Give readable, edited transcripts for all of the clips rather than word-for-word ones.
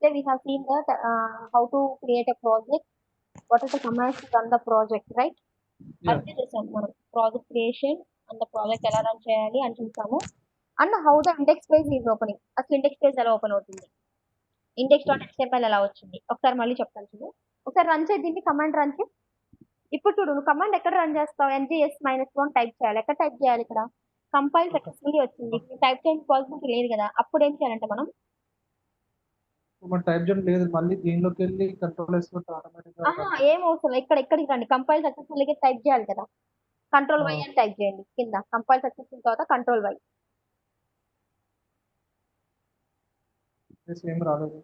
yesterday we have seen that how to create a project, what are the commands to run the project, right? Yeah. అది చూసాం మనం project creation and the project ఎలా run చేయాలి అని చూసాము. And how the index page is opening, అసలు index page ఎలా open అవుతుంది, ఇండెక్స్ డాట్ హెచ్టిఎంఎల్ ఎలా వచ్చింది ఒకసారి మళ్ళీ చెప్తాను చూడు. ఒకసారి రన్ చేయి దీన్ని, కమాండ్ రన్ చేయి. ఇప్పుడు చూడు నువ్వు కమాండ్ ఎక్కడ రన్ చేస్తావు, NGS-1 టైప్ చేయాలి. ఎక్కడ టైప్ చేయాలి, ఇక్కడ కంపైల్ సక్సెస్ఫుల్లీ వచ్చింది, టైప్ చేయడానికి పాసిబిలిటీ లేదు కదా. అప్పుడు ఏం చేయాలంటే మనం టైప్ చేయడం లేదు, మళ్ళీ దీనిలోకి వెళ్ళి కంట్రోల్ వేసుకుంటే ఆటోమేటిక్గా ఏం అవసరం, ఇక్కడికి రండి, కంపైల్ సక్సెస్ఫుల్గా టైప్ చేయాలి కదా. కంట్రోల్ వై అని టైప్ చేయండి కింద, కంపైల్ సక్సెస్ఫుల్ తర్వాత కంట్రోల్ వై. ఏం రాలేదు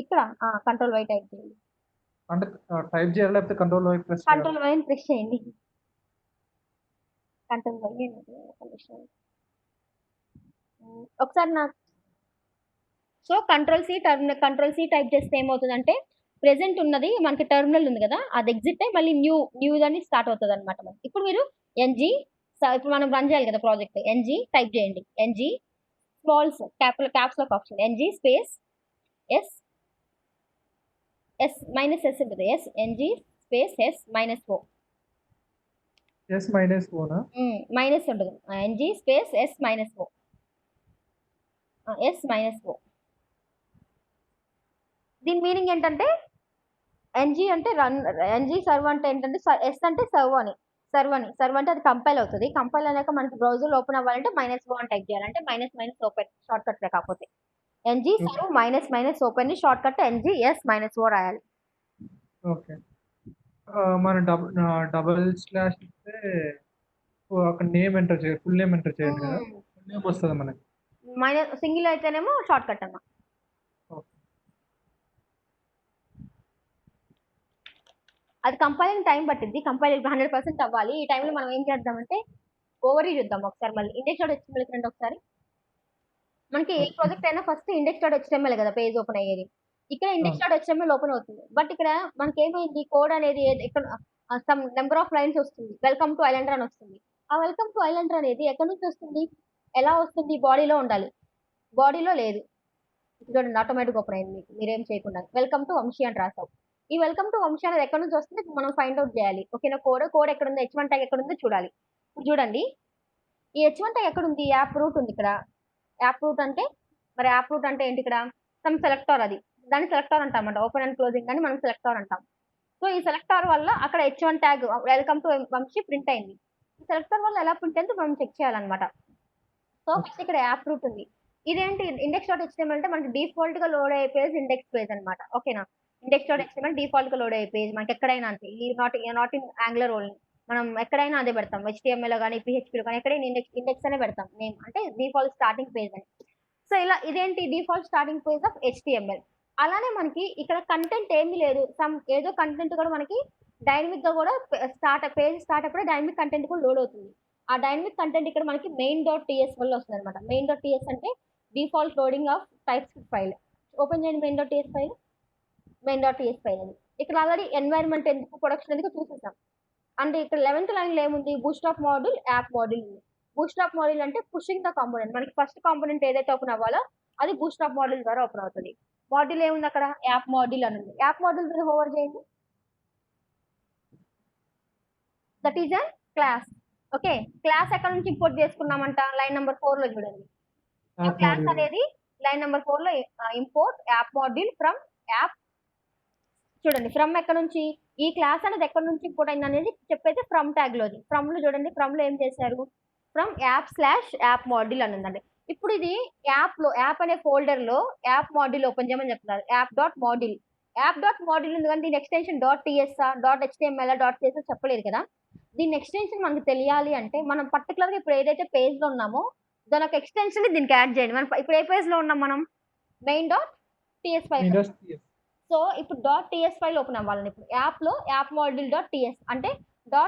ఇక్కడ కంట్రోల్ వై టైప్ చేయండి. అంటే టైప్ చేయాలి లేకపోతే control why press control why అని ప్రెస్ చేయండి. కంట్రోల్ వై ఒకసారి నాకు సో కంట్రోల్ సి టైప్ చేస్తే ఏమవుతుందంటే ప్రెసెంట్ ఉన్నది మనకి టెర్మినల్ ఉంది కదా, అది ఎగ్జిట్ అయ్యి మళ్ళీ న్యూ అని స్టార్ట్ అవుతుంది అనమాట. ఇప్పుడు మీరు ఇప్పుడు మనం రన్ చేయాలి కదా ప్రాజెక్ట్, NG టైప్ చేయండి. NG smalls caps lock option, NG space S S ఉంటుంది, NG స్పేస్ S-O మైనస్ ఉంటుంది, NG స్పేస్ S-O దీని మీనింగ్ ఏంటంటే NG అంటే రన్, NG సర్వ్ అంటే ఏంటంటే S అంటే సర్వ్ అంటే అది కంపైల్ అవుతుంది. కంపైల్ అయ్యాక మనకి బ్రౌజర్ ఓపెన్ అవ్వాలంటే -O అని టైప్ చేయాలంటే మైనస్ ఓపెన్ షార్ట్ కట్ కాకపోతే NG సర్వ్ మైనస్ ఓపెన్ ని షార్ట్ కట్ NG S-O రాయాలి. ఓకే, మన డబుల్ స్లాష్ ఇస్తే అక్కడ నేమ్ ఎంటర్ చేయాలి, ఫుల్ నేమ్ ఎంటర్ చేయాలి కదా, ఫుల్ నేమ్ వస్తుంది మనకి. సింగిల్ అయితేనేమో షార్ట్ కట్ అన్న. అది కంపైలింగ్ టైం పట్టింది, కంపైల్ 100% అవ్వాలి. ఈ టైంలో మనం ఏం చేద్దామంటే ఓవర్ చూద్దాం ఒకసారి. మళ్ళీ ఇండెక్స్ డాట్ హెచ్టిఎంఎల్ రండి ఒకసారి. మనకి ఏ ప్రాజెక్ట్ అయినా ఫస్ట్ ఇండెక్స్ డాట్ హెచ్టిఎంఎల్ కదా పేజ్ ఓపెన్ అయ్యేది. ఇక్కడ ఇండెక్స్ డాట్ హెచ్టిఎంఎల్ ఓపెన్ అవుతుంది, బట్ ఇక్కడ మనకి ఏమైంది, కోడ్ అనేది ఇక్కడ సమ్ నెంబర్ ఆఫ్ లైన్స్ వస్తుంది, వెల్కమ్ టు ఐలాండర్ అని వస్తుంది. ఆ వెల్కమ్ టు ఐలాండర్ అనేది ఎక్కడి నుంచి వస్తుంది, ఎలా వస్తుంది, బాడీలో ఉండాలి, బాడీలో లేదు. చూడండి ఆటోమేటిక్ ఓపెన్ అయింది, మీరేం చేయకుండా వెల్కమ్ టు వంశీ అని రాసావు. ఈ వెల్కమ్ టు వంశీ అనేది ఎక్కడి నుంచి వస్తుంది మనం ఫైండ్ అవుట్ చేయాలి. ఓకేనా, కోడ్ ఎక్కడ ఉంది, H1 ట్యాగ్ ఎక్కడ ఉందో చూడాలి. ఇప్పుడు చూడండి ఈ H1 ట్యాగ్ ఎక్కడ ఉంది, యాప్ రూట్ ఉంది ఇక్కడ. యాప్ రూట్ అంటే ఏంటి, ఇక్కడ సమ్ సెలెక్టర్, అది దాన్ని సెలెక్టర్ అంటామంట. ఓపెన్ అండ్ క్లోజింగ్ అని మనం సెలెక్టర్ అంటాం. సో ఈ సెలెక్టర్ వల్ల అక్కడ H1 tag welcome to Vamsi print అయింది. ఈ సెలెక్టర్ వల్ల ఎలా ప్రింట్ అయింది మనం చెక్ చేయాలన్నమాట. సో ఫస్ట్ ఇక్కడ యాప్ రూట్ ఉంది. ఇదేంటి ఇండెక్స్ డాట్ హెచ్టిఎంఎల్ అంటే మనకి డిఫాల్ట్ గా లోడ్ అయ్యే పేజ్ ఇండెక్స్ పేజ్ అనమాట. ఓకేనా, ఇండెక్స్ డాట్ హెచ్టిఎంఎల్ డిఫాల్ట్ గా లోడ్ అయ్యే పేజ్ మనకి ఎక్కడైనా అంతే. ఈ నాట్ ఇన్ యాంగులర్ ఓన్లీ, మనం ఎక్కడైనా అదే పెడతాం, HTML కానీ PHP కానీ ఎక్కడైనా ఇండెక్స్ అనే పెడతాం నేమ్, అంటే డిఫాల్ట్ స్టార్టింగ్ పేజ్ అని. సో ఇలా ఇదేంటి default starting page of HTML. అలానే మనకి ఇక్కడ కంటెంట్ ఏమీ లేదు, ఏదో కంటెంట్ కూడా మనకి డైనమిక్ గా కూడా పేజ్ స్టార్ట్ అప్పుడే డైనమిక్ కంటెంట్ కూడా లోడ్ అవుతుంది. ఆ డైనమిక్ కంటెంట్ ఇక్కడ మనకి main.ts వల్ల వస్తుంది అనమాట. main.ts అంటే default loading of type script file. Open చేయండి main.ts ఫైల్ అది. ఇక్కడ ఆల్రెడీ ఎన్వైరన్మెంట్ ఎందుకు, ప్రొడక్షన్ ఎందుకు చూసేసాం. అంటే ఇక్కడ 11th లైన్ లో ఏముంది, బూట్స్ట్రాప్ మాడ్యూల్ యాప్ మాడ్యూల్ ఉంది. బూట్స్ట్రాప్ మాడ్యూల్ అంటే పుషింగ్ ద కాంపోనెంట్, మనకి ఫస్ట్ కాంపోనెంట్ ఏదైతే ఓపెన్ అవ్వాలో అది బూట్స్ట్రాప్ మాడ్యూల్ ద్వారా ఓపెన్ అవుతుంది. మాడ్యూల్ ఏముంది అక్కడ, యాప్ మాడ్యూల్ అని ఉంది. యాప్ మాడ్యూల్ మీద హోవర్ చేయండి, that is a class. Okay, class ఎక్కడ నుంచి ఇంపోర్ట్ చేసుకున్నామంట, లైన్ నెంబర్ 4 లో చూడండి. క్లాస్ అనేది లైన్ నెంబర్ 4 లో import app module from app. చూడండి ఫ్రమ్ ఎక్కడ నుంచి, ఈ క్లాస్ అనేది ఎక్కడ నుంచి ఇంపోర్ట్ అయింది అనేది చెప్పైతే ఫ్రమ్ ట్యాగ్ లోది. ఫ్రమ్ లో చూడండి, ఫ్రమ్ లో ఏం చేశారు, ఫ్రమ్ యాప్ మాడ్యూల్ అని ఉందండి. ఇప్పుడు ఇది యాప్ అనే ఫోల్డర్ లో యాప్ మాడ్యూల్ ఓపెన్ చేయమని చెప్తున్నారు. యాప్ డాట్ మాడ్యూల్ ఉంది కానీ దీని ఎక్స్టెన్షన్ .ts .html .css చెప్పలేదు కదా. దీని ఎక్స్టెన్షన్ మనకు తెలియాలి అంటే మనం పర్టికులర్గా ఇప్పుడు ఏదైతే పేజ్ లో ఉన్నామో దాని ఒక ఎక్స్టెన్షన్ దీనికి యాడ్ చేయండి. మనం ఇప్పుడు ఏ పేజ్ లో ఉన్నాం, మనం main.ts ఫైల్. సో ఇప్పుడు .ts ఫైల్ ఓపెన్ అవ్వాలని, ఇప్పుడు యాప్ మాడ్యూల్ .ts అంటే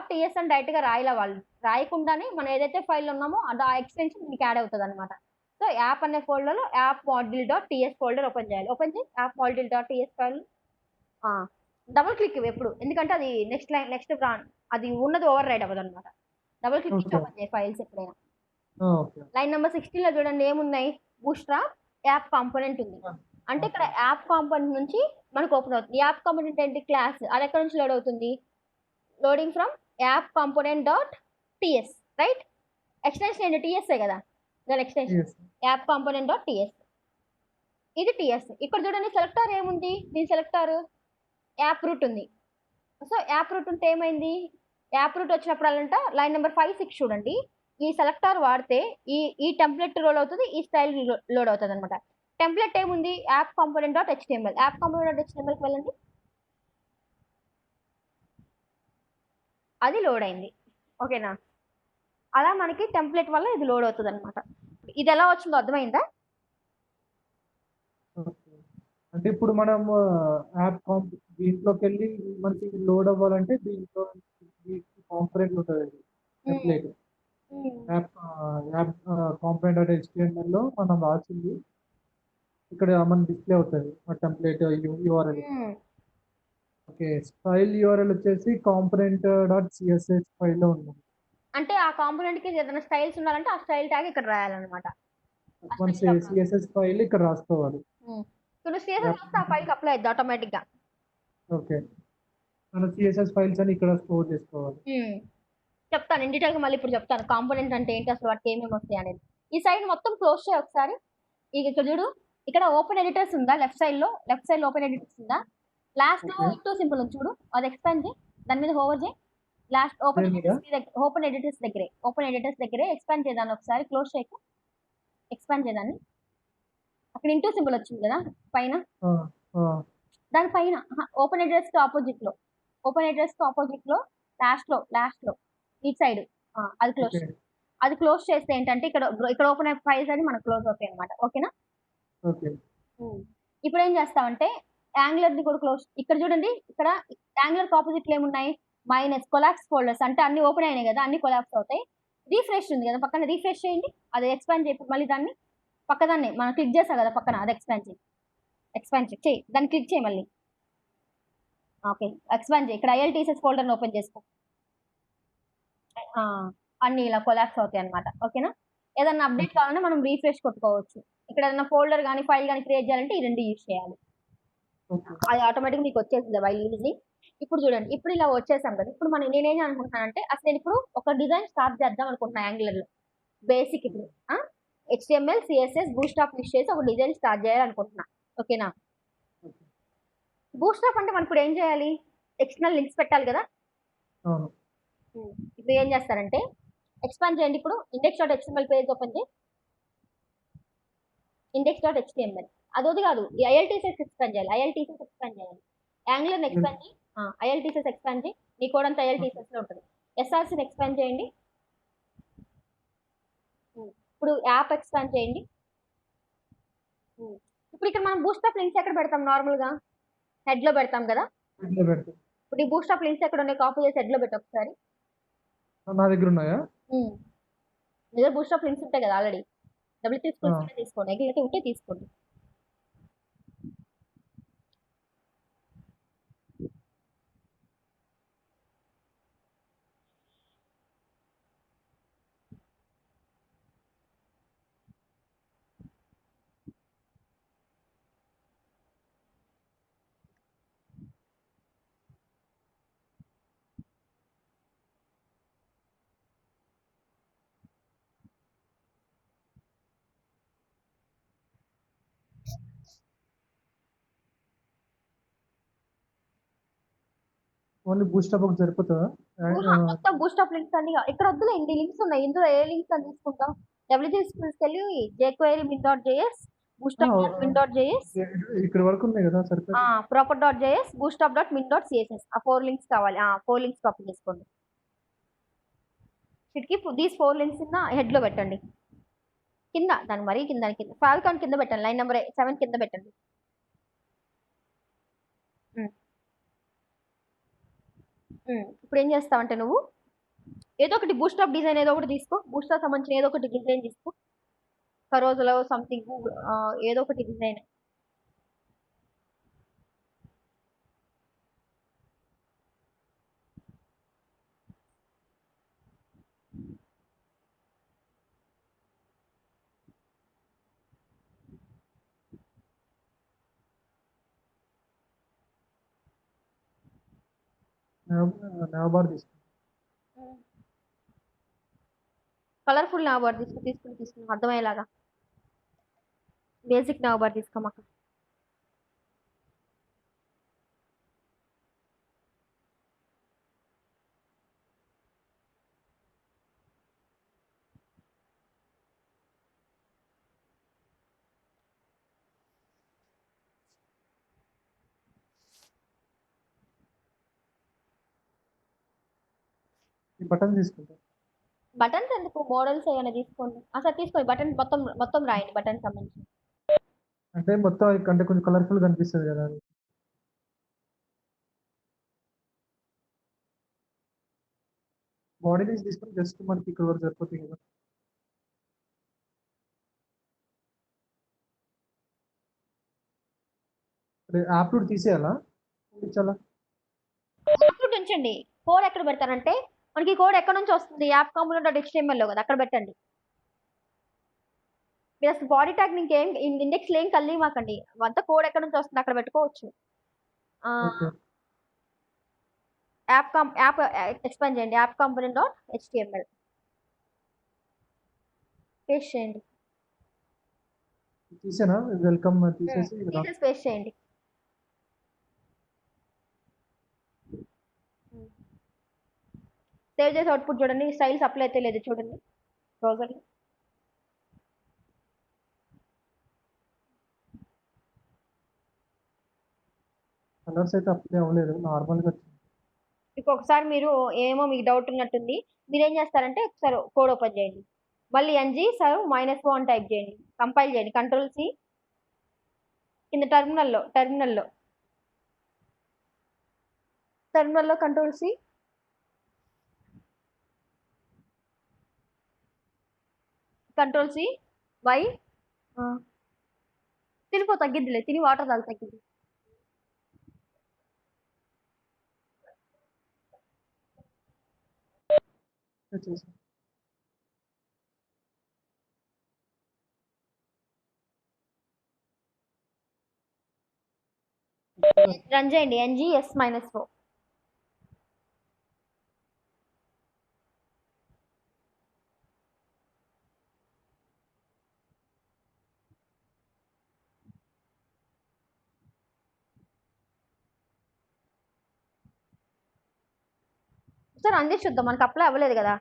.ts అని డైరెక్ట్ గా రాయాల, వాళ్ళు రాయకుండానే మనం ఏదైతే ఫైల్ ఉన్నామో ఆ ఎక్స్టెన్షన్ దీనికి యాడ్ అవుతుంది అనమాట. సో యాప్ అనే ఫోల్డర్ లో app module .ts folder open చేయాలి. ఓపెన్ చేసి app module .ts file double click ఎప్పుడు, ఎందుకంటే అది నెక్స్ట్ అది ఉన్నది ఓవర్ రైడ్ అవ్వదు అనమాట. డబుల్ క్లిక్ ఓపెన్ చేయ ఫైల్స్ ఎప్పుడైనా. లైన్ నెంబర్ 16 లో చూడండి ఏమున్నాయి, బూట్స్ట్రాప్ యాప్ కాంపోనెంట్ ఉంది. అంటే ఇక్కడ ఓకే. యాప్ కాంపోనెంట్ నుంచి మనకు ఓపెన్ అవుతుంది. యాప్ కాంపోనెంట్ ఏంటి? క్లాస్. అది ఎక్కడి నుంచి లోడ్ అవుతుంది? Loading from app component dot TS right? Extension ఏంటి? టీఎస్ఏ కదా! దాని extension yes. App component dot TS. ఇది టీఎస్. ఇక్కడ చూడండి సెలెక్టర్ ఏముంది? దీని సెలెక్టర్ యాప్ రూట్ ఉంది. సో, యాప్ రూట్ ఉంటే ఏమైంది? యాప్ రూట్ వచ్చినప్పుడల్లంట లైన్ నంబర్ 5, 6 చూడండి. ఈ సెలెక్టర్ వాడితే ఈ టెంప్లెట్ రోల్ అవుతది. ఈ స్టైల్ లోడ్ అవుతదనమాట. టెంప్లెట్ ఏముంది? App component dot HTML. App component dot హెచ్టీఎంఎల్‌కి వెళ్ళండి. అది లోడ్ అయింది. ఓకేనా? అలా మనకి టెంప్లెట్ వల్ల ఇది లోడ్ అవుతదనమాట. ఇది ఎలా వచ్చిందో అర్థమైందా? ఓకే. అంటే ఇప్పుడు మనం యాప్ దీంట్లోకెళ్ళి మనకి లోడ్ అవ్వాలంటే దీంట్లో కాంపోనెంట్ ఉంటది. హ్మ్. టెంప్లేట్. హ్మ్. యాప్ కాంపోనెంట్ డాట్ హెచ్టీఎంఎల్‌లో మనం రాసింది ఇక్కడ మనకి డిస్‌ప్లే అవుతది. ఆ టెంప్లేట్ యూఆర్ఎల్. హ్మ్. ఓకే. స్టైల్ యూఆర్ఎల్ వచ్చేసి కాంపోనెంట్ డాట్ సిఎస్ఎస్ ఫైల్‌లో ఉంది. అంటే ఆ కాంపోనెంట్‌కి ఏదైనా స్టైల్స్ ఉండాలంటే ఆ స్టైల్ ట్యాగ్ ఇక్కడ రాయాలనమాట. ఆ మన స్టైల్ అప్లోడ్. సిఎస్ఎస్ ఫైల్ ఇక్కడ రాసుకోవాలి. హ్మ్. ఇప్పుడు సీఎస్ఎస్ యాప్ రాస్తే ఆ ఫైల్‌కి అప్లై అయిద్ది ఆటోమేటిక్‌గా. ఓకే. మన సిఎస్ఎస్ ఫైల్స్ అని ఇక్కడ స్టోర్ చేసుకోవాలి. హ్మ్. చెప్తాను. ఇన్ డీటెయిల్‌గా మళ్ళీ ఇప్పుడు చెప్తాను. కాంపోనెంట్ అంటే ఏంటి? అసలు వాటికి ఏమేమి వస్తాయనేది. ఈ సైడ్ మొత్తం క్లోజ్ చేయి ఒకసారి. ఇగ ఇక్కడ చూడు. ఇక్కడ ఓపెన్ ఎడిటర్స్ ఉందా? లెఫ్ట్ సైడ్‌లో ఓపెన్ ఎడిటర్స్ ఉందా? లాస్ట్‌లో ఓకే. ఇంటూ సింబల్ ఉంది చూడు. అది ఎక్స్పాండ్ చెయి. దాని మీద హోవర్ చెయి. లాస్ట్ దేని మీద? ఓపెన్ ఎడిటర్స్ దగ్గరే ఎక్స్పాండ్ చేయి దాన్ని ఒకసారి. క్లోజ్ చేయకు. ఎక్స్పాండ్ చేయి దాన్ని. అక్కడ ఇంటూ సింబల్ వచ్చింది కదా! పైన. ఆ! ఆ! దాని పైన ఓపెన్ ఎడిటర్స్‌కి అపోజిట్‌లో. ఓపెన్ ఎడిటర్స్‌కి అపోజిట్‌లో లాస్ట్‌లో ఇటు సైడ్. అది క్లోజ్ ఓకే. చెయి. అది క్లోజ్ చేస్తే ఏంటంటే ఇక్కడ ఓపెన్ అయిన ఫైల్స్ అన్ని మనకు క్లోజ్ అవుతాయన్నమాట. ఓకేనా? ఓకే. హ్మ్. ఇప్పుడేం చేస్తామంటే యాంగులర్‌ని కూడా ఇక్కడ చూడండి. ఇక్కడ యాంగులర్‌కి అపోజిట్‌లో ఏమున్నాయి? మైనస్ కొలాప్స్ ఫోల్డర్స్ అంటే అన్ని ఓపెన్ అయినాయి గదా! అన్ని కొలాప్స్ అవుతాయి. రిఫ్రెష్ ఉంది గదా! పక్కన రిఫ్రెష్ చేయండి. అది ఎక్స్‌పాండ్ చేయి. మళ్ళీ దాన్ని పక్కదాన్నే మనం క్లిక్ చేసాం గదా! పక్కన అది ఎక్స్‌పాండ్ చెయి. ఎక్స్‌పాండ్ చెయి. దాన్ని క్లిక్ చేయి మళ్ళీ. ఓకే. ఎక్స్‌పాండ్ చెయి. ఇక్కడ ఐఎల్‌టీఎస్ఎస్ ఫోల్డర్‌ని ఓపెన్ చేసుకో. ఆ! అన్నీ ఇలా కొలాప్స్ అవుతాయన్నమాట. ఓకేనా? ఏదన్నా అప్‌డేట్ ఓకే. కావాలన్నా మనం రిఫ్రెష్ కొట్టుకోవచ్చు. ఇక్కడ ఏదైనా ఫోల్డర్ గాని, ఫైల్ గాని క్రియేట్ చేయాలంటే ఈ 2 యూజ్ చేయాలి. ఓకే. అది ఆటోమేటిక్‌గా మీకు వచ్చేసింది వైల్ యూజింగ్. ఇప్పుడు చూడండి. ఇప్పుడు ఇలా వచ్చేసాం కదా! ఇప్పుడు నేనేం అనుకుంటున్నానంటే అసలు నేనిప్పుడు ఒక డిజైన్ స్టార్ట్ చేద్దాం అనుకుంటున్నా యాంగులర్‌లో. బేసిక్ ఇప్పుడు. ఆ! హెచ్‌టీఎంఎల్, సీఎస్ఎస్, బూట్‌స్ట్రాప్ యూజ్ చేసి ఒక డిజైన్ స్టార్ట్ చేయాలనుకుంటున్నా. ఓకేనా? ఓకే. బూట్‌స్ట్రాప్ అంటే మనం ఇప్పుడు ఏం చేయాలి? ఎక్స్టర్నల్ లింక్స్ పెట్టాలి కదా! అవును. ఇప్పుడు ఏం చేస్తారంటే ఎక్స్‌పాండ్ చేయండి ఇప్పుడు index.html పేజ్ ఓపెన్ చేయి. index.html అదోది కాదు. ఈ ఐఎల్‌టీఎస్ఎస్ ఎక్స్‌పాండ్ చేయాలి. యాంగులర్‌ని హ్మ్. ఎక్స్‌పాండ్ చేయి. ఐఎల్‌టీఎస్ఎస్ ఎక్స్‌పాండ్ చేయి. నీ కోడ్ అంతా ఓకే. ఐఎల్‌టీఎస్ఎస్‌లో ఉంటది. ఎస్ఆర్‌సీని ఎక్స్‌పాండ్ చేయండి. ఇప్పుడు యాప్ ఎక్స్‌పాండ్ చేయండి. ఇప్పుడు ఇక్కడ మనం బూట్‌స్ట్రాప్ లింక్స్ ఎక్కడ పెడతాం నార్మల్‌గా? హెడ్‌లో పెడతాం కదా! ఇందులో పెడతా. ఇప్పుడు ఈ బూట్‌స్ట్రాప్ లింక్స్ ఎక్కడున్నాయి? కాపీ చేసి హెడ్‌లో పెట్టు ఒకసారి. నా దగ్గర ఉన్నాయా? హ్మ్. మీ దగ్గర బూట్‌స్ట్రాప్ లింక్స్ ఉంటాయి కదా ఆల్రెడీ. డబ్ల్యూ3 ఆ! స్కూల్స్‌లోనే తీసుకోండి. లేకపోతే ఉంటే తీసుకోండి. ఓన్లీ బూస్టప్ ఒకటి సరిపోతదా? మొత్తం బూస్టప్ లింక్స్ అన్ని ఇక్కడ వద్దులే ఇన్ని లింక్స్ ఉన్నాయి. ఇందులో ఏ లింక్స్ అని తీసుకుంటాం? డబ్ల్యూ3 స్కూల్స్‌కెళ్ళి jQuery min.js, ఆ! bootstrap.min.js, ఇక్కడి వరకు ఉన్నాయి కదా! సరిపోద్ది. proper.js, bootstrap.min.css ఆ 4 లింక్స్ కావాలి. 4 లింక్స్ కాపీ చేసుకోండి. వీటికి దీస్ 4 లింక్స్ హెడ్‌లో పెట్టండి. కింద దాని మరీ కింద ఫాల్కాన్ కింద పెట్టండి. లైన్ నంబర్ 7 కింద పెట్టండి. హ్మ్. ఇప్పుడేం చేస్తావంటే నువ్వు ఏదో ఒకటి బూస్ట్రాప్ డిజైన్ ఏదో ఒకటి తీసుకో. బూస్ట్రాప్ సంబంధించిన ఏదో ఒకటి డిజైన్ తీసుకో. కరోజులో సంథింగ్ ఏదో ఒకటి డిజైన్. నావబార్ తీసుకుంటాం. కలర్ఫుల్ నాబార్ తీసుకుని అర్థమయ్యేలాగా బేసిక్ నాబార్ తీసుకోమాక. ఈ బటన్ తీసుకుంటాం. బటన్స్ ఎందుకు, మోడల్స్ ఏమైనా తీసుకోండి. అసలు తీసుకోండి బటన్ మొత్తం మొత్తం రాయండి బటన్ సంబంధించి. అంటే మొత్తం అంటే కొంచెం కలర్ఫుల్ కనిపిస్తుంది కదా అని. బాడీ నుంచి తీసుకొని జస్ట్ మనకి ఇక్కడ వరకు సరిపోతుంది కదా. యాప్ట్యూడ్ తీసేయాలా ఉంచాలా? యాప్ట్యూడ్ ఉంచండి. కోడ్ ఎక్కడ పెడతారంటే మనకి కోడ్ ఎక్కడ నుంచి వస్తుంది, యాప్ కాంపోనెంట్ HTML లో కదా, అక్కడ పెట్టండి. మీరు అసలు బాడీ ట్యాగ్ ఇంకేం ఇండెక్స్ ఏం కలిగి మాకండి, అంతా కోడ్ ఎక్కడ నుంచి వస్తుంది అక్కడ పెట్టుకోవచ్చు. ఓకే. యాప్ ఎక్స్పాండ్ చేయండి, app component dot HTML paste చేయండి. తీసేనా వెల్కమ్ తీసేసి పేస్ట్ చేయండి. సేవ్ చేసి అవుట్పుట్ చూడండి. స్టైల్ సప్లై అయితే లేదు చూడండి బ్రౌజర్లో. కలర్స్ అయితే అప్లై అవ్వలేదు, నార్మల్గా వచ్చింది. ఇంకొకసారి మీరు ఏమో మీకు డౌట్ ఉన్నట్టుంది, మీరు ఏం చేస్తారంటే ఒకసారి కోడ్ ఓపెన్ చేయండి, మళ్ళీ ng సర్వ్ -o అని టైప్ చేయండి, కంపైల్ చేయండి, Ctrl+C కింద టెర్మినల్లో Ctrl+C Y తినిపో తగ్గిద్దిలే, తిని వాటర్ తాగు తగ్గిద్ది. రన్ చేయండి ng s-o. సార్ రన్ చేసి చూద్దాం, మనకి అప్లై అవ్వలేదు కదా.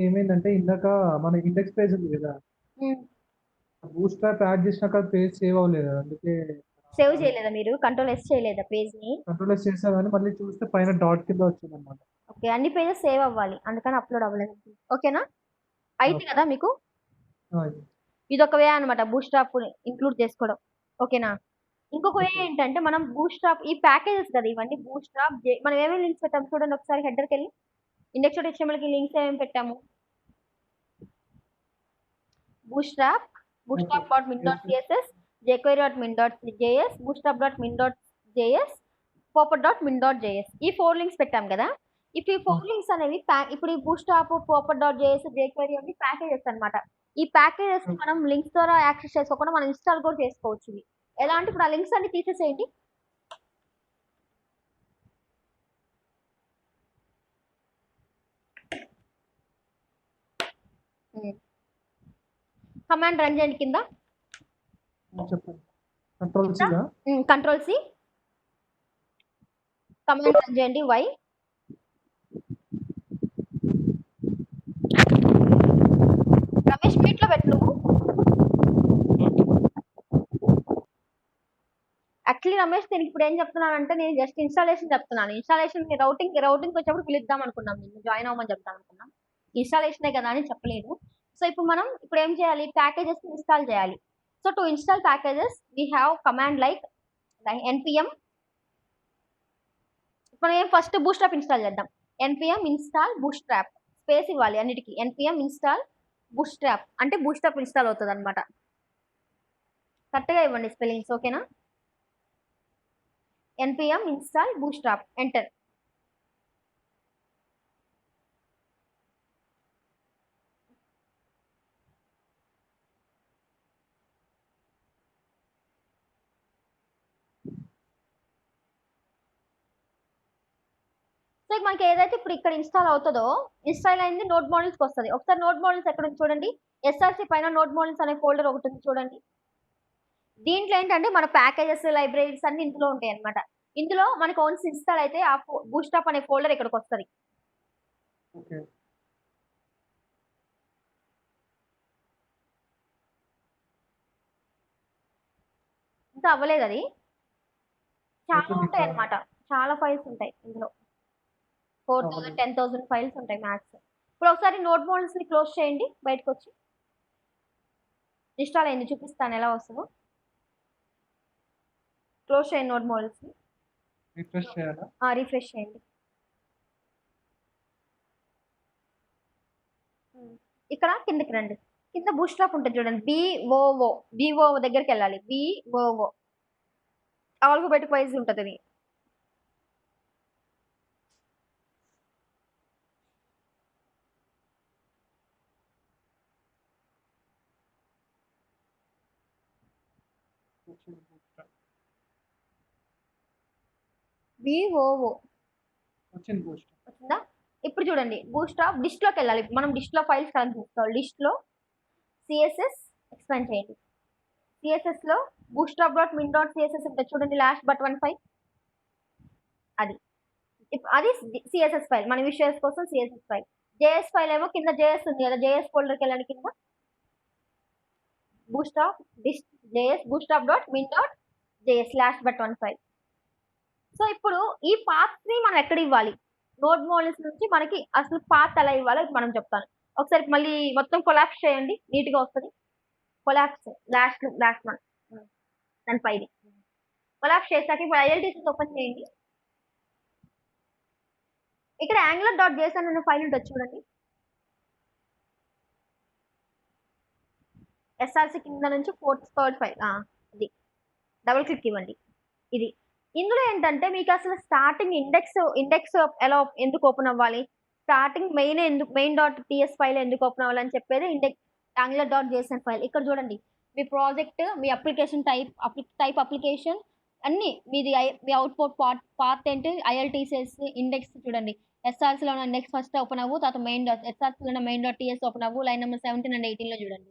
ఏమైందంటే ఇందాక మన ఇండెక్స్ పేజ్ ఉంది కదా, బూస్ట్ యాప్ యాడ్ చేసినాక పేజ్ సేవ్ అవ్వలేదు, అందుకే. సేవ్ చేయలేదా మీరు, Ctrl+S చేయలేదా పేజ్ ని? Ctrl+S చేసా కానీ మళ్ళీ చూస్తే పైన డాట్ కింద వచ్చింది అనమాట. ఓకే, అన్ని పేజెస్ సేవ్ అవ్వాలి, అందుకని అప్లోడ్ అవ్వలేదు. ఓకేనా, అయితే కదా మీకు ఇది ఒక వే అనమాట బూస్ట్రాప్ ఇంక్లూడ్ చేసుకోవడం. ఓకేనా, ఇంకొక వే ఏంటంటే మనం బూస్ట్రాప్ ఈ ప్యాకేజెస్ కదా ఇవన్నీ, బూస్ట్రాప్ మనం ఏమేమి లింక్స్ పెట్టాము చూడండి ఒకసారి, హెడర్కి వెళ్ళి index.html కి లింక్స్ ఏమేమి పెట్టాము, bootstrap.min.css, jquery.min.js, bootstrap.min.js, popper.min.js, ఈ 4 లింక్స్ పెట్టాం కదా. ఇప్పుడు ఈ 4 లింక్స్ అనేవి ఇప్పుడు ఈ bootstrap, popper.js, jquery అన్ని ప్యాకేజెస్ అన్నమాట. ఈ ప్యాకేజెస్ మనం లింక్స్ ద్వారా యాక్సెస్ చేసుకోకుండా మనం ఇన్స్టాల్ కూడా చేసుకోవచ్చు. ఇవి ఎలా అంటే ఇప్పుడు ఆ లింక్స్ అన్ని తీసేసేయండి. కమాండ్ రన్ చేయండి కింద, చెప్పండి. Ctrl+C కమాండ్ రన్ చేయండి y. రమేష్ మీట్ లో పెట్టు నువ్వు. యాక్చువల్లీ రమేష్ నేను ఇప్పుడు ఏం చెప్తున్నానంటే నేను జస్ట్ ఇన్స్టాలేషన్ చెప్తున్నాను. ఇన్స్టాలేషన్ రౌటింగ్ వచ్చేప్పుడు పిలుద్దాం అనుకున్నాం, నేను జాయిన్ అవ్వమని చెప్తాను అనుకున్నాం. ఇన్స్టాలేషనే కదా అని చెప్పలేదు. సో ఇప్పుడు మనం ఇప్పుడు ఏం చేయాలి, ప్యాకేజెస్ ఇన్స్టాల్ చేయాలి. So to install packages we have command like npm. మనం ఏం ఫస్ట్ బూస్ట్రాప్ ఇన్స్టాల్ చేద్దాం. npm ఇన్స్టాల్ బూస్ట్రాప్ స్పేస్ ఇవ్వాలి అన్నిటికీ. npm ఇన్స్టాల్ బూస్ట్రాప్ అంటే బూస్ట్రాప్ ఇన్స్టాల్ అవుతుంది అనమాట. కరెక్ట్గా ఇవ్వండి స్పెల్లింగ్స్, ఓకేనా. npm install bootstrap, enter. So మనకి ఏదైతే ఇప్పుడు ఇక్కడ ఇన్స్టాల్ అవుతుందో, ఇన్స్టాల్ అయింది నోడ్ మోడల్స్కి వస్తుంది. ఒకసారి నోడ్ మోడల్స్ ఎక్కడ ఉంది చూడండి. ఎస్ఆర్సి పైన నోడ్ మోడల్స్ అనే ఫోల్డర్ ఒకటి ఉంది చూడండి. దీంట్లో ఏంటంటే మన ప్యాకేజెస్ లైబ్రరీస్ అన్ని ఇందులో ఉంటాయి అనమాట. ఇందులో మనకి ఓన్స్ ఇన్స్టాల్ అయితే ఆ బూస్ట్రాప్ అనే ఫోల్డర్ ఇక్కడికి వస్తుంది. ఓకే. ఇంకా అవ్వలేదు అది. చాలా అవుతుంది ఉంటాయి ఇంకా. అనమాట, చాలా ఫైల్స్ ఉంటాయి ఇందులో. 4000 అవ్వలేదు. 10,000 ఫైల్స్ ఉంటాయి మ్యాక్స్. ఇప్పుడు ఒకసారి నోడ్ మోడల్స్ ని క్లోజ్ చేయండి, బయటకు వచ్చి. ఇన్స్టాల్ అయింది చూపిస్తాను ఎలా వస్తుందో. క్లోజ్ చేయండి నోడ్ మోడల్స్ ని. రిఫ్రెష్ చేయాలా? రిఫ్రెష్ చేయండి. ఇక్కడ కిందకి రండి. కింద బూస్ట్రాప్ ఉంటుంది చూడండి, బిఓఓ దగ్గరికి వెళ్ళాలి. బిఓఓ ఆల్ఫాబెటిక్ వైజ్ ఉంటుంది అది. బిఓఓ వచ్చింది బూస్ట్. వచ్చిందా. ఇప్పుడు చూడండి బూస్ట్రాప్ డిస్ట్లోకి వెళ్ళాలి. మనం డిస్ట్లో ఫైల్స్ కనెక్ట్ చేసుకోవాలి. డిస్ట్లో సిఎస్ఎస్ ఎక్స్పాండ్ చేయండి. సిఎస్ఎస్ లో bootstrap dot min dot CSS ఉంటుంది చూడండి, లాస్ట్ బట్ 15 అది. అది సిఎస్ఎస్ ఫైల్, మన విషయస్ కోసం సిఎస్ఎస్ ఫైల్. జేఎస్ ఫైల్ ఏమో కింద జేఎస్ ఉంది కదా, జేఎస్ ఫోల్డర్కి వెళ్ళండి. కింద bootstrap JS bootstrap dot min dot JS last but 15. So ఇప్పుడు ఈ పాత్ ని మనం ఎక్కడ ఇవ్వాలి, నోడ్ మోడల్స్ నుంచి మనకి అసలు పాత్ ఎలా ఇవ్వాలో మనం చెప్తాను. ఒకసారి మళ్ళీ మొత్తం కొలాప్స్ చేయండి, నీట్ గా వస్తుంది. కొలాప్స్ లాస్ట్ వన్ దాని పైది కొలాప్స్ చేశాక ఇప్పుడు ఐఎల్టీసీ ఓపెన్ చేయండి. ఇక్కడ యాంగులర్ డాట్ జేసన్ అనే ఫైల్ ఉంటుంది చూడండి. ఎస్ఆర్సి కింద నుంచి థర్డ్ ఫైల్ అది డబుల్ క్లిక్ ఇవ్వండి. ఇది ఇందులో ఏంటంటే మీకు అసలు స్టార్టింగ్ ఇండెక్స్ ఎలా ఎందుకు ఓపెన్ అవ్వాలి, starting main dot TS file ఎందుకు ఓపెన్ అవ్వాలి అని చెప్పేది index angular dot Jason file. ఇక్కడ చూడండి మీ ప్రాజెక్ట్, మీ అప్లికేషన్ టైప్ అప్లికేషన్ అన్ని మీది, మీ అవుట్పుట్ పాత్ ఏంటి, ఐఎల్టీసీఎస్ ఇండెక్స్ చూడండి. ఎస్ఆర్సీలో ఉన్న ఇండెక్స్ ఫస్ట్ ఓపెన్ అవ్వు, తర్వాత ఎస్ఆర్సీలో ఉన్న మెయిన్ డాట్ టీఎస్ ఓపెన్ అవ్వు. లైన్ నెంబర్ 17 అండ్ 18 లో చూడండి.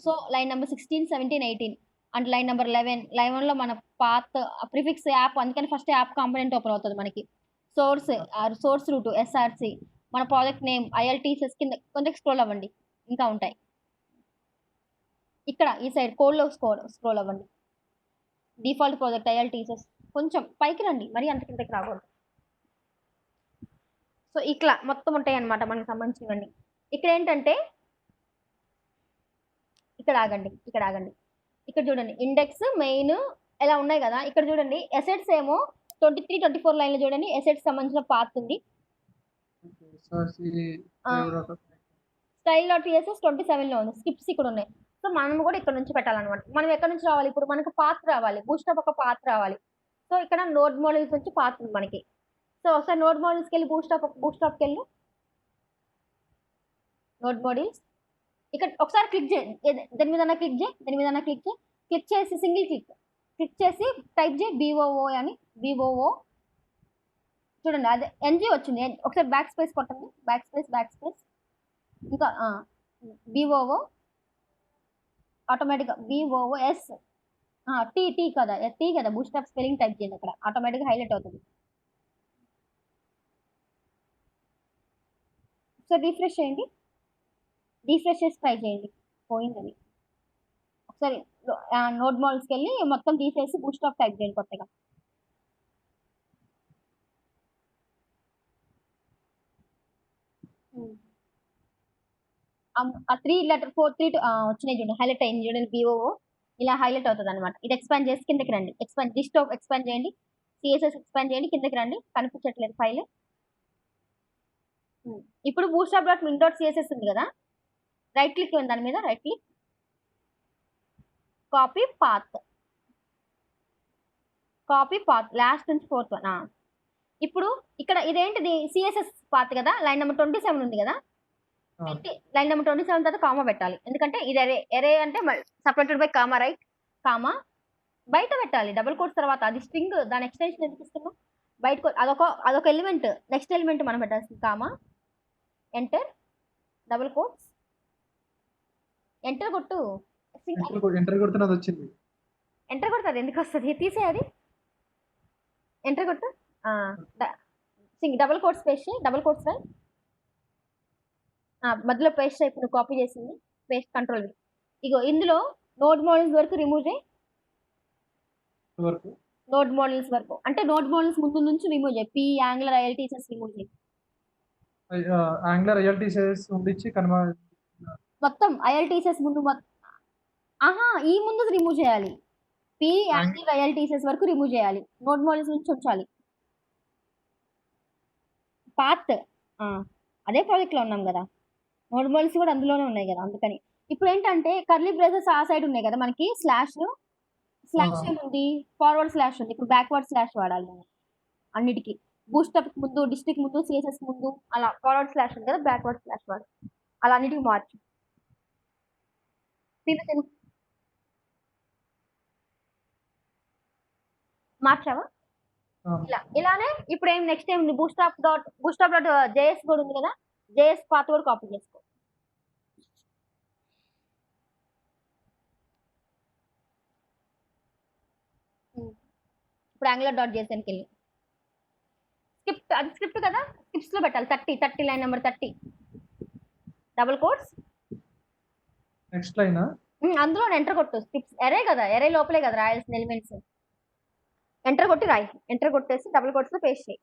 So line number 16, 17, 18 and line number 11 లో మన పాత్ ప్రిఫిక్స్ యాప్, అందుకని ఫస్ట్ యాప్ కాంపోనెంట్ ఓపెన్ అవుతుంది మనకి. సోర్స్ రూట్ ఎస్ఆర్సి, మన ప్రాజెక్ట్ నేమ్ ఐఎల్టీసీఎస్ కింద కొంచెం స్క్రోల్ అవ్వండి, ఇంకా ఉంటాయి. ఇక్కడ ఈ సైడ్ కోడ్లో స్క్రోల్ అవ్వండి. డిఫాల్ట్ ప్రాజెక్ట్ ఐఎల్టీసీఎస్, కొంచెం పైకి రండి, మరీ అంత కిందకి రాకూడదు. సో ఇట్లా మొత్తం ఉంటాయి అన్నమాట మనకు సంబంధించినవన్నీ. ఇక్కడ ఏంటంటే ఇక్కడ ఆగండి. ఇక్కడ చూడండి ఇండెక్స్ మెయిన్ ఎలా ఉన్నాయి కదా. ఇక్కడ చూడండి ఎసెట్స్ ఏమో 23, 24 లైన్లు చూడండి, ఎసెట్స్ సంబంధించిన పాత్ ఉంది. స్టైల్ డాట్ టీఎస్ఎస్ 27 లో ఉంది. స్కిప్స్ ఇక్కడ ఉన్నాయి. సో మనం కూడా ఇక్కడ నుంచి పెట్టాలన్నమాట. మనం ఎక్కడ నుంచి రావాలి, ఇప్పుడు మనకు పాత్ రావాలి, బూస్ట్రాప్ ఒక పాత్ రావాలి. సో ఇక్కడ నోడ్ మోడల్స్ నుంచి పాత్ ఉంది మనకి. సో ఒకసారి నోడ్ మోడల్స్కి వెళ్ళి బూస్ట్రాప్కి వెళ్ళి నోడ్ మోడల్స్ ఇక్కడ ఒకసారి క్లిక్ చేయి, దాని మీద క్లిక్ చేసి సింగిల్ క్లిక్ చేసి టైప్ చేయి బిఓఓ అని. బిఓఓ చూడండి అదే ఎన్జీ వచ్చింది. ఒకసారి బ్యాక్ స్పేస్ కొట్టండి, బ్యాక్ స్పేస్ ఇంకా బిఓఓ ఆటోమేటిక్గా బిఓఓఎస్ టీ కదా బూస్ట్రాప్ స్పెల్లింగ్ టైప్ చేయండి, అక్కడ ఆటోమేటిక్గా హైలైట్ అవుతుంది. ఒకసారి రీఫ్రెష్ చేయండి, రీఫ్రెష్ చేసి ట్రై చేయండి, పోయింది అది. ఒకసారి నోడ్ మోడల్స్కి వెళ్ళి మొత్తం తీసేసి బూస్ట్రాప్ టైప్ చేయండి కొత్తగా. ఆ 3 లెటర్ 3 వచ్చినాయి చూడండి, హైలైట్ అయింది చూడండి, BOO ఇలా హైలైట్ అవుతుంది అనమాట. ఇది ఎక్స్పాండ్ చేసి కిందకి రండి, డిస్క్టాప్ ఎక్స్పాండ్ చేయండి, CSS ఎక్స్పాండ్ చేయండి, కిందకి రండి, కనిపించట్లేదు ఫైల్. ఇప్పుడు bootstrap dot min dot CSS ఉంది కదా, రైట్ క్లిక్ ఉంది దాని మీద, right click, copy path last నుంచి 4th వన్. ఇప్పుడు ఇక్కడ ఇదేంటిది, CSS పాత్ కదా, లైన్ నెంబర్ 27 ఉంది కదా, లైన్ నెంబర్ 27 తర్వాత కామా పెట్టాలి, ఎందుకంటే ఇది ఎరే అంటే separated by comma, right, comma బయట పెట్టాలి డబుల్ కోట్స్ తర్వాత. అది స్ట్రింగ్, దాని ఎక్స్టెన్షన్ ఎందుకు ఇస్తున్నాం, బయట అదొక ఎలిమెంట్, నెక్స్ట్ ఎలిమెంట్ మనం పెట్టాల్సింది, comma, enter, double quotes, enter కొట్టు, ఎంటర్ కొడుతున్నది వచ్చింది. ఎంటర్ కొడుతుంది, ఎందుకు వస్తుంది, తీసేయాలి, ఎంటర్ కొట్టు, double quotes paste, double quotes right, మధ్యలో పేస్ట్ ఇప్పుడు కాపీ చేసింది, పేస్ట్ కంట్రోల్. ఇగో ఇందులో నోడ్ మోడల్స్ వరకు రిమూవ్ చేయి, నోడ్ మోడల్స్ వరకు అంటే నోడ్ మోడల్స్ ముందు నుంచి రిమూవ్ చేయి, P యాంగులర్ ILTSS రిమూవ్ చేయి, యాంగులర్ ILTSS ఉండిచ్చి మొత్తం ILTSS ముందు ఈ ముందు రిమూవ్ చేయాలి, P యాంగులర్ ILTSS వరకు రిమూవ్ చేయాలి, నోడ్ మోడల్స్ నుంచి ఉంచాలి. పాత్ అదే ప్రాజెక్ట్ లో ఉన్నాం కదా, నోడ్ మోడల్స్ కూడా అందులోనే ఉన్నాయి కదా, అందుకని. ఇప్పుడు ఏంటంటే కర్లీ బ్రేసెస్ ఆ సైడ్ ఉన్నాయి కదా మనకి, స్లాష్ ఉంది, ఫార్వర్డ్ స్లాష్ ఉంది, ఇప్పుడు బ్యాక్వర్డ్ స్లాష్ వాడాలి మనం అన్నిటికీ. బూస్టప్ ముందు, డిస్ట్రిక్ట్ ముందు, CSS ముందు, అలా ఫార్వర్డ్ స్లాష్ ఉంది కదా, బ్యాక్వర్డ్ స్లాష్ వాడు, అలా అన్నిటికీ మార్చు. మార్చావా, ఇలానే. ఇప్పుడు నెక్స్ట్ ఏం బూస్టాప్ డాట్ JS కూడా ఉంది కదా, JS పాత్ కూడా కాపీ చేసుకో. ఇప్పుడు యాంగులర్ డాట్ JSకి వెళ్ళి అది స్క్రిప్ట్ కదా, స్క్రిప్ట్స్ లో పెట్టాలి, 30 line number 30, double quotes, next line అందులో ఎంటర్ కొట్టు, స్క్రిప్ట్స్ ఎరే కదా, ఎరే లోపలే కదా రాయాల్సిన ఎలిమెంట్స్, ఎంటర్ కొట్టి రాయి, ఎంటర్ కొట్టేసి డబుల్ కోట్స్ లో పేస్ట్ చేయి,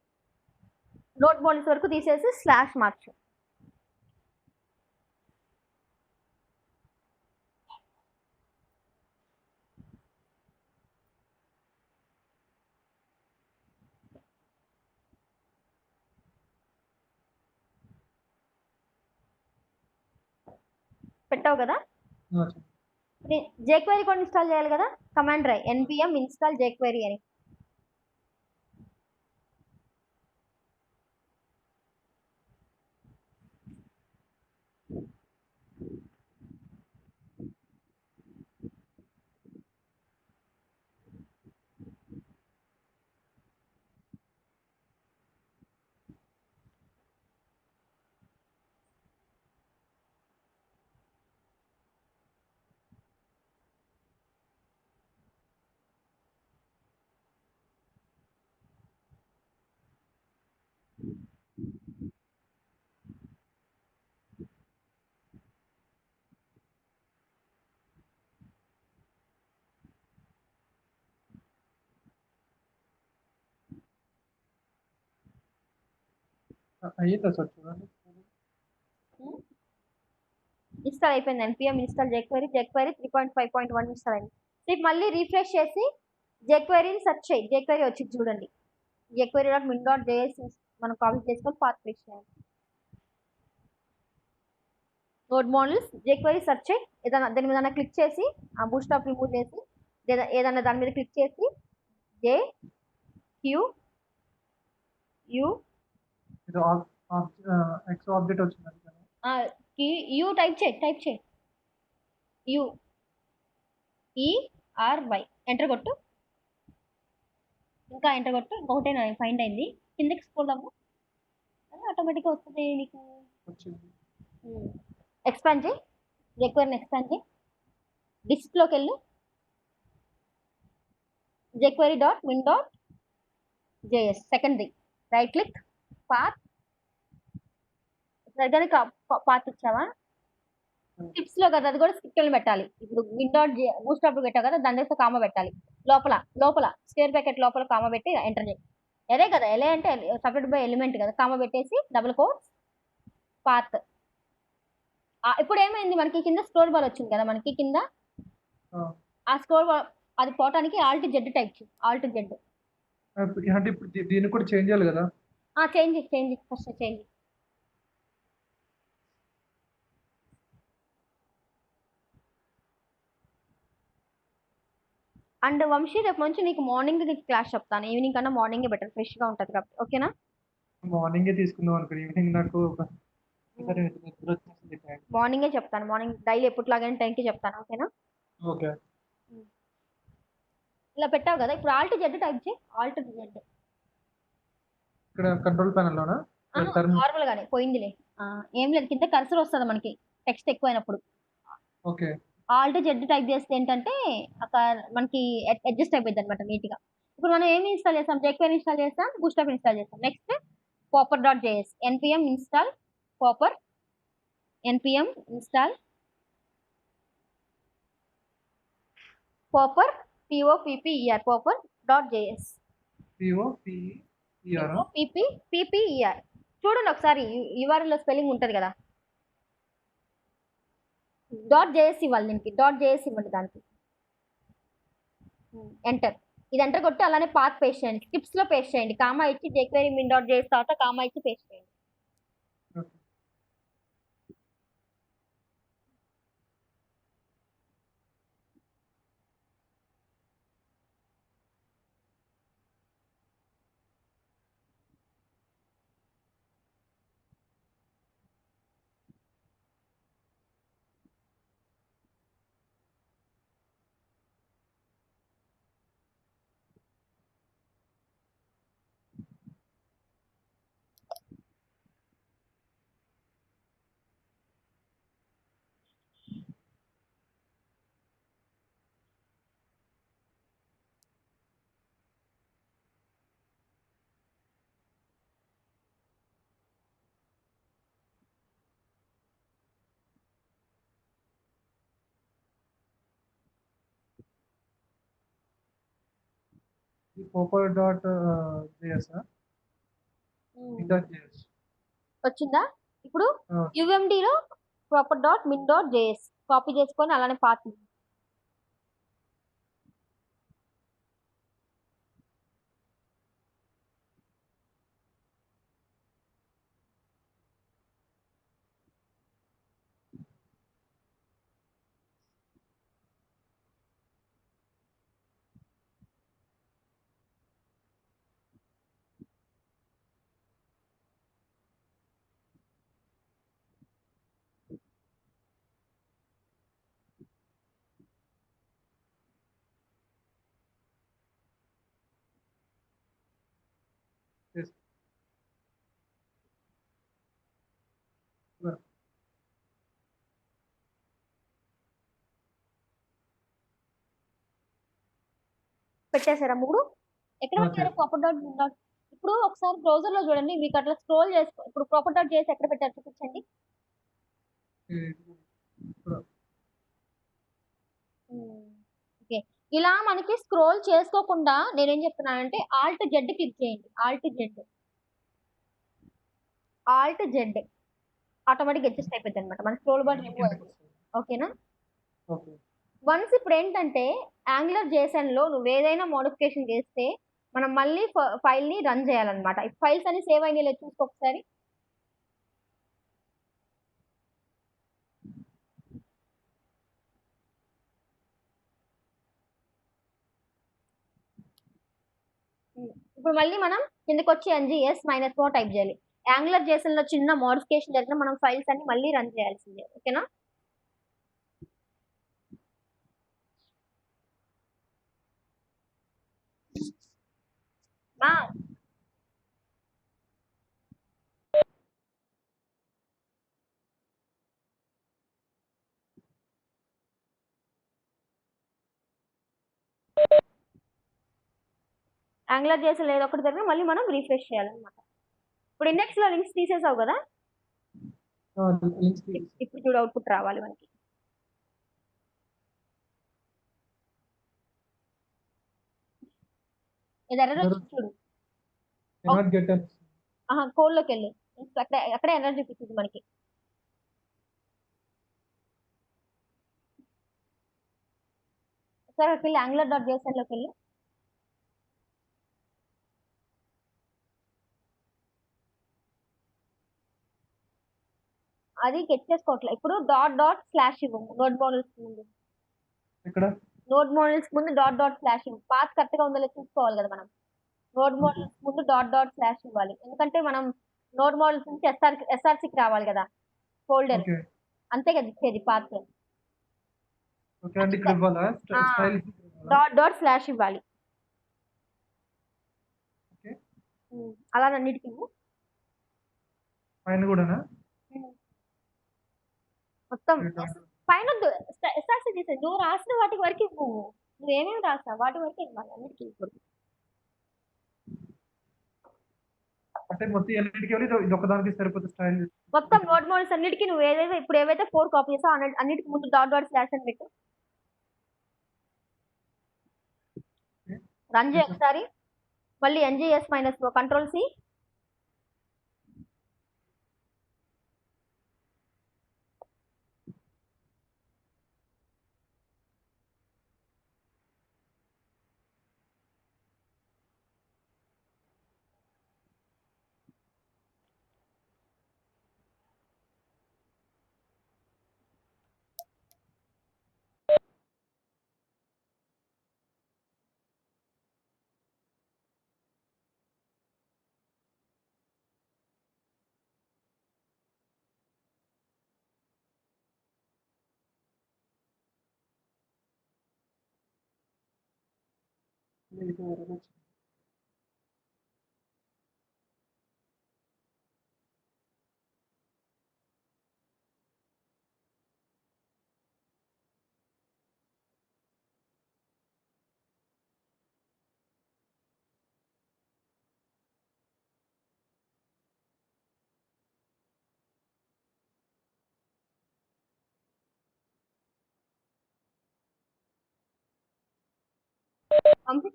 నోట్ మోడల్స్ వరకు తీసేసి స్లాష్ మార్చు. పెట్టావు కదా, jQuery కూడా ఇన్స్టాల్ చేయాలి కదా, కమాండ్ రాయి npm install jQuery అని. అయ్యిందా సార్, చూడండి. ఇన్స్టాల్ అయిపోయింది, npm install jQuery 3.5.1 ఇన్స్టాల్ అయింది. ఇప్పుడు మళ్ళీ రీఫ్రెష్ చేసి jQueryని సెర్చ్ చేయి, jQuery వచ్చింది చూడండి, jQuery.min.js మనం కాపీ చేసుకొని పాత్ పేస్ట్ చేయాలి. నోడ్ మోడల్స్ jQuery సెర్చ్ చేయి, ఏదైనా దాని మీద క్లిక్ చేసి ఆ బూస్టాప్ రిమూవ్ చేసి, ఏదైనా దాని మీద క్లిక్ చేసి JQU ఎక్స్ ఆబ్జెక్ట్ వచ్చింది, యూ టైప్ చేయి UERY, ఎంటర్ కొట్టు, ఇంకా ఎంటర్ కొట్టు, ఇంకొకటే ఫైండ్ అయింది, కిందకి స్క్రోల్ అవ్వు, ఆటోమేటిక్గా వస్తుంది నీకు. ఎక్స్పాండ్ చేయి, jQueryని ఎక్స్పాండ్ చేయి, డిస్క్లోకి వెళ్ళు, jQuery.min.js సెకండ్ది, రైట్ క్లిక్, పాత్, సరిగ్గానే పాత్ ఇచ్చావా, స్క్రిప్ట్స్ లో కదా, అది కూడా స్క్రిప్ట్ పెట్టాలి. ఇప్పుడు బూస్టాప్ పెట్టావు కదా, దాని దగ్గర కామా పెట్టాలి, లోపల స్క్వేర్ బ్రాకెట్ లోపల కామా పెట్టి ఎంటర్ చేయి. ఎరే కదా, ఎలే అంటే సపరేట్ బై ఎలిమెంట్ కదా, కామా పెట్టేసి డబుల్ కోట్స్ పాత్, ఇప్పుడు ఏమైంది మనకి కింద స్క్రోల్ బార్ వచ్చింది కదా మనకి కింద ఆ స్క్రోల్ బార్ అది పోవటానికి alt Z type alt Z. అంటే ఇప్పుడు దీన్ని కూడా చేంజ్ చేయాలి కదా. Change first change. And Vamshi రేపు నుంచి నీకు మార్నింగ్ నీకు క్లాస్ చెప్తాను, ఈవినింగ్ కన్నా మార్నింగే బెటర్, ఫ్రెష్గా ఉంటుంది కాబట్టి. ఓకేనా? మార్నింగే తీసుకుందాం అనుకో, ఈవినింగ్ నాకు నిద్ర వచ్చేసింది. మార్నింగే చెప్తాను, మార్నింగ్ డైలీ ఎప్పటిలాగానే టైంకి చెప్తాను. ఓకేనా? ఓకే. ఇలా పెట్టావు కదా, ఇప్పుడు ఆల్ట్ జెడ్ టైప్ చేయి. ఆల్ట్ జెడ్ ఇక్కడ కంట్రోల్ ప్యానెల్ లోనా? నార్మల్ గానే పోయిందిలే. ఏం లేదు, కింద కర్సర్ వస్తుంది మనకి టెక్స్ట్ ఎక్కువైనప్పుడు. ఓకే. ఆల్ట్ జెడ్ టైప్ చేస్తే ఏంటంటే అక్కడ మనకి అడ్జస్ట్ అయిపోయింది అనమాట నీట్ గా. ఇప్పుడు మనం ఏమి ఇన్స్టాల్ చేస్తాం, జెక్వేర్ ఇన్స్టాల్ చేస్తాం, బూస్టప్ ఇన్స్టాల్ చేస్తాం. Next popper dot JS npm install popper, npm install popper popper popper dot JS popper. చూడండి ఒకసారి, URL లో స్పెల్లింగ్ ఉంటది కదా. డాట్ జేఎస్ ఇవ్వాలి దీనికి, డాట్ జేఎస్ ఇవ్వండి దానికి. ఎంటర్. ఇది ఎంటర్ కొట్టి అలానే పాత్ పేస్ట్ చేయండి, స్క్రిప్ట్స్ లో పేస్ట్ చేయండి. కామా ఇచ్చి jQuery min డాట్ జేఎస్ తర్వాత కామా ఇచ్చి పేస్ట్ చేయండి. పాపర్ డాట్ జేఎస్ వచ్చిందా? ఇప్పుడు UMD లో proper dot min dot JS copy చేసుకొని అలానే పాత్ పెట్టేశారా మూడు? ఎక్కడ పెట్టారు ప్రాపర్ డాట్ మిన్ డాట్? ఇప్పుడు ఒకసారి బ్రౌజర్ లో చూడండి, మీకు అట్లా స్క్రోల్ చేసుకో. ఇప్పుడు ప్రాపర్ డాట్ జేఎస్ ఎక్కడ పెట్టారు చూపించండి. ఓకే, ఇలా మనకి స్క్రోల్ చేసుకోకుండా నేనేం చెప్తున్నానంటే ఆల్ట్ జెడ్ క్లిక్ చేయండి. ఆల్ట్ జెడ్ ఆటోమేటిక్ అడ్జస్ట్ అయిపోద్ది అనమాట, మన స్క్రోల్ బార్ రిమూవ్ అయిపోతుంది. ఓకేనా? వన్స్ ఇప్పుడు ఏంటంటే యాంగులర్ జేసన్ లో నువ్వు ఏదైనా మోడిఫికేషన్ చేస్తే మనం మళ్ళీ ఫైల్ ని రన్ చేయాలన్నమాట. ఫైల్స్ అన్ని సేవ్ అయినాయి లేదు చూసుకో ఒకసారి. ఇప్పుడు మళ్ళీ మనం కిందకి వచ్చి NGS-4 టైప్ చేయాలి. యాంగులర్ జేసన్ లో చిన్న మోడిఫికేషన్ జరిగిన మనం ఫైల్స్ అన్ని మళ్ళీ రన్ చేయాల్సిందే. ఓకేనా? యాంగులర్ జేసన్ ఏదో ఒకటి జరిగిన మళ్ళీ మనం రీఫ్రెష్ చేయాలన్నమాట. ఇప్పుడు ఇండెక్స్ లో లింక్స్ తీసేసావు కదా, ఇప్పుడు చూడు అవుట్పుట్ రావాలి మనకి. చూడు కోడ్ లోకి వెళ్ళి అక్కడే ఎర్రర్ చూపిస్తుంది మనకి. ఒకసారి అక్కడికి వెళ్ళి angular.json లోకి వెళ్ళి అది గెట్ చేసుకోవట్లే. ఇప్పుడు డాట్ డాట్ స్లాష్ ఇవ్వము నోడ్ మోడల్స్ ముందు. ఇక్కడ నోడ్ మోడల్స్ ముందు డాట్ డాట్ స్లాష్ ఇవ్వు. పాత్ కరెక్ట్ గా ఉందో లేదో చూసుకోవాలి కదా మనం. నోడ్ మోడల్స్ ముందు డాట్ డాట్ స్లాష్ ఇవ్వాలి. ఎందుకంటే మనం నోడ్ మోడల్స్ నుంచి ఎస్ఆర్సికి రావాలి కదా ఫోల్డర్. ఓకే అంతే కదా ఇచ్చేది పాత్. ఓకే అండి ఇక్కడ ఇవ్వాలా స్టైల్ డాట్ డాట్ స్లాష్ ఇవ్వాలి. ఓకే అలా అన్నిటికీ ఇవ్వు. పైన కూడానా మొత్తం పైన ఎస్ఆర్సి చేసేది నువ్వు రాసిన వాటి వరకు ఇవ్వు. నువ్వు ఏమేమి రాసావు వాటి వరకు ఇవ్వాలి అన్నిటికీ ఇవ్వకూడదు. అంటే మొత్తం అన్నిటికీ వెళ్ళి ఇది ఒకదానికి సరిపోతుంది స్టైల్. మొత్తం నోట్ మోడల్స్ అన్నిటికీ నువ్వు ఏవైతే 4 కాపీ చేసావు అన్నిటికి ముందు డాట్ డాట్ స్లాష్ అని పెట్టు. రన్ చేయి ఒకసారి. మళ్ళీ NGS - కంట్రోల్ C.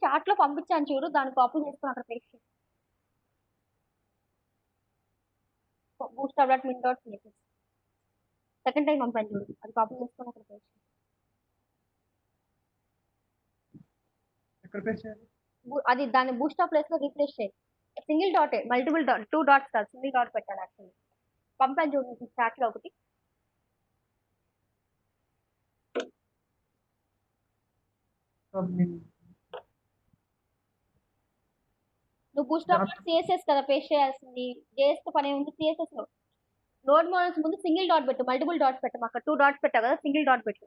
చాట్ లో పంపించాను చూడు, దాన్ని కాపీ చేసుకుని అక్కడ పేస్ట్ చేయి. bootstrap.min.css సెకండ్ టైం పంపాను చూడు, అది కాపీ చేసుకుని అక్కడ పేస్ట్ చేయి. ఎక్కడ పేస్ట్ చేయాలి? అది దాన్ని బూస్టాప్ ప్లేస్ లో రీప్లేస్ చేయి. Single dot multiple dot 2 dots కాదు, సింగిల్ డాట్ పెట్టాలి యాక్చువల్లీ. పంపాను చూడు నీకు చాట్ లో ఒకటి. నువ్వు bootstrap.css కదా పేస్ట్ చేయాల్సింది. JS తో పని ఉంది CSS లో. నోడ్ మోడల్స్ ముందు సింగిల్ డాట్ పెట్టు, మల్టిపుల్ డాట్స్ పెట్టు. అక్కడ 2 డాట్స్ పెట్టావు కదా, సింగిల్ డాట్ పెట్టు.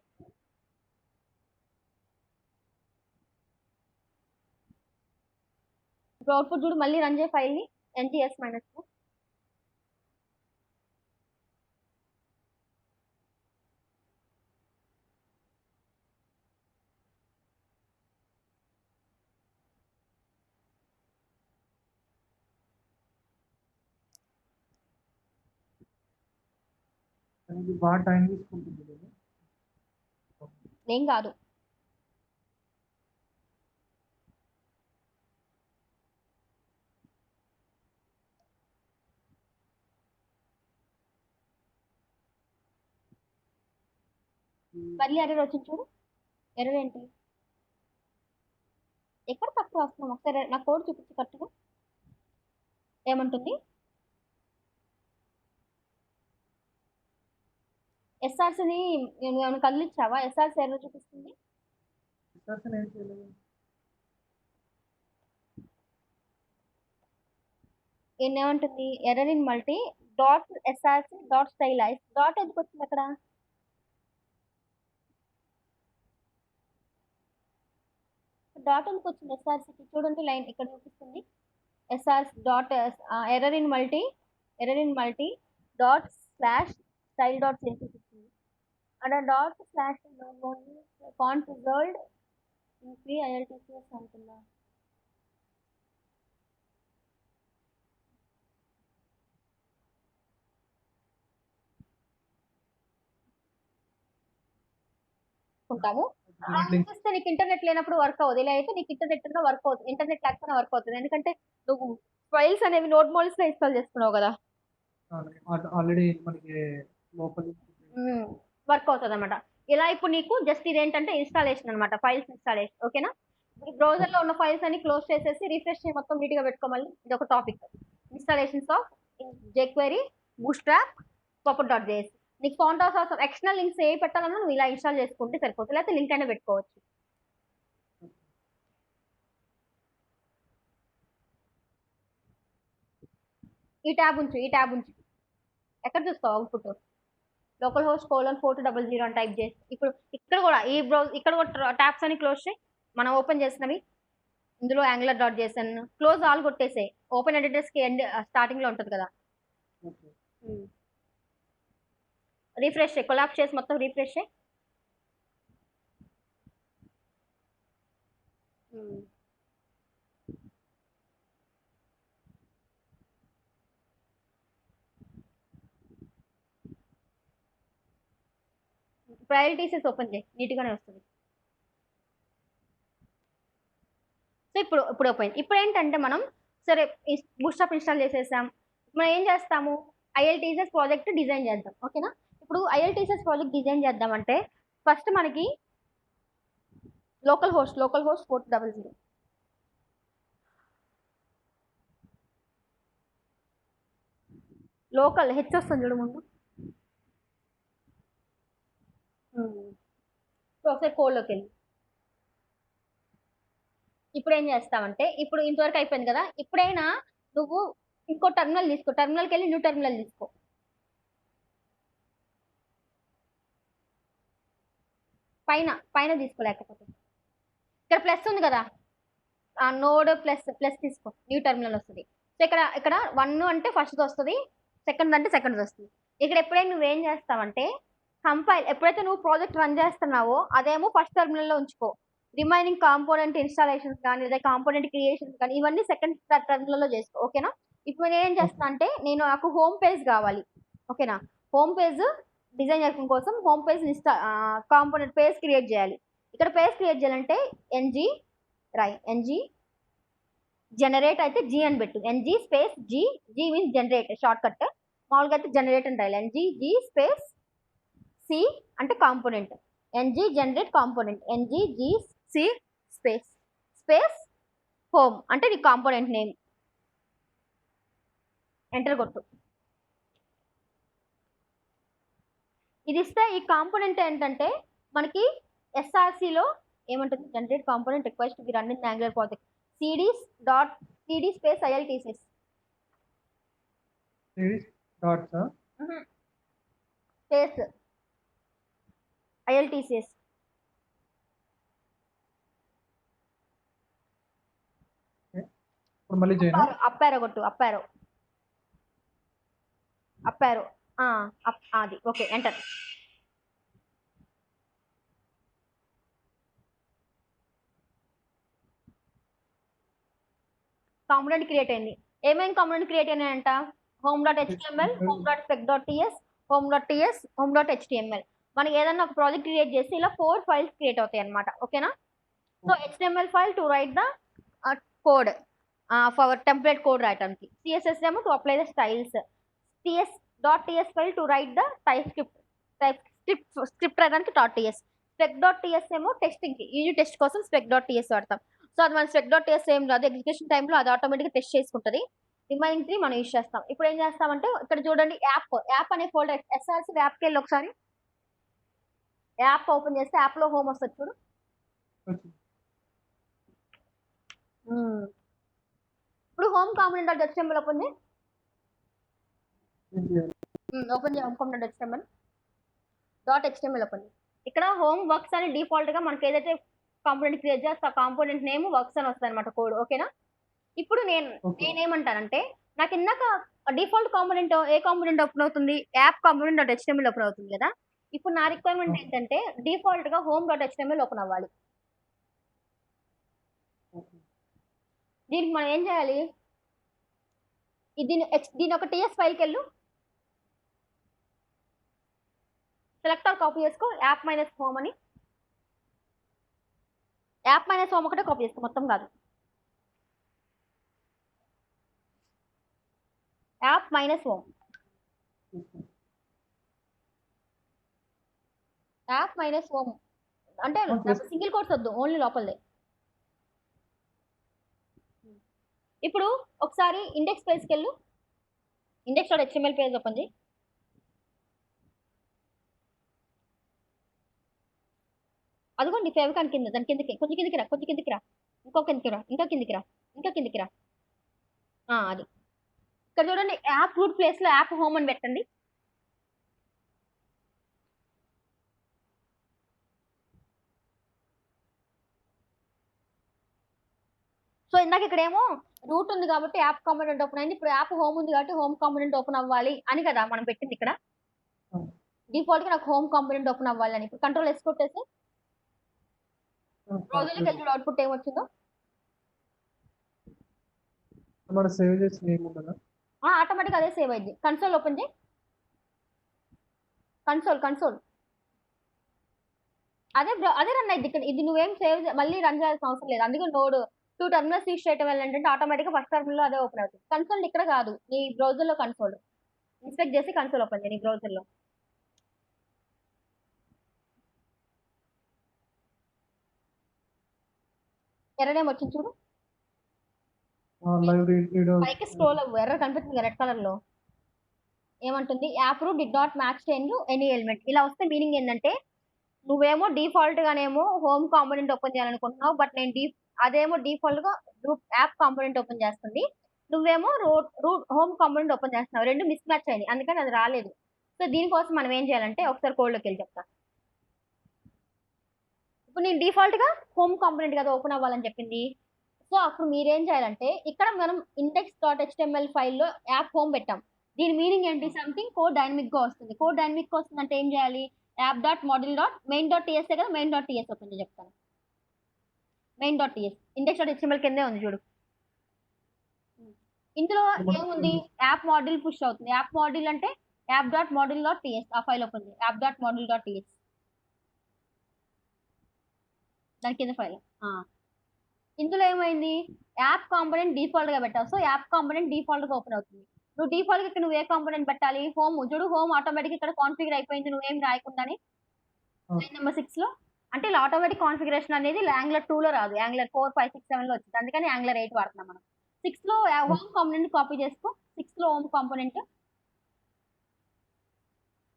ఇప్పుడు అవుట్పుట్ చూడు, మళ్ళీ రన్ చేయి ఫైల్ ని. NGS - ఇది బాగా టైం తీసుకుంటుంది కదా. ఏం కాదు. మళ్ళీ ఎర్రర్ వచ్చింది చూడు. ఎర్రర్ ఏంటి? ఎక్కడ తప్పు రాస్తున్నాం ఒకసారి నా కోడ్ చూపించి కరెక్ట్గా. ఏమంటుంది? ఎస్ఆర్సీని ఏమైనా కదిలిచ్చావా? ఎస్ఆర్సీ ఎర్రర్ చూపిస్తుంది. ఏమంటుంది? Error in multi dot SRC dot stylise. Dot ఎందుకు వచ్చింది అక్కడ? డాట్ ఎందుకు వచ్చింది ఎస్ఆర్సీకి? చూడండి లైన్ ఇక్కడ చూపిస్తుంది. SRC dot error in multi dot slash style dot చూపిస్తుంది. అక్కడ dot slash font result ILTCS అంటుందా? ఉంటాము. చూస్తే నీకు ఇంటర్నెట్ లేనప్పుడు వర్క్ అవ్వదు. ఇలా అయితే నీకు ఇంటర్నెట్ ఉన్నా వర్క్ అవుతుంది, ఇంటర్నెట్ లేకపోయినా వర్క్ అవుతుంది. ఎందుకంటే నువ్వు ఫైల్స్ అనేవి నోట్ మోడల్స్ లో ఇన్స్టాల్ చేసుకున్నావు కదా, ఆల్రెడీ మనకి లోపల వర్క్ అవుతుంది అనమాట. ఇలా ఇప్పుడు నీకు జస్ట్ ఇదేంటంటే ఇన్‌స్టాలేషన్ అన్నమాట. Files installation. ఓకేనా? ఈ బ్రౌజర్‌లో ఉన్న ఫైల్స్ అన్ని క్లోజ్ చేసేసి రిఫ్రెష్ చేయి మొత్తం నీట్‌గా పెట్టుకో మళ్ళీ. ఇదొక topic. Installations of jQuery, Bootstrap, Pop.js. నీకు ఫాంటాస్ అవసరం ఎక్స్టర్నల్ లింక్స్ ఏవి పెట్టాలన్నా నువ్వు ఇలా ఇన్‌స్టాల్ చేసుకుంటే సరిపోతుంది. లేకపోతే లింక్ అయినా పెట్టుకోవచ్చు. ఈ ట్యాబ్ ఉంచు. ఎక్కడ చూస్తావు అవుట్‌పుట్? లోకల్ హోస్ట్ కోలన్ 4200 అని టైప్ చేసి ఇప్పుడు ఇక్కడ కూడా ట్యాబ్స్ అన్ని క్లోజ్ చేయి. మనం ఓపెన్ చేసినవి ఇందులో angular.json క్లోజ్ ఆల్ కొట్టేసేయ్. ఓపెన్ ఎడిటర్స్ కి ఎండ్ స్టార్టింగ్ లో ఉంటది కదా. రిఫ్రెష్ చేయి. కొలాప్స్ చేసి మొత్తం రిఫ్రెష్ చేయి. ప్రయారిటీసెస్ ఓపెన్ చేయి. నీట్‌గానే వస్తుంది. సో ఇప్పుడు ఓపెన్. ఇప్పుడు ఏంటంటే మనం సరే బూట్‌స్ట్రాప్ ఇన్‌స్టాల్ చేసేసాం. మనం ఏం చేస్తాము? ఐఎల్‌టీఎస్ ప్రాజెక్ట్ డిజైన్ చేద్దాం. ఓకేనా? ఇప్పుడు ఐఎల్‌టీఎస్ ప్రాజెక్ట్ డిజైన్ చేద్దామంటే ఫస్ట్ మనకి లోకల్ హోస్ట్ 4200 లోకల్ హెచ్ వస్తుంది చూడు ముందు. ఒకసారి కోడ్లోకి వెళ్ళి ఇప్పుడు ఏం చేస్తామంటే ఇప్పుడు ఇంతవరకు అయిపోయింది కదా. ఇప్పుడైనా నువ్వు ఇంకో టెర్మినల్ తీసుకో. టెర్మినల్కి వెళ్ళి న్యూ టెర్మినల్ తీసుకో. పైన తీసుకోలేకపోతే ఇక్కడ ప్లస్ ఉంది కదా, ఆ నోడ్ ప్లస్ తీసుకో. న్యూ టెర్మినల్ వస్తుంది. సో ఇక్కడ 1 అంటే ఫస్ట్ వస్తుంది, సెకండ్ అంటే సెకండ్ వస్తుంది. ఇక్కడ ఎప్పుడైనా నువ్వేం చేస్తావంటే ఎప్పుడైతే నువ్వు ప్రాజెక్ట్ రన్ చేస్తున్నావో అదేమో ఫస్ట్ టెర్మినల్లో ఉంచుకో. రిమైనింగ్ కాంపోనెంట్ ఇన్స్టాలేషన్స్ కానీ లేదా కాంపోనెంట్ క్రియేషన్స్ కానీ ఇవన్నీ సెకండ్ టెర్మినల్లో చేసుకో. ఓకేనా? ఇప్పుడు నేను ఏం చేస్తున్నా అంటే నాకు హోమ్ పేజ్ కావాలి. ఓకేనా? హోమ్ పేజ్ డిజైన్ చేయడం కోసం home page component page create చేయాలి. ఇక్కడ పేజ్ క్రియేట్ చేయాలంటే ఎన్జీ జనరేట్ అయితే జీ అని పెట్టు. NG space G means generate shortcut. మామూలుగా అయితే జనరేట్ అని రాయాలి. ఎన్జీ స్పేస్ సి అంటే component. NG generate component. NG C space home అంటే నీ కాంపోనెంట్ నేమ్. ఎంటర్ కొట్టు. ఇది ఇస్తే ఈ కాంపోనెంట్ ఏంటంటే మనకి ఎస్ఆర్సిలో ఏమంటుంది? Generate component request to be run in angular project cd space ILTCS. Space ILTCS. మళ్ళీ చేయనా? అప్పారో కొట్టు. అప్పారో అది ఓకే. ఎంటర్. కాంపోనెంట్ క్రియేట్ అయింది. ఏమేమి component create అయినాయంట? home.html, home.spec.ts, home.ts, home.html. మనకి ఏదైనా ఒక ప్రాజెక్ట్ క్రియేట్ చేసి ఇలా 4 ఫైల్స్ క్రియేట్ అవుతాయి అన్నమాట. ఓకేనా? So HTML file to right the code for template code రాయడానికి. CSS ఏమో to apply the styles. ts file to right the script రాయడానికి .ts. spec.ts ఏమో టెస్టింగ్ కి, యూనిట్ టెస్ట్ కోసం spec.ts వాడతాం. సో అది మన spec.ts ఏం రాదు, ఎగ్జిక్యూషన్ టైంలో అది ఆటోమేటిక్గా టెస్ట్ చేసుకుంటుంది. రిమైనింగ్ 3 మనం యూజ్ చేస్తాం. ఇప్పుడు ఏం చేస్తామంటే ఇక్కడ చూడండి యాప్ అనే ఫోల్డర్ ఎస్ఆర్సి యాప్కి వెళ్ళి ఒకసారి యాప్ ఓపెన్ చేస్తే యాప్లో హోమ్ వస్తుంది చూడు. ఇప్పుడు హోమ్ కాంపోనెంట్ HTML ఓపెన్ చేయి. ఓపెన్ చేయి. హోమ్ కాంపోనెంట్ HTML ఓపెన్ చేయి. ఇక్కడ హోమ్ వర్క్స్ అని డిఫాల్ట్ గా మనకి ఏదైతే కాంపోనెంట్ క్రియేట్ చేస్తే ఆ కాంపోనెంట్ నేమ్ వర్క్స్ అని వస్తుంది అనమాట కోడ్. ఓకేనా? ఇప్పుడు నేనేమంటానంటే నాకు ఇందాక డిఫాల్ట్ కాంపోనెంట్ ఏ కాంపోనెంట్ ఓపెన్ అవుతుంది? యాప్ కాంపోనెంట్ HTML ఓపెన్ అవుతుంది కదా. ఇప్పుడు నా రిక్వైర్మెంట్ ఏంటంటే డిఫాల్ట్ గా home.html ఓపెన్ అవ్వాలి. దీనికి మనం ఏం చేయాలి? దీని ఒక టీఎస్ ఫైల్కి వెళ్ళు. సెలెక్టర్ కాపీ చేసుకో. యాప్ మైనస్ హోమ్ అని. యాప్ మైనస్ హోమ్ ఒకటే కాపీ చేసుకో, మొత్తం కాదు. App minus home. App minus home అంటే సింగిల్ కోట్స్ వద్దు, ఓన్లీ లోపలదే. ఇప్పుడు ఒకసారి ఇండెక్స్ పేజ్కి వెళ్ళు, index dot HTML page open చేయి. అదిగోండి ఫేవికాన్ కింద, దాని కిందకి కొంచెం కిందకి రా, కొంచెం కిందకి రా, ఇంకో కిందకి రా, ఇంకా కిందకి రా, ఇంకా కిందకి రా. అది ఇక్కడ చూడండి, యాప్ రూట్ ప్లేస్ లో యాప్ హోమ్ అని పెట్టండి. సో ఇందాక ఇక్కడేమో రూట్ ఉంది కాబట్టి యాప్ కాంపోనెంట్ ఓపెన్ అయింది, ఇప్పుడు యాప్ హోమ్ ఉంది కాబట్టి హోమ్ కాంపోనెంట్ ఓపెన్ అవ్వాలి అని కదా మనం పెట్టింది ఇక్కడ. డిఫాల్ట్ గా నాకు హోమ్ కాంపోనెంట్ ఓపెన్ అవ్వాలి అని. ఇప్పుడు కంట్రోల్ ఎస్ కొట్టేసి బ్రౌజర్లోకి వెళ్ళి చూడు అవుట్పుట్ ఏమొచ్చిందో. మనం సేవ్ చేసి ఏముండదా? ఆటోమేటిక్ అదే సేవ్ అయింది. కన్సోల్ ఓపెన్ చేయి, కన్సోల్ అదే రన్ అయింది ఇక్కడ. ఇది నువ్వేం మళ్ళీ రన్ చేయాల్సిన అవసరం లేదు. అందుకే నోడ్ 2 టర్మినల్స్ యూస్ చేయడం వల్ల ఏంటంటే ఆటోమేటిక్ గా ఫస్ట్ టర్మినల్ లో అదే ఓపెన్ అవుతుంది. కన్సోల్ ఇక్కడ కాదు, నీ బ్రౌజర్ లో కన్సోల్ ఇన్స్పెక్ట్ చేసి కన్సోల్ ఓపెన్ చేయి నీ బ్రౌజర్ లో. ఎర్రర్ ఏం వచ్చింది చూడు, పైకి స్క్రోల్ అవ్వు, ఎర్రర్ కనిపిస్తుంది రెడ్ కలర్ లో. ఏమంటుంది? App root did not match any element. ఇలా వస్తే మీనింగ్ ఏంటంటే నువ్వేమో డిఫాల్ట్ గానేమో హోమ్ కాంపోనెంట్ ఓపెన్ చేయాలనుకుంటున్నావు, బట్ నేను అదేమో డిఫాల్ట్ గా యాప్ కాంపోనెంట్ ఓపెన్ చేస్తుంది, నువ్వేమో రూట్ హోమ్ కాంపోనెంట్ ఓపెన్ చేస్తున్నావు. రెండు మిస్ మ్యాచ్ అయింది, అందుకని అది రాలేదు. సో దీనికోసం మనం ఏం చేయాలంటే ఒకసారి కోడ్లోకి వెళ్ళి చెప్తా. ఇప్పుడు నేను డిఫాల్ట్ గా హోమ్ కాంపోనెంట్ కదా ఓపెన్ అవ్వాలని చెప్పింది. సో అప్పుడు మీరేం చేయాలంటే ఇక్కడ మనం ఇండెక్స్ డాట్ హెచ్టిఎంఎల్ ఫైల్లో యాప్ హోమ్ పెట్టాం. దీని మీనింగ్ ఏంటి? సంథింగ్ కోడ్ డైనమిక్ గా వస్తుంది. కోడ్ డైనమిక్ గా వస్తుంది అంటే ఏం చేయాలి? App dot model dot main dot TS కదా, మెయిన్ డాట్ టీఎస్ ఓపెన్ చేసి చెప్తాను. Main dot TS index dot HTML కిందే ఉంది చూడు. ఇందులో ఏముంది? యాప్ మోడల్ పుష్ అవుతుంది. యాప్ మోడల్ అంటే app dot model dot TS, ఆ ఫైల్ ఓపెన్ చేయి. App dot model dot TS దాని కింద ఫైల్. ఇందులో ఏమైంది? యాప్ కాంపోనెంట్ డిఫాల్ట్ గా పెట్టావు, సో యాప్ కాంపోనెంట్ డిఫాల్ట్ గా ఓపెన్ అవుతుంది. నువ్వు డిఫాల్ట్ గా ఇక్కడ నువ్వు ఏ కాంపోనెంట్ పెట్టాలి? హోమ్ చూడు, హోమ్ ఆటోమేటిక్ ఇక్కడ కాన్ఫిగర్ అయిపోయింది నువ్వేం రాయకుండానే. లైన్ నెంబర్ 6 లో అంటే ఇలా ఆటోమేటిక్ కాన్ఫిగరేషన్ అనేది యాంగులర్ 2 లో రాదు, యాంగులర్ 4, 5, 6, 7 లో వచ్చింది. అందుకని యాంగులర్ 8 వాడుతున్నాం మనం. 6 లో హోమ్ కాంపోనెంట్ కాపీ చేసుకో. 6 లో హోమ్ కాంపోనెంట్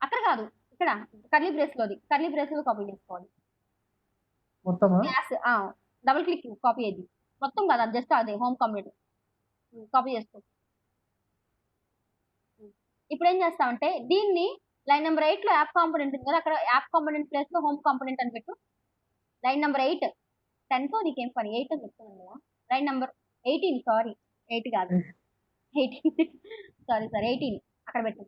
అక్కడ కాదు, ఇక్కడ కర్లీ బ్రేస్ లో కాపీ చేసుకోవాలి మొత్తమా? డబుల్ క్లిక్ కాపీ అయ్యింది మొత్తం కదా, జస్ట్ అదే హోమ్ కాంపోనెంట్ కాపీ చేసుకో. ఇప్పుడు ఏం చేస్తామంటే దీన్ని లైన్ నెంబర్ 8 లో యాప్ కాంపోనెంట్ ఉంది కదా, అక్కడ యాప్ కాంపోనెంట్ ప్లేస్ లో హోమ్ కాంపోనెంట్ అని పెట్టు. లైన్ నెంబర్ 8, 10 తో నీకేం పని, 8 అని చెప్తున్నాను కదా. లైన్ నెంబర్ 18, సారీ 8 కాదు 18 సారీ 18 అక్కడ పెట్టు.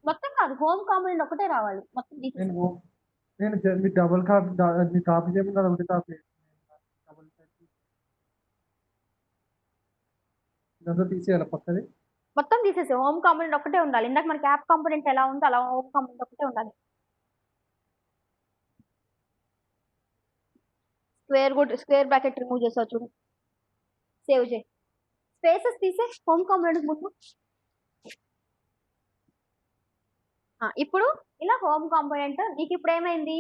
మొత్తం కాదు, హోమ్ కాంపోనెంట్ ఒకటే రావాలి, మొత్తం నేను డబుల్ కాపీ చేయమని కదా, ఒకటి కాపీ ఇదంతా తీసేయాలి పక్కది. మొత్తం తీసేసి హోమ్ కాంపోనెంట్ ఒకటే ఉండాలి. ఇందాక మనకి యాప్ కాంపోనెంట్ ఎలా ఉందో అలా హోమ్ కాంపోనెంట్ ఒకటే ఉండాలి. స్క్వేర్ బ్రాకెట్ రిమూవ్ చేసావు చూడు, సేవ్ చేయి. స్పేసెస్ తీసే హోమ్ కాంపోనెంట్ ముందు. ఇప్పుడు ఇలా హోమ్ కాంపోనెంట్ నీకు ఇప్పుడు ఏమైంది?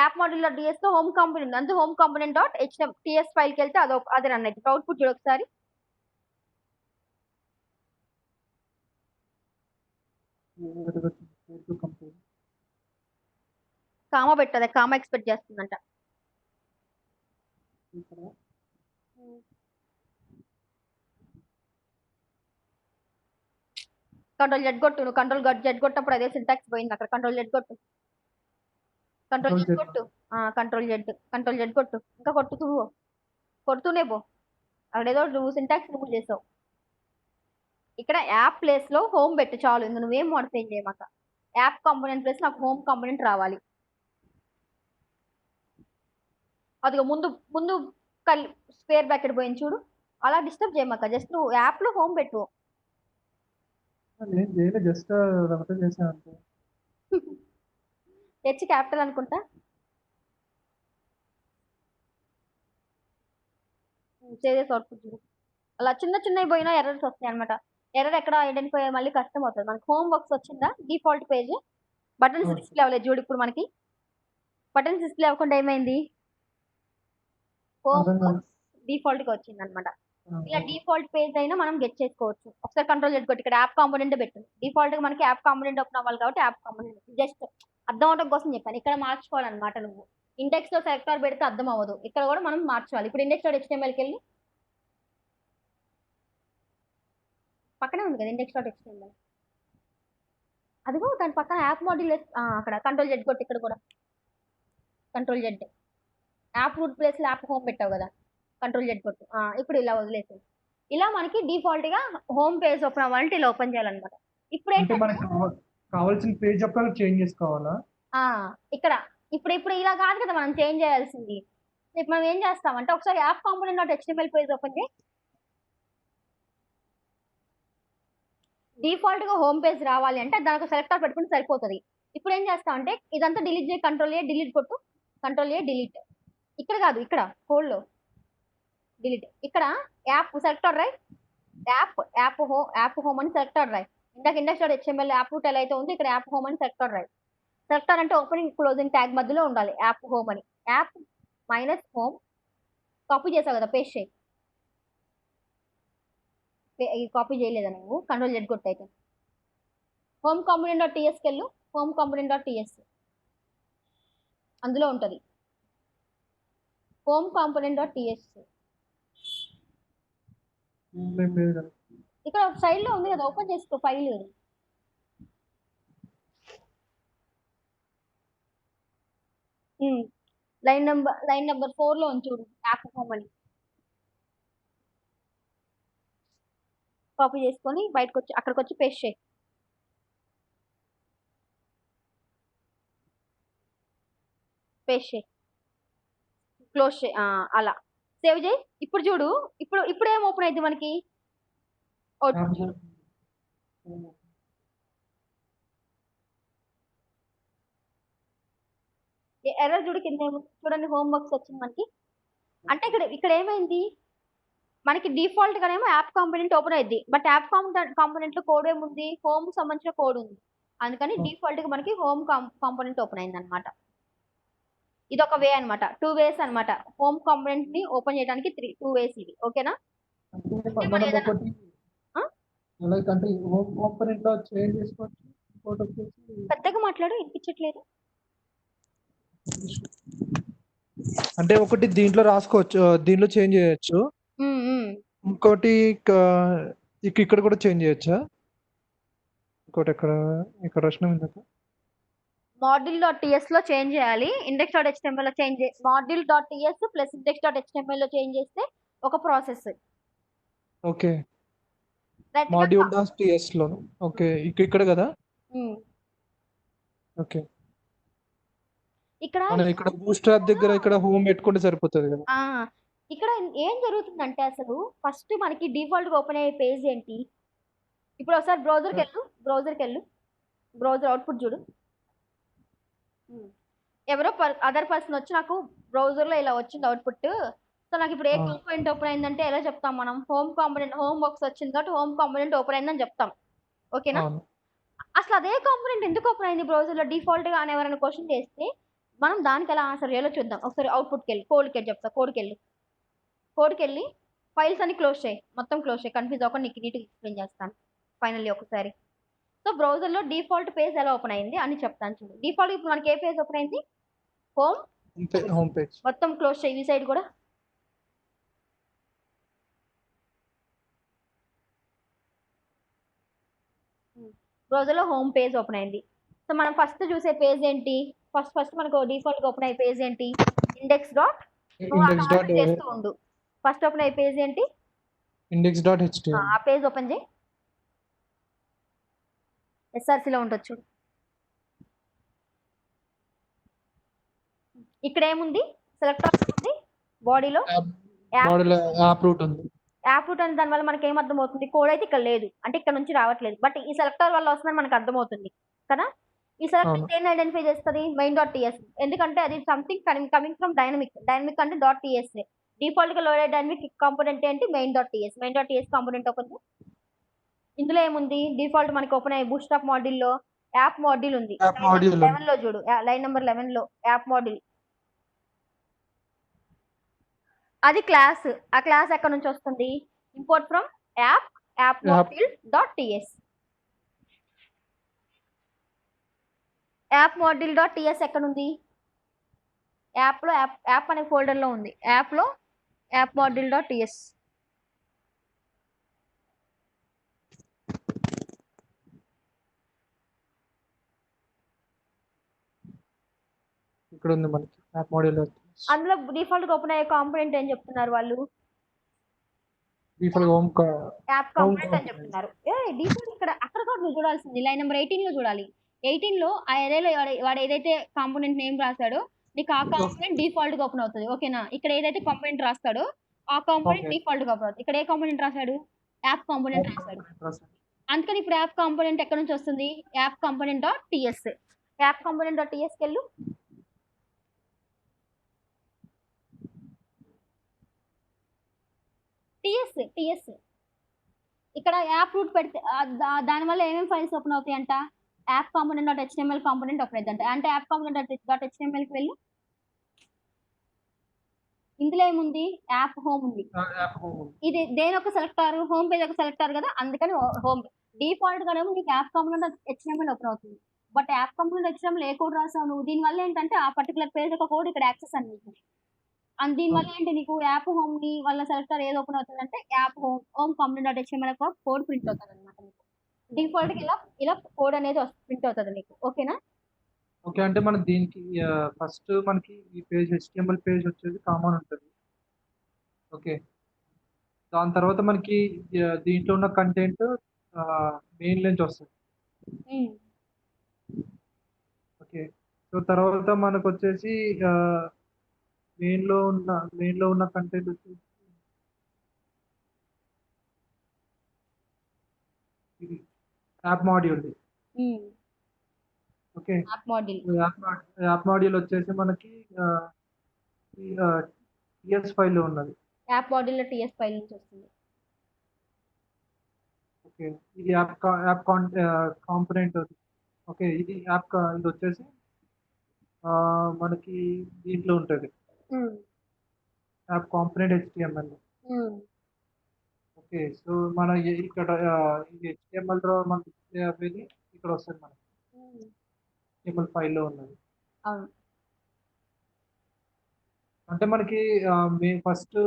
యాప్ మోడల్ డాట్ డిఎస్ లో హోమ్ కాంపోనెంట్, అంతే హోమ్ కాంపోనెంట్ డాట్ టీఎస్ ఫైల్కి వెళ్తే అది రన్ అవుతుంది. అవుట్పుట్ చూడు ఒకసారి. కామా పెట్టదు, కామా ఎక్స్పెక్ట్ చేస్తుందంట. కంట్రోల్ జెడ్ కొట్టు, నువ్వు కంట్రోల్ జెడ్ కొట్టప్పుడు అదే సింటాక్స్ పోయింది అక్కడ. కంట్రోల్ జెడ్ కొట్టు, కంట్రోల్ జెడ్ కొట్టు, కంట్రోల్ జెడ్ కొట్టు, ఇంకా కొడుతూనే పో. అక్కడేదో నువ్వు సింటాక్స్ రిమూవ్ చేసావు. ఇక్కడ యాప్ ప్లేస్ లో హోమ్ పెట్టు చాలు, ఇంక నువ్వేం మోడిఫై చేయమాక. యాప్ కాంపోనెంట్ ప్లేస్ నాకు హోమ్ కాంపోనెంట్ రావాలి. అదిగో ముందు ముందు స్క్వేర్ బ్రాకెట్ పోయింది చూడు, అలా డిస్టర్బ్ చేయమాక, జస్ట్ నువ్వు యాప్ లో హోమ్ పెట్టు. నేను చేయలేదు, జస్ట్ రమత చేసాను అంతే. హెచ్ క్యాపిటల్ అనుకుంటా. సేవ్ చేసి అవుట్పుట్ చూడు. అలా చిన్నవి పోయినా ఎర్రర్స్ వస్తాయి అనమాట. ఎర్రర్ ఎక్కడ ఐడెంటిఫై మళ్ళీ కష్టం అవుతుంది. మనకి హోమ్ వర్క్స్ వచ్చిందా default page, buttons okay. Display అవ్వలేదు చూడు. ఇప్పుడు మనకి బటన్స్ డిస్ప్లే అవ్వకుండా ఏమైంది, హోమ్ అర్థం కాదు. వర్క్స్ డిఫాల్ట్ గా వచ్చింది అనమాట. ఇలా ఓకే. డిఫాల్ట్ పేజ్ అయినా మనం గెట్ చేసుకోవచ్చు. ఒకసారి కంట్రోల్ Z కొట్టి ఇక్కడ యాప్ కాంపోనెంట్ పెట్టు. డిఫాల్ట్ గా మనకి యాప్ కాంపోనెంట్ ఓపెన్ అవ్వాలి కాబట్టి యాప్ కాంపోనెంట్ జస్ట్ అర్థం అవడం కోసం చెప్పాను. ఇక్కడ మార్చుకోవాలన్నమాట నువ్వు. ఇండెక్స్ లో సెలెక్టర్ పెడితే అర్థం అవ్వదు, ఇక్కడ కూడా మనం మార్చాలి. ఇప్పుడు ఇండెక్స్ డాట్ HTMLకి వెళ్ళి పక్కనే ఉంది కదా ఇండెక్స్ డాట్ HTML, అదిగో దాని పక్కన యాప్ మాడ్యూల్ అక్కడ కంట్రోల్ Z కొట్టి ఇక్కడ కూడా control Z, app root place లో యాప్ హోమ్ పెట్టావు కదా, కంట్రోల్ Z కొట్టు. ఇప్పుడు ఇలా వదిలేసి ఇలా మనకి డిఫాల్ట్ గా హోమ్ పేజ్ ఓపెన్ అవ్వాలంటే ఇలా ఓపెన్ చేయాలన్నమాట. ఇప్పుడు అంటే ఏంటంటే మనకు కావాల్సిన పేజ్ అప్పుడు చేంజ్ చేసుకోవాలా? ఇక్కడ ఇప్పుడు ఇలా కాదు కదా మనం చేంజ్ చేయాల్సింది. ఇప్పుడు మనం ఏం చేస్తామంటే ఒకసారి app component dot HTML page open చేయి. డిఫాల్ట్ గా హోమ్ పేజ్ రావాలి అంటే దానికి సెలెక్టర్ పెట్టుకుంటే సరిపోతుంది. ఇప్పుడు ఏం చేస్తామంటే ఇదంతా డిలీట్ చేయి, కంట్రోల్ డిలీట్ కొట్టు, కంట్రోల్ డిలీట్. ఇక్కడ కాదు, ఇక్కడ హోల్డ్ లో డిలీట్. ఇక్కడ యాప్ సెలెక్టర్ రాయ్, యాప్ హోమ్ అని సెలెక్టర్ రాయ్. ఇందాక index dot HTML app root ఎలా అయితే ఉంది, ఇక్కడ యాప్ హోమ్ అని సెలెక్టర్ రాయ్. సెలెక్టర్ అంటే ఓపెనింగ్ క్లోజింగ్ ట్యాగ్ మధ్యలో ఉండాలి యాప్ హోమ్ అని. యాప్ మైనస్ హోమ్ కాపీ చేసావు కదా, పేస్ట్ చేయి. కాపీ చేయలేదా నువ్వు, కంట్రోల్ Z కొట్టు. అయితే హోమ్ కాంపోనెంట్ డాట్ టీఎస్కి వెళ్ళు, హోమ్ కాంపోనెంట్ డాట్ టీఎస్ అందులో ఉంటుంది. హోమ్ కాంపోనెంట్ డాట్ టీఎస్ ఇక్కడ సైడ్ లో ఉంది కదా, ఓపెన్ చేసుకో ఫైల్. లైన్ నెంబర్ 4 లో ఉంది చూడు, యాప్ హోమ్ అని. కాపీ చేసుకొని బయటకు వచ్చి అక్కడికి వచ్చి పేస్ట్ చేయి. పేస్ట్ చేయి, క్లోజ్ చేయి. అలా సేవ్ చేయి. ఇప్పుడు చూడు, ఇప్పుడు ఏం ఓపెన్ అయింది మనకి, అవుట్పుట్ చూడు. ఎర్రర్ చూడు కింద చూడండి, హోమ్ వర్క్స్ వచ్చింది మనకి. అంటే ఇక్కడ ఏమైంది మనకి, డిఫాల్ట్ గానేమో యాప్ కాంపోనెంట్ ఓపెన్ అయింది, బట్ యాప్ కాంపోనెంట్ లో కోడ్ ఏముంది, హోమ్ సంబంధించిన కోడ్ ఉంది. అందుకని డిఫాల్ట్ గా మనకి హోమ్ కాంపోనెంట్ ఓపెన్ అయింది అనమాట. ఇది ఒక వే అనమాట, 2 వేస్ అనమాట. హోమ్ కాంపోనెంట్ ని ఓపెన్ చేయడానికి 2 వేస్ ఇది. ఓకేనా? మనం ఒకటి అంటే హోమ్ కాంపోనెంట్ లో చేంజ్ చేసుకోవచ్చు. ఇంకోటి వచ్చేసి పెద్దగా మాట్లాడు, వినిపించట్లేదు. అంటే ఒకటి దీంట్లో రాసుకోవచ్చు, దీంట్లో చేంజ్ చేయొచ్చు. ఇంకోటి ఇక్కడ కూడా చేంజ్ చేయొచ్చా? ఇంకోటి ఇక్కడ రచన మాడ్యూల్ డాట్ టీఎస్ లో చేంజ్ చేయాలి, ఇండెక్స్ డాట్ HTML లో change module dot TS plus index dot HTML లో చేంజ్ చేస్తే ఒక process. Okay, module dot TS లో. ఓకే, ఇక్కడ కదా. ఓకే, ఇక్కడ బూస్ట్రాప్ దగ్గర ఇక్కడ హోమ్ పెట్టుకుంటే సరిపోతుంది కదా. ఇక్కడ ఏం జరుగుతుందంటే అసలు ఫస్ట్ మనకి డిఫాల్ట్ గా ఓపెన్ అయ్యే పేజ్ ఏంటి, ఇప్పుడు ఒకసారి బ్రౌజర్కి వెళ్ళు, బ్రౌజర్ అవుట్పుట్ చూడు. ఎవరో అదర్ పర్సన్ వచ్చి నాకు బ్రౌజర్ లో ఇలా వచ్చింది అవుట్పుట్. సో నాకు ఇప్పుడు ఏ కాంపోనెంట్ ఓపెన్ అయిందంటే ఎలా చెప్తాం మనం, హోమ్ కాంపోనెంట్ హోమ్ వర్క్స్ వచ్చింది కాబట్టి హోమ్ కాంపోనెంట్ ఓపెన్ అయిందని చెప్తాం. ఓకేనా? అసలు అదే కాంపోనెంట్ ఎందుకు ఓపెన్ అయింది బ్రౌజర్ లో డిఫాల్ట్ గా అని ఎవరైనా క్వశ్చన్ చేస్తే మనం దానికి ఎలా ఆన్సర్ చేయాలో చూద్దాం. ఒకసారి అవుట్పుట్కి వెళ్ళి కోడ్కి వెళ్ళి చెప్తా. కోడ్కి వెళ్ళి ఫైల్స్ అన్ని క్లోజ్ చేయి, మొత్తం క్లోజ్ చేయి, కన్ఫ్యూజ్ అవ్వకుండా నీకు నీట్గా ఎక్స్ప్లెయిన్ చేస్తాను ఫైనల్లీ ఒకసారి. సో బ్రౌజర్ లో డిఫాల్ట్ పేజ్ ఎలా ఓపెన్ అయింది అని చెప్తాను చూడు. డిఫాల్ట్ ఇప్పుడు మనకి ఏ పేజ్ ఓపెన్ అయింది, హోమ్ పేజ్. మొత్తం క్లోజ్ చేయి, ఈ సైడ్ కూడా. బ్రౌజర్ లో హోమ్ పేజ్ ఓపెన్ అయింది. సో మనం ఫస్ట్ చూసే పేజ్ ఏంటి, ఫస్ట్ మనకు డిఫాల్ట్ గా ఓపెన్ అయ్యే పేజ్ ఏంటి, ఇండెక్స్ డాట్ చేస్తూ ఉండు. ఫస్ట్ ఓపెన్ అయ్యే పేజ్ ఏంటి, index.html. ఆ పేజ్ ఓపెన్ చేయి. SRC లో ఉంటుంది చూడు. ఇక్కడ ఏముంది, సెలెక్టర్ ఉంది, బాడీలో యాప్ రూట్ ఉంది. యాప్ రూట్ అనే దాని వల్ల మనకి ఏం అర్థం అవుతుంది, కోడ్ అయితే ఇక్కడ లేదు అంటే ఇక్కడ నుంచి రావట్లేదు, బట్ ఈ సెలెక్టర్ వల్ల వస్తుందని మనకు అర్థమవుతుంది కదా. ఈ సెలెక్టర్ దేన్ని ఐడెంటిఫై చేస్తుంది, మెయిన్ డాట్ టీఎస్. ఎందుకంటే అది సంథింగ్ కమింగ్ ఫ్రమ్ డైనమిక్ అంటే డాట్ టీఎస్. డిఫాల్ట్ గా లోడెడ్ డైనమిక్ కాంపోనెంట్ ఏంటి, main dot TS component open. ఇందులో ఏముంది డిఫాల్ట్ మనకి ఓపెన్ అయ్యే బూట్ స్ట్రాప్ మాడ్యూల్లో యాప్ మాడ్యూల్ ఉంది. యాప్ మాడ్యూల్ 11 లో చూడు, లైన్ నెంబర్ 11 లో యాప్ మాడ్యూల్. అది క్లాస్. ఆ క్లాస్ ఎక్కడ నుంచి వస్తుంది? Import from app module dot TS. App module dot TS ఎక్కడ ఉంది? యాప్లో యాప్ అనే ఫోల్డర్లో ఉంది. యాప్లో యాప్ మాడ్యూల్ డాట్ టీఎస్. ఇక్కడ ఉంది మనకి యాప్ మాడ్యూల్. అందులో డిఫాల్ట్ ఓపెన్ అయ్యే కాంపోనెంట్ ఏం చెప్తున్నారు వాళ్ళు? డిఫాల్ట్ హోమ్ యాప్ కాంపోనెంట్ అని చెప్తున్నారు. డిఫాల్ట్ ఇక్కడ అక్కడ కూడా నువ్వు చూడాల్సింది లైన్ నెంబర్ 18 లో చూడాలి. 18 లో ఆ ఏరియాలో వాడు ఏదైతే కాంపోనెంట్ నేమ్ రాశాడో నీకు ఆ కాంపోనెంట్ డిఫాల్ట్ గా ఓపెన్ అవుతుంది. ఓకేనా? ఇక్కడ ఏదైతే కాంపోనెంట్ రాస్తాడో ఆ కాంపోనెంట్ డిఫాల్ట్ గా ఓపెన్ అవుతుంది. ఇక్కడ ఏ కాంపోనెంట్ రాశాడు? యాప్ కాంపోనెంట్ రాశాడు. అందుకని ఇప్పుడు యాప్ కాంపోనెంట్ ఎక్కడ నుంచి వస్తుంది? App component dot TS. App component dot టీఎస్కి వెళ్ళు. టీఎస్ ఇక్కడ యాప్ రూట్ పెడితే దానివల్ల ఏమేమి ఫైల్స్ ఓపెన్ అవుతాయి అంట? App component dot HTML component open అవుతుంది అంట. అంటే యాప్ కాంపోనెంట్ డాట్ హెచ్టిఎంఎల్కి వెళ్ళి ఇందులో ఏముంది? యాప్ హోమ్ ఉంది. ఇది దేని ఒక సెలెక్టర్? హోమ్ పేజ్ ఒక సెలెక్టర్ కదా, అందుకని హోమ్. డిఫాల్ట్ గానేమో నీకు యాప్ కాంపోనెంట్ హెచ్టిఎంఎల్ ఓపెన్ అవుతుంది. But app component HTML A code రాసావు నువ్వు? దీనివల్ల ఏంటంటే ఆ పర్టికులర్ పేజ్ ఒక కోడ్ ఇక్కడ యాక్సెస్ అని నీకు. అండ్ దీనివల్ల ఏంటి నీకు యాప్ హోమ్ ని వాళ్ళ సెలెక్టర్ ఏది ఓపెన్ అవుతుంది అంటే app home component dot HTML code print అవుతుంది అనమాట నీకు. డిఫాల్ట్ గా ఇలా కోడ్ అనేది ప్రింట్ అవుతుంది నీకు. ఓకేనా? ఓకే, అంటే మనం దీనికి ఫస్ట్ మనకి ఈ పేజ్ HTML పేజ్ వచ్చేది కామన్ ఉంటుంది. ఓకే, దాని తర్వాత మనకి దీంట్లో ఉన్న కంటెంట్ మెయిన్ నుంచి వస్తుంది. ఓకే, సో తర్వాత మనకు వచ్చేసి మెయిన్ లో ఉన్న కంటెంట్ వచ్చేసి ఇది app module. Okay, app module వచ్చేసి మనకి టిఎస్ ఫైల్ ఉన్నది. యాప్ మాడ్యూల్ టిఎస్ ఫైల్ నుంచి వస్తుంది. ఓకే, ఇది యాప్ కాంపోనెంట్. ఓకే, ఇది ఇది వచ్చేసి మనకి దీంట్లో ఉంటుంది app component HTML. Okay, so మన ఇక్కడ ఇది HTML లో మన డిస్ప్లే అవ్వేది ఇక్కడ వస్తుంది మనకి HTML ఫైల్లో ఉన్నది. అంటే మనకి ఫస్ట్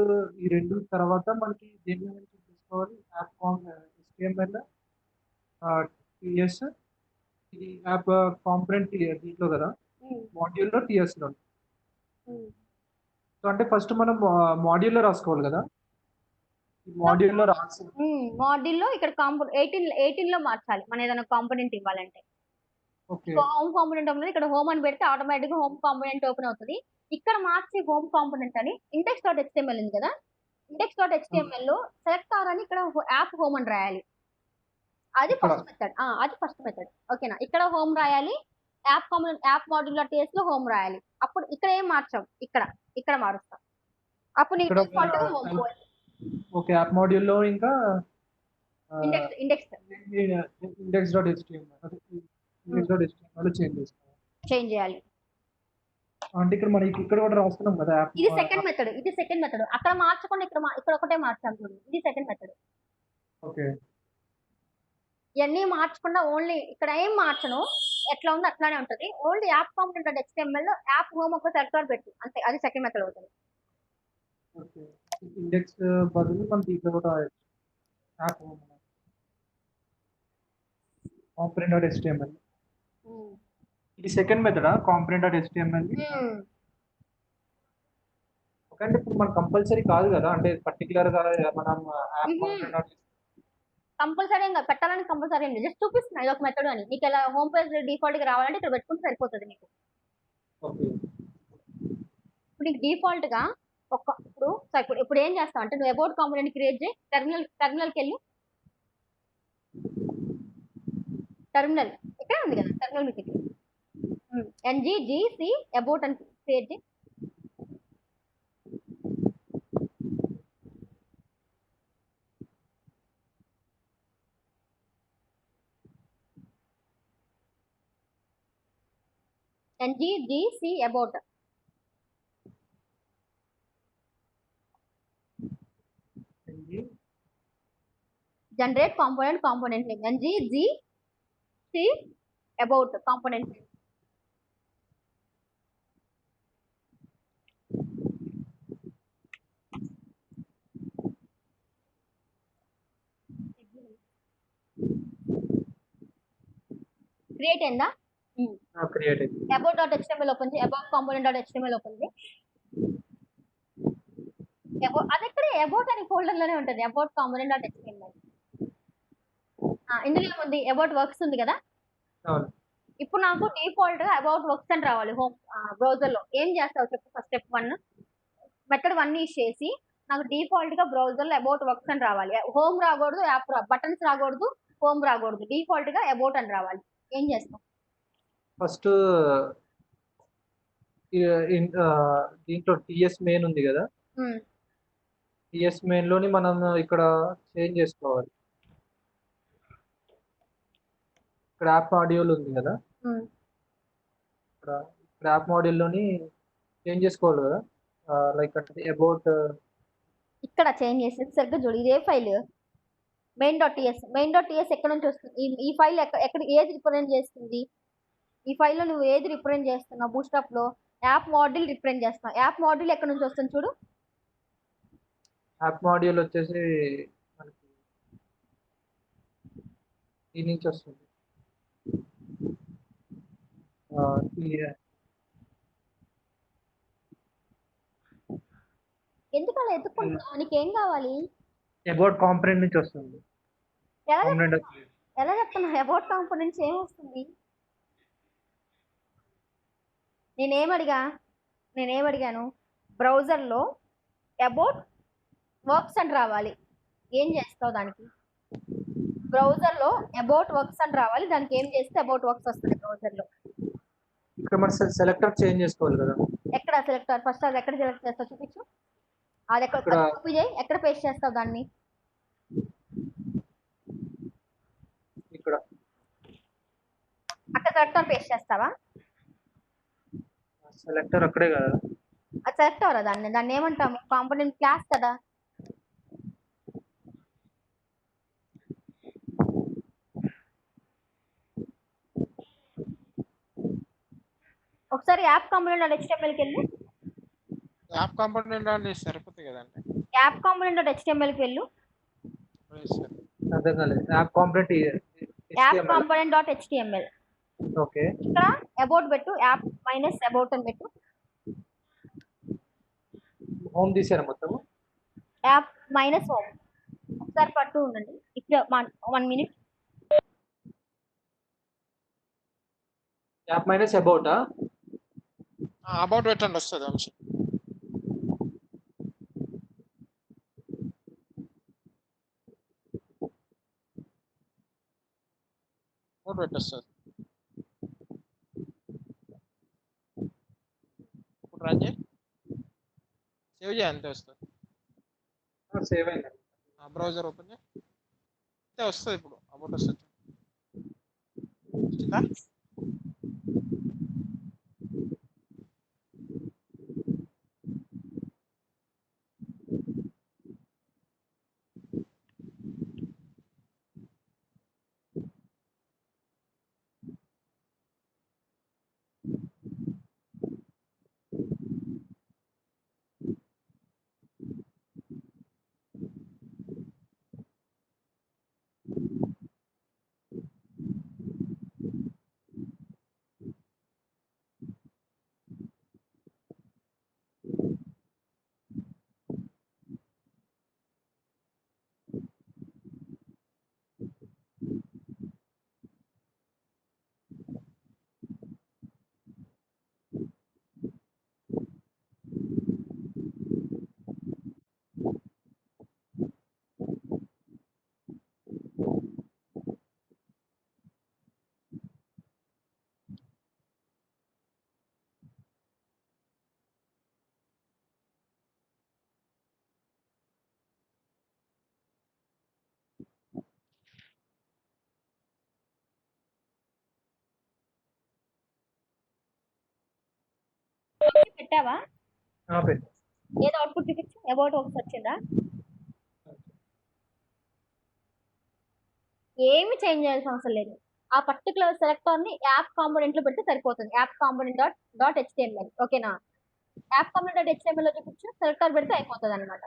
ఈ రెండు తర్వాత మనకి దేని నుంచి తీసుకోవాలి? యాప్ HTML టిఎస్, ఇది యాప్ కాంపోనెంట్ దీంట్లో కదా, మాడ్యూల్లో టిఎస్లో. సో అంటే ఫస్ట్ మనం మాడ్యూల్లో రాసుకోవాలి కదా. మాడ్యూల్లో రాసి మాడ్యూల్లో ఇక్కడ 18 లో మార్చాలి మనం ఏదైనా కాంపోనెంట్ ఇవ్వాలంటే. హోమ్ కాంపోనెంట్ ఓపెన్ ఇక్కడ హోమ్ అని పెడితే ఆటోమేటిక్ గా హోమ్ కాంపోనెంట్ ఓపెన్ అవుతుంది. ఇక్కడ మార్చి హోమ్ కాంపోనెంట్ అని ఇండెక్స్ డాట్ హెచ్టిఎంఎల్ ఉంది కదా, ఇండెక్స్ డాట్ హెచ్టిఎంఎల్ లో సెలెక్ట్ అని ఇక్కడ యాప్ హోమ్ అని రాయాలి. అది ఫస్ట్ మెథడ్. ఓకేనా? ఇక్కడ హోమ్ రాయాలి, యాప్ మాడ్యూల్ డాట్ టీఎస్ లో హోమ్ రాయాలి. అప్పుడు ఇక్కడ ఏం మార్చాం? ఇక్కడ మారుస్తాం. అప్పుడు నీకు డిఫాల్ట్ గా హోమ్. ఓకే, యాప్ మాడ్యూల్లో ఇంకా ఇండెక్స్ డాట్ HTML చేంజ్ చేయాలి. అంటే ఇక్కడ మనకి ఇక్కడ కూడా రాస్తున్నాం కదా యాప్. ఇది సెకండ్ మెథడ్. అక్కడ మార్చకుండా ఇక్కడ ఒకటే మార్చాం చూడు, ఇది సెకండ్ మెథడ్. ఓకే, ఇవన్నీ మార్చకుండా ఓన్లీ ఇక్కడ ఏం మార్చను, ఎట్లా ఉందో అట్లానే ఉంటది. Only app component dot HTML లో యాప్ హోమ్ ఒక సెలెక్టర్ పెట్టు అంతే. అది సెకండ్ మెథడ్ అవుతుంది. ఓకే, ఇండెక్స్ బదులు మనం దీంట్లో కూడా app home component dot HTML. ఇది సెకండ్ మెథడా కాంపోనెంట్ డాట్ HTML? ఓకే, అంటే ఇప్పుడు మనకు కంపల్సరీ కాదు కదా, అంటే పర్టికులర్ గా మనం యాప్ కాంపోనెంట్ డాట్ కంపల్సరీ పెట్టాలని కంపల్సరీ ఏం లేదు, జస్ట్ చూపిస్తున్నా ఇది ఒక మెథడ్ అని. నీకు ఎలా హోమ్ పేజ్ డిఫాల్ట్ గా రావాలంటే ఇక్కడ పెట్టుకుంటే సరిపోతుంది నీకు. ఇప్పుడు నీకు డిఫాల్ట్ గా ఇప్పుడు ఏం చేస్తావు అంటే నువ్వు అబౌట్ కాంపోనెంట్ క్రియేట్ చేయి. టెర్మినల్కి వెళ్ళి టెర్మినల్ ఇక్కడ ఉంది కదా, టెర్మినల్ మీకు NGGC అబౌట్ అని క్రియేట్ చేయి. NGGC about. Generate component name. NGGC about component name. Create అయిందా? క్రియేట్ అయింది. అబౌట్ డాట్ హెచ్టిఎంఎల్ ఓపెన్ చేయి. About component dot HTML open చేయి. అది ఎక్కడ అబౌట్ అని ఫోల్డర్ లోనే ఉంటుంది. About component dot HTML. ఇందులో ఏముంది? అబౌట్ వర్క్స్ ఉంది కదా. అవును. ఇప్పుడు నాకు డిఫాల్ట్ గా అబౌట్ వర్క్స్ అని రావాలి హోమ్ బ్రౌజర్ లో. ఏం చేస్తావు చెప్పు? ఫస్ట్ స్టెప్ 1 మెథడ్ 1 యూస్ చేసి నాకు డిఫాల్ట్ గా బ్రౌజర్ లో అబౌట్ వర్క్స్ అని రావాలి. హోమ్ రాకూడదు, యాప్ బటన్స్ రాకూడదు, హోమ్ రాకూడదు. డిఫాల్ట్ గా అబౌట్ అని రావాలి. ఏం చేస్తాం? ఫస్ట్ దీంట్లో టిఎస్ మెయిన్ ఉంది కదా, టిఎస్ మెయిన్ లోని మనం ఇక్కడ చేంజ్ చేసుకోవాలి. ఇక్కడ యాప్ మాడ్యూల్ ఉంది కదా, ఇక్కడ యాప్ మాడ్యూల్ లోని చేంజ్ చేసుకోవాలి కదా. లైక్ అంటే అబౌట్ ఇక్కడ చేంజ్ చేసేది సరిగ్గా చూడు. ఇదే ఫైల్ main.ts ఎక్కడ నుంచి వస్తుంది? ఈ ఫైల్ ఎక్కడ ఏది రిప్రజెంట్ చేస్తుంది? ఈ ఫైల్లో నువ్వు ఏది రిప్రజెంట్ చేస్తున్నావు? బూస్టప్ లో యాప్ మాడ్యూల్ రిప్రజెంట్ చేస్తున్నావు. యాప్ మాడ్యూల్ ఎక్కడ నుంచి వస్తుంది చూడు. యాప్ మాడ్యూల్ వచ్చేసి మనకి ఈ నుంచి వస్తుంది. ఎందుకు అలా ఎత్తుకుంటున్నావు? నీకేం కావాలి? అబౌట్ కాంపోనెంట్ నుంచి వస్తుంది. ఎలా చెప్తున్నావు? అబౌట్ కాంపోనెంట్స్ ఏమొస్తుంది? నేనేమడిగాను? బ్రౌజర్లో అబౌట్ వర్క్స్ అని రావాలి. ఏం చేస్తావు దానికి? బ్రౌజర్లో అబౌట్ వర్క్స్ అని రావాలి. దానికి ఏం చేస్తే అబౌట్ వర్క్స్ వస్తుంది బ్రౌజర్లో? ఇక్కడ మన సెలెక్టర్ చేంజ్ చేసుకోవాలి కదా. ఎక్కడ సెలెక్టర్? ఫస్ట్ అది ఎక్కడ సెలెక్ట్ చేస్తావు చూపించు. అది ఎక్కడ కాపీ చేయి. ఎక్కడ పేస్ట్ చేస్తావు దాన్ని? ఇక్కడ అక్కడ సెలెక్టర్ పేస్ట్ చేస్తావా? సెలెక్టర్ అక్కడే కదా. అది సెలెక్ట్ అవరా? దాన్ని ఏమంటాము? కాంపోనెంట్ క్లాస్ కదా. ఒకసారి యాప్ కాంపోనెంట్ డాట్ హెచ్టిఎంఎల్కి వెళ్ళు. యాప్ కాంపోనెంట్ అంటే సరిపోతుంది కదండి. యాప్ కాంపోనెంట్ డాట్ హెచ్టిఎంఎల్కి వెళ్ళు. అర్థం కాలేదు. App component dot HTML. Okay. ఇక్కడ అబౌట్ పెట్టు. యాప్ మైనస్ అబౌట్ అని పెట్టు. హోమ్ తీసారా మొత్తం? App minus home. ఒకసారి పట్టు ఉండండి. ఇప్పుడు 1 minute. యాప్ మైనస్ అబౌటా? అబౌట్ పెట్టండి వస్తుంది అంశం. అబౌట్ పెట్టొస్తుంది. ఇప్పుడు రన్ చేయి. సేవ్ చేయి. అంతే వస్తుంది. సేవ్ అయింది. బ్రౌజర్ ఓపెన్ చేయి. అంతే వస్తుంది. ఇప్పుడు అబౌట్ వస్తుంది. వచ్చిందా? పెట్టావా? పెట్టు. ఏదో అవుట్పుట్ చూపించు. అబౌట్ ఒకటి వచ్చిందా? ఏమి చేంజ్ చేయాల్సిన అవసరం లేదు. ఆ పర్టికులర్ సెలెక్టర్ ని యాప్ కాంపోనెంట్ లో పెడితే సరిపోతుంది. App component dot HTML. ఓకేనా? యాప్ కాంపోనెంట్ డాట్ హెచ్టిఎంఎల్ లో చూపించు, సెలెక్టర్ పెడితే అయిపోతుంది అనమాట.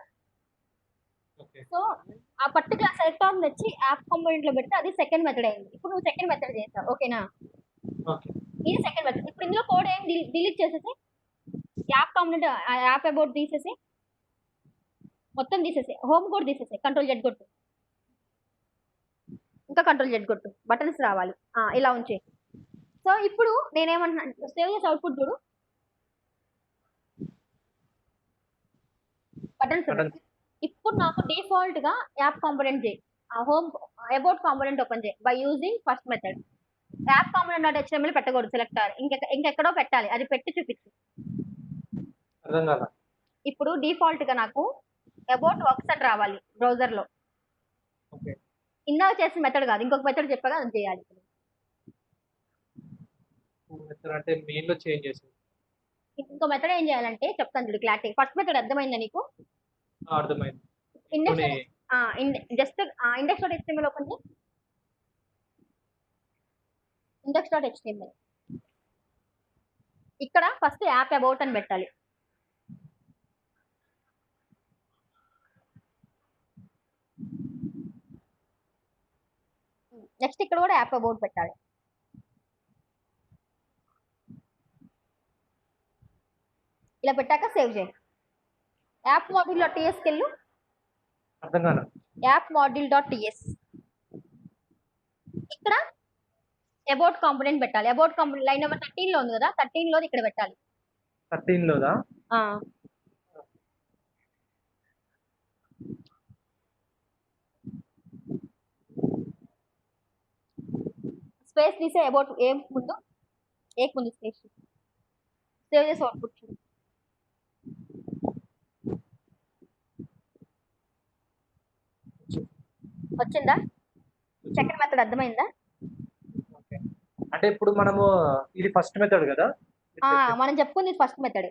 ఓకే. సో ఆ పర్టికులర్ సెలెక్టర్ వచ్చి యాప్ కాంపోనెంట్ లో పెడితే అది సెకండ్ మెథడ్ అయింది. ఇప్పుడు నువ్వు సెకండ్ మెథడ్ చేస్తావు. ఓకేనా? ఓకే. ఇది సెకండ్ మెథడ్. ఇప్పుడు ఇందులో కోడ్ ఏం డిలీట్ చేసేసి యాప్ కాంపోనెంట్ యాప్ అబౌట్ తీసేసి మొత్తం తీసేసి హోమ్ కోడ్ తీసేసి కంట్రోల్ జెడ్ కొట్టు. ఇంకా కంట్రోల్ జెడ్ కొట్టు. బటన్స్ రావాలి. ఇలా ఉంచే. సో ఇప్పుడు నేనేమంటున్నా, సేవ్ చేసి అవుట్పుట్ చూడు. బటన్స్ ఇప్పుడు నాకు డిఫాల్ట్ గా యాప్ కాంపోనెంట్ చేయి. హోమ్ అబౌట్ కాంపోనెంట్ ఓపెన్ చేయి by using first method. App component dot HTML పెట్టకూడదు సెలెక్టర్. ఇంకెక్కడో పెట్టాలి. అది పెట్టి చూపించు. అర్థం కాదా? ఇప్పుడు డిఫాల్ట్ గా నాకు అబౌట్ వర్క్స్ అని రావాలి బ్రౌజర్ లో. ఓకే. ఇందాక చేసిన మెథడ్ కాదు, ఇంకొక మెథడ్ చెప్పగా అది చేయాలి. మెథడ్ అంటే మెయిన్ లో చేంజ్ చేసేది. ఇంకో మెథడ్ ఏం చేయాలంటే చెప్తాను చూడు క్లారిటీ. ఫస్ట్ మెథడ్ అర్థమైందా నీకు? అర్థమైంది. Index just index dot HTML open చేయి. ఇండెక్స్ డాట్ హెచ్టిఎంఎల్ ఇక్కడ ఫస్ట్ యాప్ అబౌట్ అని పెట్టాలి. నెక్స్ట్ ఇక్కడ కూడా యాప్ అబౌట్ పెట్టాలి. ఇలా పెట్టాక సేవ్ చేయండి. యాప్ మాడ్యూల్ డాట్ టీఎస్కి వెళ్ళు. అర్థం కాదా? యాప్ మాడ్యూల్ డాట్ టీఎస్ ఇక్కడ అబౌట్ కాంపోనెంట్ పెట్టాలి. అబౌట్ కాంపోనెంట్ లైన్ నెంబర్ 13 లో ఉంది కదా, 13 లో ఇక్కడ పెట్టాలి. 13 లోదా? స్పేస్ తీసే అబౌట్ ఏం ముందు స్పేస్ సేవ్ చేసి అవుట్పుట్ చూడు. వచ్చిందా? సెకండ్ మెథడ్ అర్థమైందా? ఓకే. అంటే ఇప్పుడు మనము ఇది ఫస్ట్ మెథడ్ కదా? మనం చెప్పుకుంది ఫస్ట్ మెథడ్.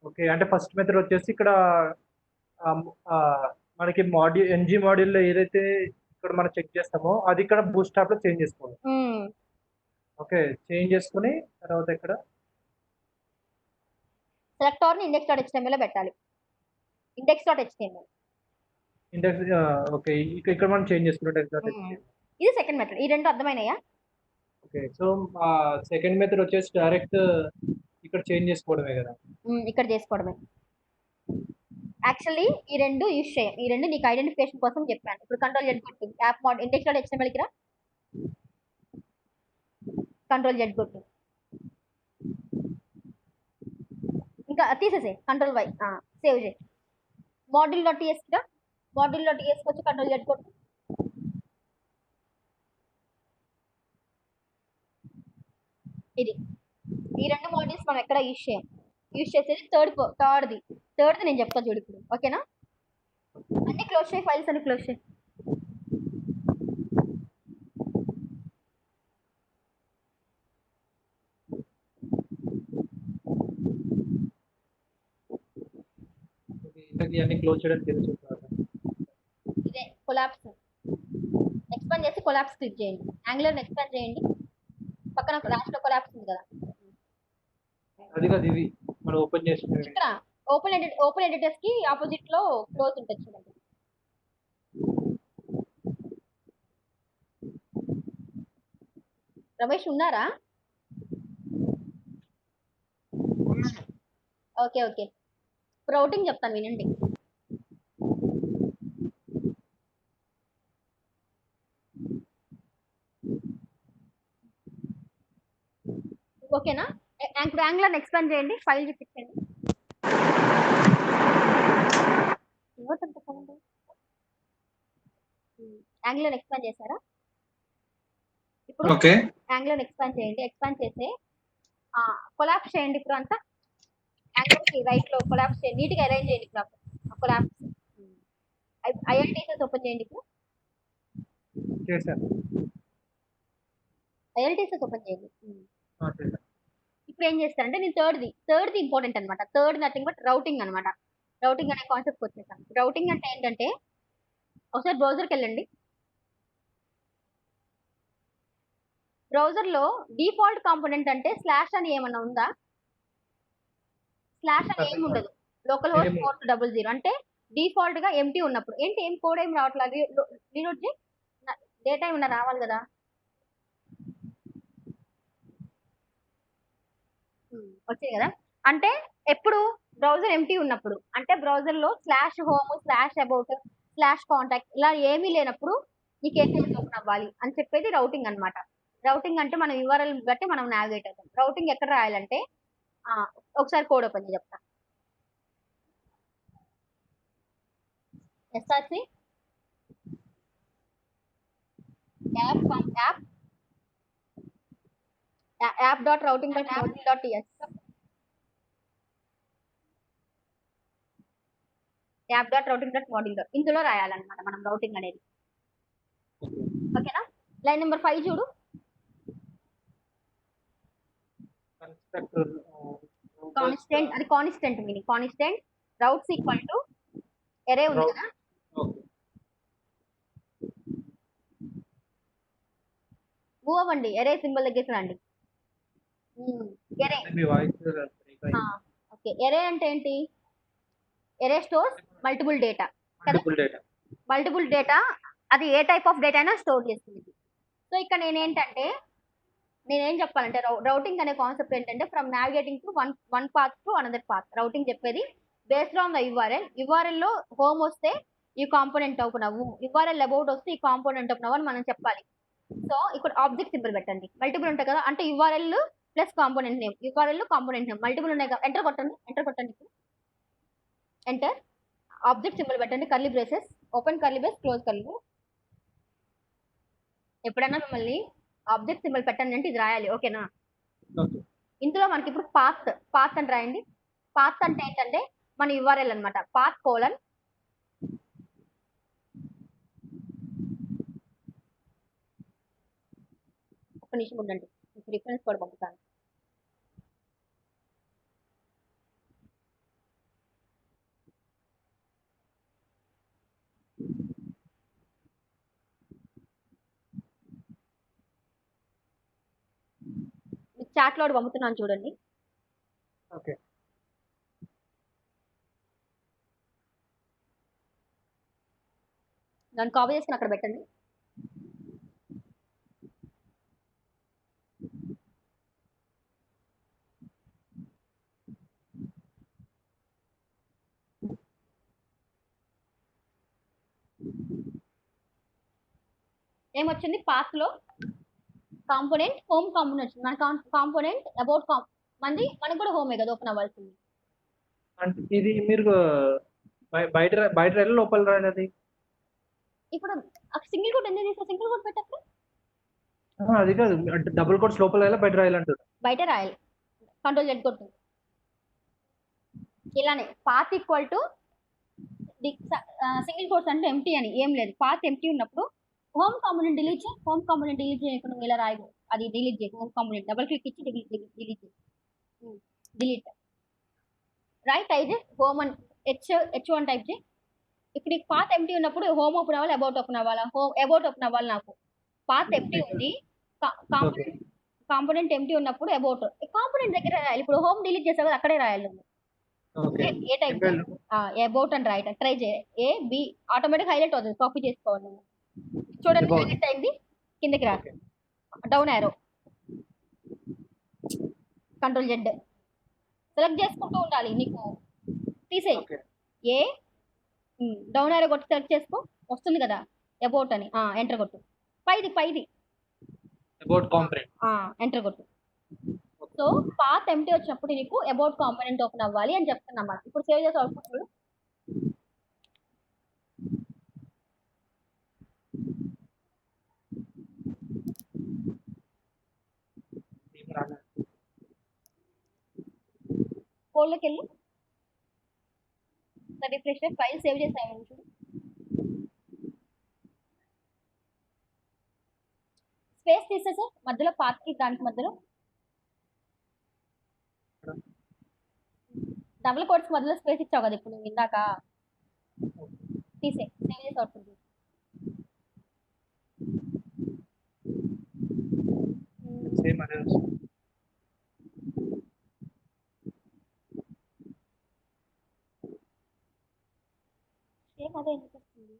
ఓకే. అంటే ఫస్ట్ మెథడ్ వచ్చేసి ఇక్కడ మనకి ఎన్జీ మాడ్యూల్లో ఏదైతే ఇక్కడ మనం చెక్ చేస్తామో అది ఇక్కడ బూట్ స్ట్రాప్ లో చేంజ్ చేసుకోవాలి. ఓకే. చేంజ్ చేసుకుని తర్వాత ఇక్కడ సెలెక్టర్ ని ఇండెక్స్ డాట్ హెచ్టిఎంఎల్ లో పెట్టాలి. Index dot HTML index. Okay. ఇక్కడ మనం చేంజ్ చేసుకున్నట్టు. ఇది సెకండ్ మెథడ్. ఈ రెండు అర్థమైనాయా? ఓకే. సో సెకండ్ మెథడ్ వచ్చేసి డైరెక్ట్ ఇక్కడ చేంజ్ చేసుకోవడమే కదా? ఇక్కడ చేసుకోవడమే. యాక్చువల్లీ ఈ రెండు యూజ్ చేయం. ఈ రెండు నీకు ఐడెంటిఫికేషన్ కోసం చెప్పాను. ఇప్పుడు కంట్రోల్ జెడ్ కొట్టు. App mode index dot HTML కి రా. కంట్రోల్ జెడ్ కొట్టు. ఇంకా తీసేసే. కంట్రోల్ వై సేవ్ చేయి. మాడ్యూల్ డాట్ టీఎస్ కి రా. మాడ్యూల్ డాట్ టీఎస్ వచ్చి కంట్రోల్ జెడ్ కొట్టు. ఇది ఈ రెండు మాడ్యూల్స్ మనం ఎక్కడ యూజ్ చేయం. యూజ్ చేసేది థర్డ్ది నేను చెప్తా చూడు ఇప్పుడు. ఓకేనా? అన్ని క్లోజ్ చేయి. ఫైల్స్ అన్ని క్లోజ్ చేయి. ఇవన్నీ క్లోజ్ చేయడం తెలుసు. ఇదే కొలాప్స్. ఎక్స్పాండ్ చేసి కొలాప్స్ క్లిక్ చేయండి. యాంగులర్ ఎక్స్పాండ్ చేయండి. పక్కన లాస్ట్ లో కొలాప్స్ ఉంది కదా, అది కాదు ఇది మనం ఓపెన్ చేస్తున్నాం. ఇక్కడ ఓపెన్ ఎడిటర్స్ కి ఆపోజిట్ లో క్లోజ్ ఉంటుంది చూడండి. రమేష్ ఉన్నారా? ఓకే. రౌటింగ్ చెప్తాను వినండి. ఓకేనా? యాంగులర్ ఎక్స్పాండ్ చేయండి. ఫైల్ చూపించండి. యాంగులర్ ఎక్స్పాండ్ చేశారా? ఇప్పుడు యాంగులర్ ఎక్స్పాండ్ చేయండి. ఎక్స్పాండ్ చేసి కొలాప్స్ చేయండి. ఇప్పుడు అంతా యాంగులర్ కి రైట్ లో కొలాప్స్ చేయండి. నీట్ గా అరేంజ్ చేయండి. ఇప్పుడు కొలాప్స్ ఐఎల్టీఎస్ ఓపెన్ చేయండి. ఇప్పుడు ఐఎల్టీఎస్ ఓపెన్ చేయండి. ఇప్పుడు ఏం చేస్తానంటే నేను థర్డ్ది ఇంపార్టెంట్ అనమాట. థర్డ్ నథింగ్ బట్ రౌటింగ్ అనమాట. రౌటింగ్ అనే కాన్సెప్ట్కి వచ్చేసాను. రౌటింగ్ అంటే ఏంటంటే ఒకసారి బ్రౌజర్కి వెళ్ళండి. బ్రౌజర్లో డిఫాల్ట్ కాంపోనెంట్ అంటే స్లాష్ అని ఏమన్నా ఉందా? స్లాష్ అని ఏమి ఉండదు. లోకల్ హోస్ట్ 4200 అంటే డిఫాల్ట్ గా ఎంటీ ఉన్నప్పుడు. ఏంటి ఏం కోడ్ ఏం రావట్లేదు. రీలోడ్ చేయి. డేటా ఏమన్నా రావాలి కదా. వచ్చింది కదా. అంటే ఎప్పుడు బ్రౌజర్ ఎంటీ ఉన్నప్పుడు, అంటే బ్రౌజర్ లో slash home, slash about, slash contact ఇలా ఏమీ లేనప్పుడు నీకు ఏం ఓపెన్ అవ్వాలి అని చెప్పేది రౌటింగ్ అన్నమాట. రౌటింగ్ అంటే మనం యూఆర్ఎల్ బట్టి మనం నావిగేట్ అవుతాం. రౌటింగ్ ఎక్కడ రాయాలంటే ఒకసారి కోడ్ ఓపెన్ చేసి చెప్తా. SRC app dot routing dot model dot TS app dot routing dot model dot ఇందులో రాయాలన్నమాట మనం రౌటింగ్ అనేది. ఓకేనా. లైన్ నెంబర్ 5 చూడు. కన్స్ట్రక్టర్ కాన్స్టెంట్, అది constant meaning. Constant routes equal to array ఉంది కదా. మూవ్ అవ్వండి, ఎరే సింబల్ దగ్గరికి రండి. ఎరే ఓకే. ఎరే అంటే ఏంటి? Array stores multiple data. Multiple data అది ఏ టైప్ ఆఫ్ డేటా అయినా స్టోర్ చేస్తుంది. సో ఇక్కడ నేనేం చెప్పాలంటే రౌటింగ్ అనే కాన్సెప్ట్ ఏంటంటే from navigating to one path to another path. Routing చెప్పేది బేస్డ్ ఆన్ ద యుఆర్ఎల్ లో హోమ్ వస్తే ఈ కాంపోనెంట్ ఓపెన్ అవ్వు, యుఆర్ఎల్ అబౌట్ వస్తే ఈ కాంపోనెంట్ ఓపెన్ అవ్వు అని మనం చెప్పాలి. సో ఇక్కడ ఆబ్జెక్ట్ సింబల్ పెట్టండి. మల్టిపుల్ ఉంటాయి కదా, అంటే URL plus component name, URL component name multiple ఉన్నాయి కదా. ఎంటర్ కొట్టండి. ఎంటర్. ఆబ్జెక్ట్ సింబల్ పెట్టండి. Curly braces, open curly brace, close curly brace. ఎప్పుడైనా మిమ్మల్ని ఆబ్జెక్ట్ సింబల్ పెట్టండి అంటే ఇది రాయాలి. ఓకేనా. ఇందులో మనకి ఇప్పుడు పాత్ అని రాయండి. పాత్ అంటే ఏంటంటే మన యుఆర్ఎల్ అనమాట. పాత్ కోలన్ ఒక నిమిషం ఉండండి, మీకు రిఫరెన్స్ కూడా పంపుతాను. మీకు చాట్ లో పంపుతున్నాను చూడండి. ఓకే. దాన్ని కాపీ చేసుకుని అక్కడ పెట్టండి. ఏమొచ్చింది? పాత్ లో కాంపోనెంట్ హోమ్ కాంపోనెంట్ వచ్చింది. మన కాంపోనెంట్ అబౌట్ మనకి కూడా హోమే కదా ఓపెన్ అవ్వాల్సింది. అంటే ఇది మీరు బయట రైలు లోపల రాయనది. ఇప్పుడు సింగిల్ కోట్ ఎందుకు తీసుకో? సింగిల్ కోట్ పెట్టక అది కాదు, అంటే డబుల్ కోట్స్ లోపల రాయాలి బయట రాయాలంటారు. బయట రాయాలి. కంట్రోల్ జెడ్ కొట్టు. ఇలానే path equal to single quotes అంటే ఎంటీ అని ఏం లేదు. పాత్ ఎంటీ ఉన్నప్పుడు హోమ్ కాంపోనెంట్ డిలీట్ చేయి. హోమ్ కాంపోనెంట్ డిలీట్ చేయకుండా నువ్వు ఇలా రాయకు. అది డిలీట్ చేయి. హోమ్ కాంపోనెంట్ డబుల్ క్లిక్ ఇచ్చి డిలీట్ చేయి. డిలీట్ రైట్ అయితే హోమ్ అని H1 టైప్ చేయి. ఇప్పుడు ఈ పాత్ ఎంటీ ఉన్నప్పుడు హోమ్ ఓపెన్ అవ్వాలి, అబౌట్ ఓపెన్ అవ్వాలా? అబౌట్ ఓపెన్ అవ్వాలి. నాకు పాత్ ఎంటీ ఉంది, కాంపోనెంట్ ఎంటీ ఉన్నప్పుడు అబౌట్ కాంపోనెంట్ దగ్గర రాయాలి. ఇప్పుడు హోమ్ డిలీట్ చేసావు కదా, అక్కడే రాయాలి నువ్వు. ఏ టైప్ అబౌట్ అని రాయటం ట్రై చేయి. ఏ బి ఆటోమేటిక్ హైలైట్ అవుతుంది. కాపీ చేసుకోవాలి నువ్వు. చూడండి హైలైట్ అయింది. కిందకి రా, down arrow, control Z select చేసుకుంటూ ఉండాలి. నీకు తీసేయి. ఏ డౌన్ యారో కొట్టి సెలెక్ట్ చేసుకో, వస్తుంది కదా అబౌట్ అని. ఎంటర్ కొట్టు. పైది అబౌట్ కాంపోనెంట్ ఎంటర్ కొట్టు. సో పాత్ ఎంటీ వచ్చినప్పుడు నీకు అబౌట్ కాంపోనెంట్ ఓపెన్ అవ్వాలి అని చెప్తున్నా అన్నమాట. ఇప్పుడు సేవ్ చేసి అవుట్పుట్ చూడు. కోడ్లోకి వెళ్ళి రిఫ్రెష్ ఫైల్ సేవ్ చేసాను చూడు. స్పేస్ తీసేసి మధ్యలో పాత్కి దానికి మధ్యలో డబుల్ కోట్స్ మధ్యలో స్పేస్ ఇచ్చావు కదా ఇప్పుడు నువ్వు ఇందాక, తీసే సేవ్ చేసి అవుట్పుట్ చూడు. సేమ్ అదే వస్తుంది. సేమ్ అదే ఎందుకు వస్తుంది?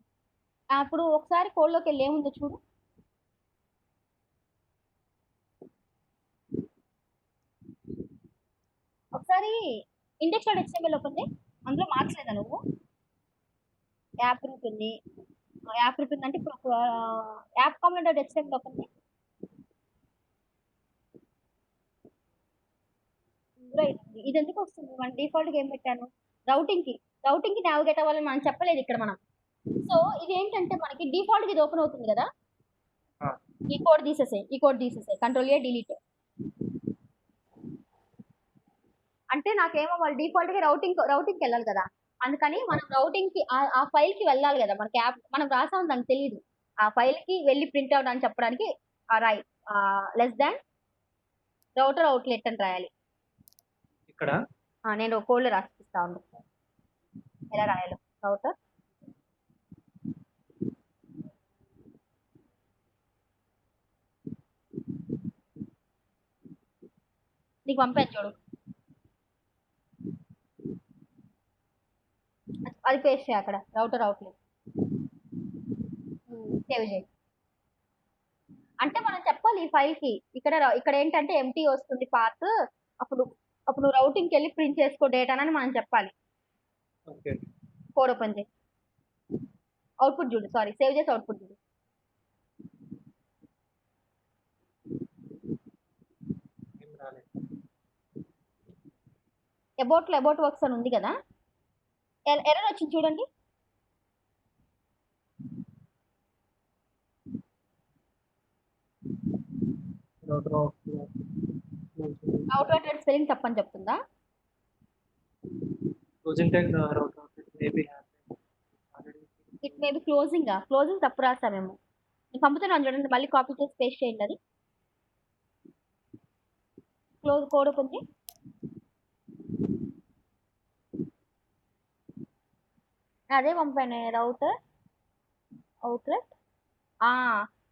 అప్పుడు ఒకసారి కోడ్లోకి వెళ్ళి ఏముందో చూడు. ఒకసారి ఇండెక్స్ డాట్ హెచ్టిఎంఎల్ ఓపెన్ చేయి. అందులో మార్చలేదా నువ్వు? యాప్ రూట్ ఉంది. యాప్ రూట్ ఉందంటే ఇప్పుడు app component dot HTML open చేయి. ఇందులో ఇది ఎందుకు వస్తుంది? మన డిఫాల్ట్గా ఏం పెట్టాను? రౌటింగ్ కి నావిగేట్ అవ్వాలని మనం చెప్పలేదు ఇక్కడ మనం. సో ఇది ఏంటంటే మనకి డిఫాల్ట్గా ఇది ఓపెన్ అవుతుంది కదా, ఆ, ఈ కోడ్ తీసేసే కంట్రోల్ ఏ డిలీట్. అంటే నాకేమో వాళ్ళు డిఫాల్ట్ గా రౌటింగ్కి వెళ్ళాలి కదా, అందుకని మనం రౌటింగ్ కి ఆ ఫైల్ కి వెళ్ళాలి కదా, మనకి యాప్ మనం రాసాం దానికి తెలియదు. ఆ ఫైల్ కి వెళ్ళి ప్రింట్ అవుట్ అని చెప్పడానికి రాయి లెస్ దాన్ రౌటర్ అవుట్లెట్ అని రాయాలి. ఇక్కడ నేను కోడ్లో రాసిస్తా ఉండు ఎలా రాయాలో. రౌటర్ నీకు పంపాను చూడు, అది పేస్ట్ చేయి అక్కడ, రౌటర్ అవుట్లెట్ సేవ్ చేయి. అంటే మనం చెప్పాలి ఈ ఫైల్ కి ఇక్కడ ఏంటంటే ఎంటీ వస్తుంది పాత్, అప్పుడు అప్పుడు నువ్వు రౌటింగ్కి వెళ్ళి ప్రింట్ చేసుకో డేటా అని మనం చెప్పాలి. ఓకే కోడ్ ఓపెన్ చేయి, అవుట్పుట్ చూడు, సారీ సేవ్ చేసి అవుట్పుట్ చూడు. ఏం రాలేదు. అబౌట్ వర్క్స్ అని ఉంది కదా, ఎర్రర్ వచ్చింది చూడండి. router అవుట్లెట్ స్పెల్లింగ్ తప్పని చెప్తుందా? closing tag router maybe already. It may be closing తప్పు రాసామేమో. నేను పంపుతున్నాను చూడండి, మళ్ళీ కాపీ చేసి పేస్ట్ చేయండి. అది కోడ్ ఓపెన్ చేయి. అదే పంపాను, రౌటర్ అవుట్లెట్.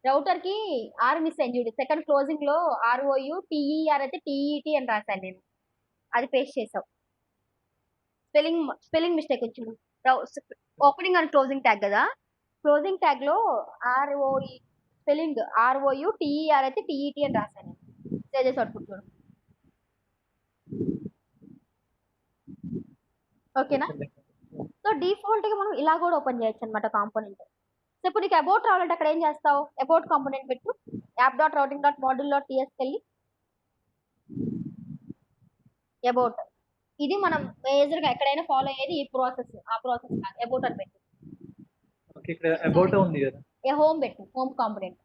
రౌటర్ కి ఆర్ మిస్ అయింది చూడు, సెకండ్ క్లోజింగ్ లో ఆర్ఓయు టిఈఆర్ అయితే టిఈటి అని రాశాను నేను, అది పేస్ట్ చేసావు. స్పెల్లింగ్ మిస్టేక్ వచ్చింది. ఓపెనింగ్ అండ్ క్లోజింగ్ ట్యాగ్ కదా, క్లోజింగ్ ట్యాగ్ లో ఆర్ఓఈ స్పెల్లింగ్ ఆర్ఓయు టిఈఆర్ అయితే టిఈటి అని రాశాను నేను. సేవ్ చేసి అవుట్పుట్ చూడు. ఓకేనా? సో డిఫాల్ట్ గా మనం ఇలా కూడా ఓపెన్ చేయొచ్చు అనమాట కాంపోనెంట్. సో ఇప్పుడు నీకు అబౌట్ రావాలంటే అక్కడ ఏం చేస్తావు? అబౌట్ కాంపోనెంట్ పెట్టు, app dot routing dot module dot టీఎస్కి వెళ్ళి అబౌట్. ఇది మనం మేజర్ గా ఎక్కడైనా ఫాలో అయ్యేది ఈ ప్రాసెస్, ఆ ప్రాసెస్ కాదు, అబౌట్ అని పెట్టు. ఓకే ఇక్కడ అబౌట్ ఉంది కదా, హోమ్ పెట్టు, హోమ్ కాంపోనెంట్.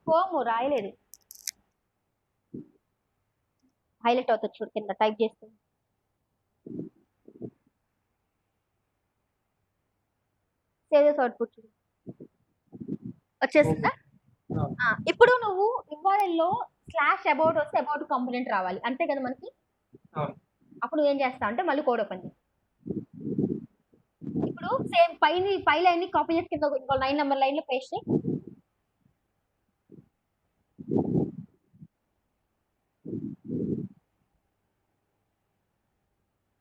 హోమ్ రాయలేదు, హైలైట్ అవుతుంది చూడు కింద టైప్ చేస్తే. సేవ్ చేసి అవుట్పుట్ చూడు, వచ్చేసిందా? ఇప్పుడు నువ్వు URL లో /about వస్తే అబౌట్ కాంపోనెంట్ రావాలి, అంతే కదా మనకి. అప్పుడు నువ్వేం చేస్తావు అంటే మళ్ళీ కోడ్ ఓపెన్ చేయి. ఇప్పుడు సేమ్ పై లైన్ ని కాపీ చేసి కింద ఇంకో 9 నెంబర్ లైన్ లో పేస్ట్ చేయి.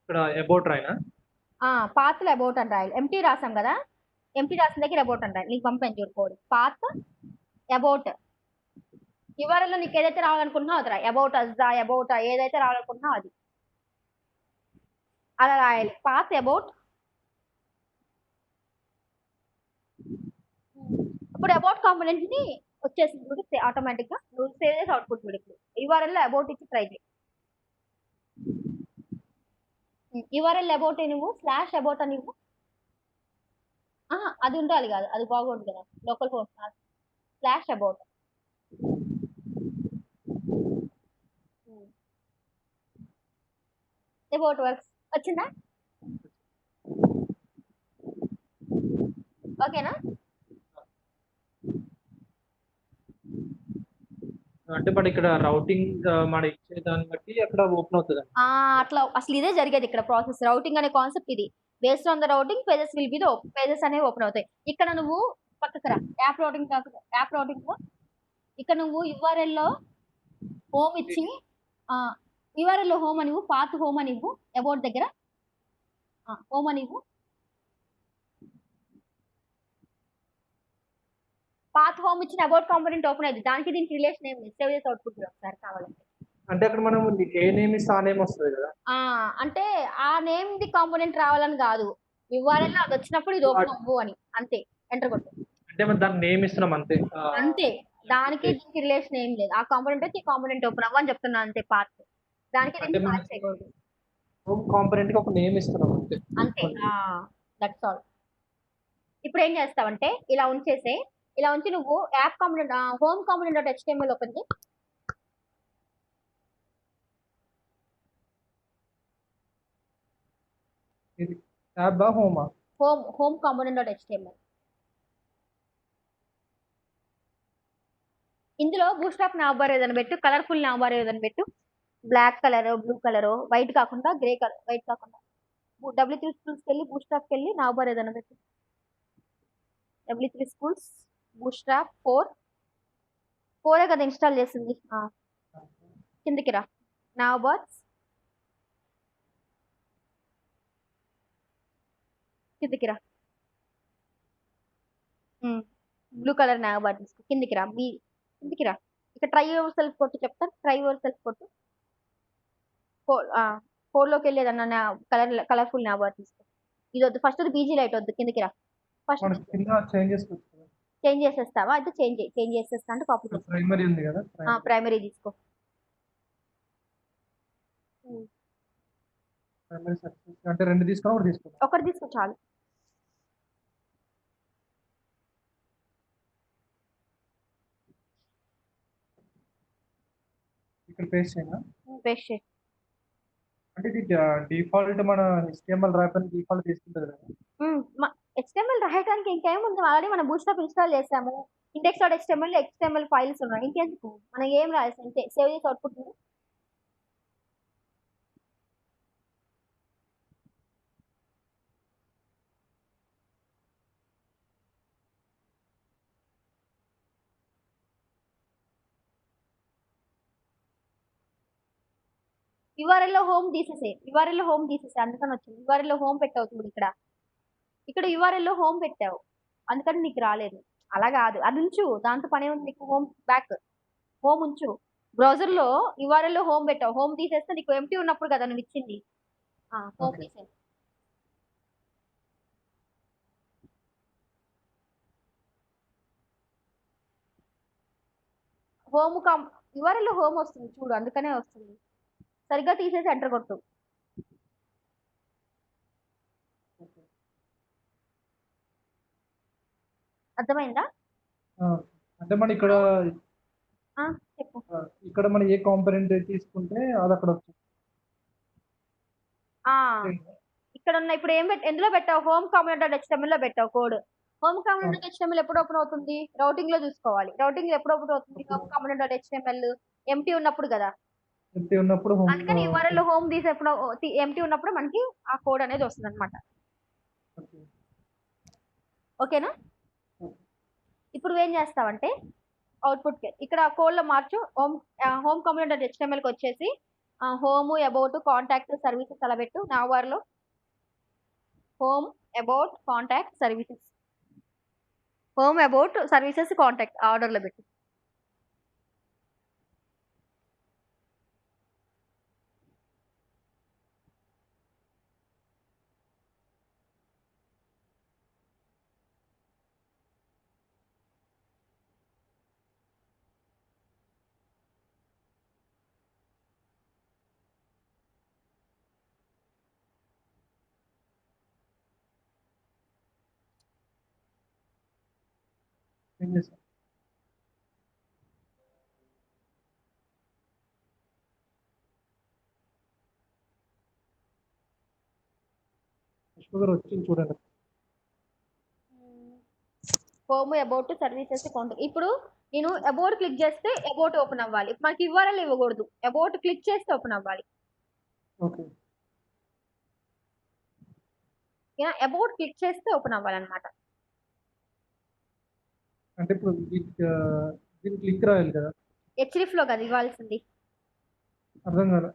ఇక్కడ అబౌట్ రాయినా, పాత్లో అబౌట్ అని రాయాలి. ఎంటీ రాసాం కదా, ఎంటీ రాసిన దగ్గర అబౌట్ అని రాయాలి. నీకు పంపాను చూడు కోడ్, పాత్ అబౌట్. URL లో నీకు ఏదైతే రావాలనుకుంటున్నావు అది రాయి, అబౌట్ అజ్దా అబౌట్ ఏదైతే రావాలనుకుంటున్నావు అది అలా రాయాలి. Path about. ఇప్పుడు అబౌట్ కాంపోనెంట్ ని వచ్చేసింది చూడు ఆటోమేటిక్ గా. నువ్వు సేవ్ చేసి అవుట్పుట్ చూడు. ఇప్పుడు URL లో అబౌట్ ఇచ్చి ట్రై చేయి. URL అబౌట్ నువ్వు /about అని నువ్వు అది ఉండాలి కాదు, అది బాగుంది కదా, local host /about. About works వచ్చిందా? ఓకేనా? అంటే మన ఇక్కడ రౌటింగ్ మన ఇచ్చే దాన్ని బట్టి అక్కడ ఓపెన్ అవుతుంది. అట్లా అసలు ఇదే జరిగేది ఇక్కడ ప్రాసెస్. రౌటింగ్ అనే కాన్సెప్ట్ ఇది. Based on the routing pages will be the pages అనేవి ఓపెన్ అవుతాయి. ఇక్కడ నువ్వు పక్కకు రా. యాప్ రౌటింగ్‌లో ఇక్కడ నువ్వు యూఆర్ఎల్‌లో హోమ్ ఇచ్చి యూఆర్ఎల్‌లో హోమ్ అని ఇవ్వు. పాత్ హోమ్ అని ఇవ్వు. అబౌట్ దగ్గర హోమ్ అని ఇవ్వు. పాత్ హోమ్ ఇచ్చిన అబౌట్ కాంపోనెంట్ ఓపెన్ అయ్యింది. దానికి దీనికి రిలేషన్ ఏం లేదు. సేవ్ చేసి అవుట్‌పుట్ ఒకసారి కావాలంటే. అంటే అక్కడ మనం ఏ నేమ్ ఇస్తే ఆ నేమ్ వస్తది కదా! అంటే ఆ నేమ్‌ది కాంపోనెంట్ రావాలని కాదు. యూఆర్ఎల్‌లో అది వచ్చినప్పుడు ఇది ఓపెన్ అవ్వు అని. అంతే. ఎంటర్ కొట్టు. అంటే మనం దానికి నేమ్ ఇస్తున్నాం అంతే. అంతే. దానికి దీనికి రిలేషన్ ఏం లేదు. ఆ కాంపోనెంట్ వచ్చి ఈ కాంపోనెంట్ ఓపెన్ అవ్వు అని చెప్తున్నా అంతే పాత్. దానికి అంటే దీనికి మనం మ్యాచ్ చేయకూడదు. హోమ్ కాంపోనెంట్‌కి ఒక నేమ్ ఇస్తున్నాం అంతే. అంతే. That's all. ఇప్పుడు ఏం చేస్తావంటే ఇలా ఉంచేసే. ఇలా ఉంచి నువ్వు app component home component dot HTML open చెయి. ఇది ట్యాబా? హోమా? Home component dot HTML. ఇందులో బూట్‌స్ట్రాప్ నావ్‌బార్ ఏదైనా పెట్టు. కలర్‌ఫుల్ నావ్‌బార్ ఏదైనా పెట్టు. Black colour, blue colour, white కాకుండా గ్రే కలర్, వైట్ కాకుండా. W3 స్కూల్స్‌కెళ్ళి బూట్‌స్ట్రాప్‌కెళ్ళి నావ్‌బార్ ఏదైనా పెట్టు. W3 స్కూల్స్ బూట్‌స్ట్రాప్ 4 కదా ఇన్‌స్టాల్ చేసింది. కిందకి రా. నావ్‌బార్స్ కిందకి రా. బ్లూ కలర్ నావ్‌బార్ తీసుకో. కిందకి రా. కిందకి రా. ఇక్కడ ట్రై యువర్ సెల్ఫ్ కొట్టు చెప్తాను. ట్రై యువర్ సెల్ఫ్ కొట్టు. 4లోకి వెళ్ళి ఏదన్నా కలర్‌ఫుల్ నావ్‌బార్ తీసుకో. ఇది వద్దు. ఫస్ట్ బీజీ లైట్ వద్దు. కిందకి రా. ఫస్ట్ మనం కింద చేంజ్ చేసుకోవచ్చు కదా! చేంజ్ చేసేస్తావా? అయితే చేంజ్ చెయి. చేంజ్ చేసేస్తా అంటే కాపీ చేస్తా. ప్రైమరీ ఉంది కదా! ప్రైమరీ తీసుకో. ప్రైమరీ సక్సెస్ అంటే 2 తీసుకోవాలా? ఒకటి తీసుకోవాలా? ఒకటి తీసుకో చాలు. ఇక్కడ పేస్ట్ చేయనా? పేస్ట్ చేయి. అంటే ఇది డిఫాల్ట్ మన HTML ర్యాపర్ డిఫాల్ట్ తీసుకుంటది కదా! HTML రాయడానికి ఇంకేముంది? ఆల్రెడీ మనం బూట్‌స్ట్రాప్ ఇన్‌స్టాల్ చేసాము. index.html ఫైల్స్ ఉన్నాయి. ఇంకెందుకు? మనం ఏం రాయాల్సి అంతే. సేవ్ చేసి అవుట్‌పుట్ చూడు. యూఆర్ఎల్‌లో హోమ్ తీసేసేయి. అందుకని వచ్చింది. యూఆర్ఎల్‌లో హోమ్ పెట్టావు చూడు ఇక్కడ. ఇక్కడ యూఆర్ఎల్‌లో హోమ్ పెట్టావు. అందుకని నీకు రాలేదు. అలా కాదు. అది ఉంచు. దాంతో పనేముంది నీకు హోమ్ ఉంచు. బ్రౌజర్‌లో యూఆర్ఎల్‌లో హోమ్ పెట్టావు. హోమ్ తీసేస్తే నీకు ఎంప్టీ ఉన్నప్పుడు కదా నువ్వు ఇచ్చింది. Home okay. తీసేయి. యూఆర్ఎల్‌లో హోమ్ వస్తుంది చూడు. అందుకనే వస్తుంది. సరిగ్గా తీసేసి ఎంటర్ కొట్టు. అర్థమైందా? అంటే మనం ఇక్కడ చెప్పు. ఇక్కడ మనం ఏ కాంపోనెంట్ తీసుకుంటే అది అక్కడ వస్తుంది. ఇక్కడ ఉన్న ఇప్పుడు ఎందులో పెట్టావు? హోమ్ కాంపోనెంట్ డాట్ హెచ్టీఎంఎల్ లో పెట్టావు code. Home component dot HTML ఎప్పుడు ఓపెన్ అవుతుంది? రౌటింగ్ లో చూసుకోవాలి. రౌటింగ్ ఎప్పుడు ఓపెన్ అవుతుంది? Home component dot HTML empty ఉన్నప్పుడు కదా. ఎంటీ ఉన్నప్పుడు అందుకని యూఆర్ఎల్ లో హోమ్ తీసేప్పుడు ఎంటీ ఉన్నప్పుడు మనకి ఆ కోడ్ అనేది వస్తుంది అనమాట. ఓకేనా? ఇప్పుడు ఏం చేస్తావంటే అవుట్పుట్ ఇక్కడ కోడ్ లో మార్చు. హోమ్ కాంపోనెంట్ డాట్ హెచ్టీఎంఎల్ కి వచ్చేసి హోమ్ అబౌట్ కాంటాక్ట్ సర్వీసెస్ అలా పెట్టు. నావార్ లో home about contact services. Home about services contact order లో పెట్టు. ఏం చేస్తాం? పుష్ప గారు వచ్చింది చూడండి. Home about services contact. ఇప్పుడు నేను అబౌట్ క్లిక్ చేస్తే అబౌట్ ఓపెన్ అవ్వాలి. మనకి యూఆర్ఎల్ ఇవ్వకూడదు. అబౌట్ క్లిక్ చేస్తే ఓపెన్ అవ్వాలి. ఓకే. ఓకేనా? అబౌట్ క్లిక్ చేస్తే ఓపెన్ అవ్వాలన్నమాట. అంటే ఇప్పుడు దీనికి లింక్ రాయాలి కదా? హెచ్‌డిఎఫ్‌లో కదా ఇవ్వాల్సింది. అర్థం కాలే.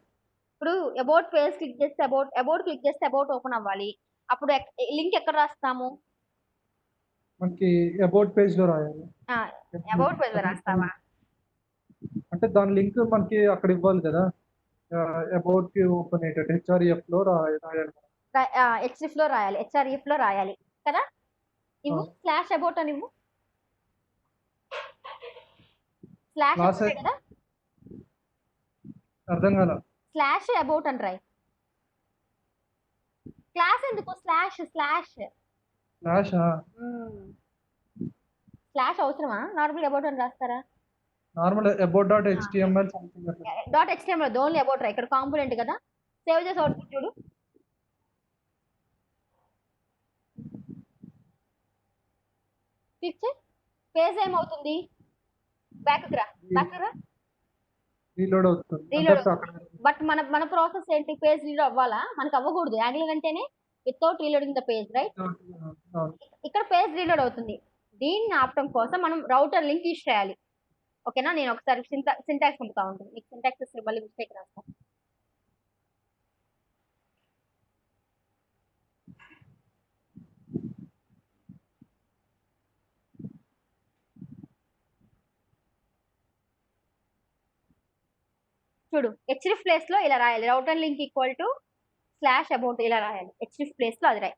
ఇప్పుడు అబౌట్ పేజ్ క్లిక్ చేస్తే అబౌట్ క్లిక్ చేస్తే అబౌట్ ఓపెన్ అవ్వాలి. అప్పుడు లింక్ ఎక్కడ రాస్తాము? మనకి అబౌట్ పేజ్‌లో రాయాలి. అబౌట్ పేజ్‌లో రాస్తావా? అంటే దాని లింక్ మనకి అక్కడ ఇవ్వాలి కదా? అబౌట్‌కి ఓపెన్ అయ్యేటట్టు హెచ్ఆర్ఎఫ్‌లో రాయాలి. హెచ్‌డిఎఫ్‌లో రాయాలి. హెచ్ఆర్ఎఫ్‌లో రాయాలి కదా? ఇవ్వు ఆ. స్లాష్ అబౌట్ అని ఇవ్వు. స్లాష్ క్లాస్ అబౌటే కదా? అర్థం కాల. స్లాష్ అబౌట్ అని రాయి. క్లాస్ ఎందుకు స్లాష్ స్లాష్ స్లాష్ అవసరమా? నార్మల్ అబౌట్ అని రాస్తారా? Normal about dot HTML something అట్లా. డాట్ హెచ్టిఎంఎల్ ఓన్లీ అబౌట్ రా. ఇక్కడ కాంపోనెంట్ కదా? సేవ్ చేసి అవుట్పుట్ చూడు. క్లిక్ చేయి. పేజ్ ఏమవుతుంది? బ్యాక్ రా. రీలోడ్ అవుతుంది. రీలోడ్ అంటే అక్కడ బట్ మన ప్రాసెస్ ఏంటి? పేజ్ రీలోడ్ అవ్వాలా? మనకు అవ్వకూడదు. యాంగులర్ అంటేనే without reloading the page, right? అవును. ఇక్కడ పేజ్ రీలోడ్ అవుతుంది. దీన్ని ఆపడం కోసం మనం రౌటర్ లింక్ యూస్ చేయాలి. ఓకేనా? నేను ఒకసారి సింటాక్స్ పంపుతా ఉంటుంది. మీకు సింటాక్స్ మళ్ళీ మిస్టేక్ రాస్తాను. చూడు, హెచ్‌డిఎఫ్ ప్లేస్ లో ఇలా రాయాలి. Router link equal to slash about ఇలా రాయాలి. హెచ్‌డిఎఫ్ ప్లేస్ లో అది రాయి.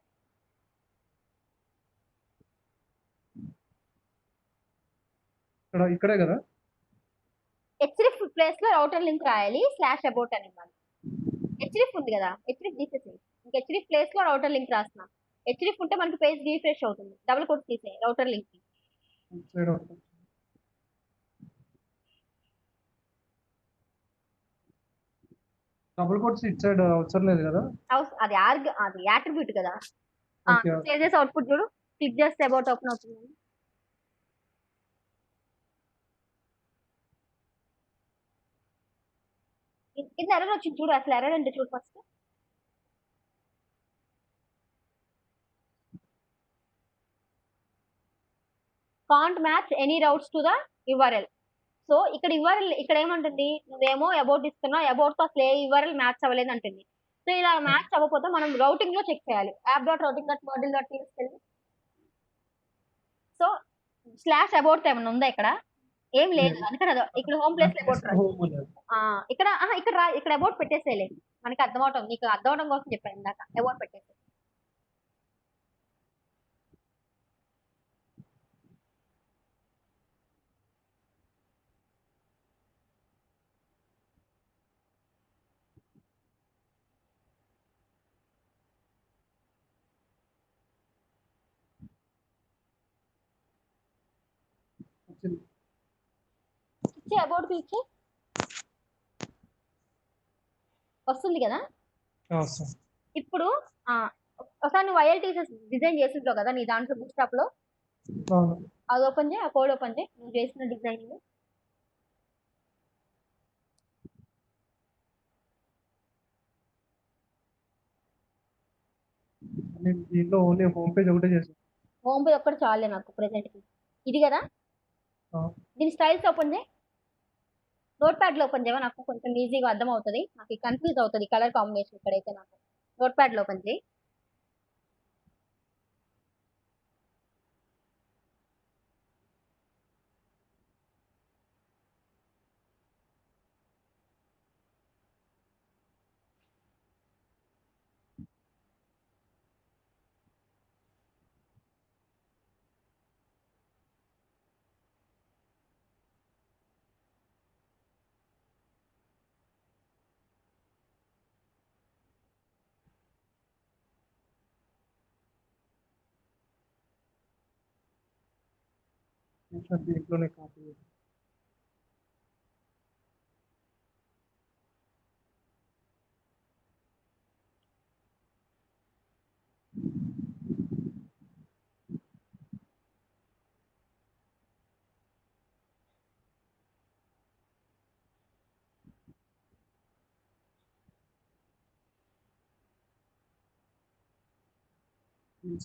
ఇక్కడే కదా? హెచ్‌డిఎఫ్ ప్లేస్ లో రౌటర్ లింక్ రాయాలి. స్లాష్ అబౌట్ అని ఇవ్వాలి. హెచ్‌డిఎఫ్ ఉంది కదా? హెచ్‌డిఎఫ్ తీసేసేయి. ఇంకా హెచ్‌డిఎఫ్ ప్లేస్ లో రౌటర్ లింక్ రాస్తున్నా. హెచ్‌డిఎఫ్ ఉంటే మనకి పేజ్ రీఫ్రెష్ అవుతుంది. డబుల్ కోట్స్ తీసేయి రౌటర్ లింక్ కి. సైడ్ అవుతుంది. డబుల్ కోట్స్ ఇట్ సైడ్ అవసరం లేదు కదా? అది అది యాట్రిబ్యూట్ కదా? ఓకే. సేవ్ చేసి అవుట్పుట్ చూడు. క్లిక్ చేస్తే అబౌట్ ఓపెన్ అవుతుంది. కింద ఎర్రర్ వచ్చింది చూడు. అసలు ఎర్రర్ అంటే చూడు first. Can't match any routes to the URL. So ఇక్కడ యుఆర్ఎల్ ఇక్కడ ఏమంటుంది? నువ్వేమో అబౌట్ ఇస్తున్నావు, అబౌట్ తో అసలు ఏ యుఆర్ఎల్ మ్యాచ్ అవ్వలేదు అంటుంది. సో ఇలా మ్యాచ్ అవ్వకపోతే మనం రౌటింగ్ లో చెక్ చేయాలి. App dot routing dot model dot తీసుకెళ్ళి సో స్లాష్ అబౌట్ ఏమన్నా ఉందా ఇక్కడ? ఏం లేదు. అందుకని ఇక్కడ హోమ్ ప్లేస్ లో అబౌట్ రా. ఇక్కడ అబౌట్ పెట్టేసేలే. మనకి అర్థమవటం నీకు అర్థమవడం కోసం చెప్పాను ఇందాక. అబౌట్ పెట్టేసే. ఇచ్చే అబౌట్ ఇచ్చే వస్తుంది కదా? ఇప్పుడు ఒకసారి నువ్వు ఐఎల్టీఎస్ డిజైన్ చేసింటావు కదా నీ దాంట్లో బుక్ స్టాప్ లో. అది ఓపెన్ చేయి. ఆ కోడ్ ఓపెన్ చేయి. నువ్వు చేసిన డిజైనింగ్. దీంట్లో ఓన్లీ హోమ్ పేజ్ ఒకటే చేసాను. హోమ్ పేజ్ ఒక్కటి చాలే నాకు ప్రెసెంట్ కి. ఇది కదా? దీని స్టైల్స్ ఓపెన్ చేయి. నోట్ ప్యాడ్ లో ఓపెన్ చేయవా? నాకు కొంచెం ఈజీగా అర్థం అవుతుంది. నాకు కన్ఫ్యూజ్ అవుతుంది కలర్ కాంబినేషన్ ఇక్కడైతే. నాకు నోట్ ప్యాడ్ లో ఓపెన్ చేయి. దీంట్లోనే కాపీ చేసి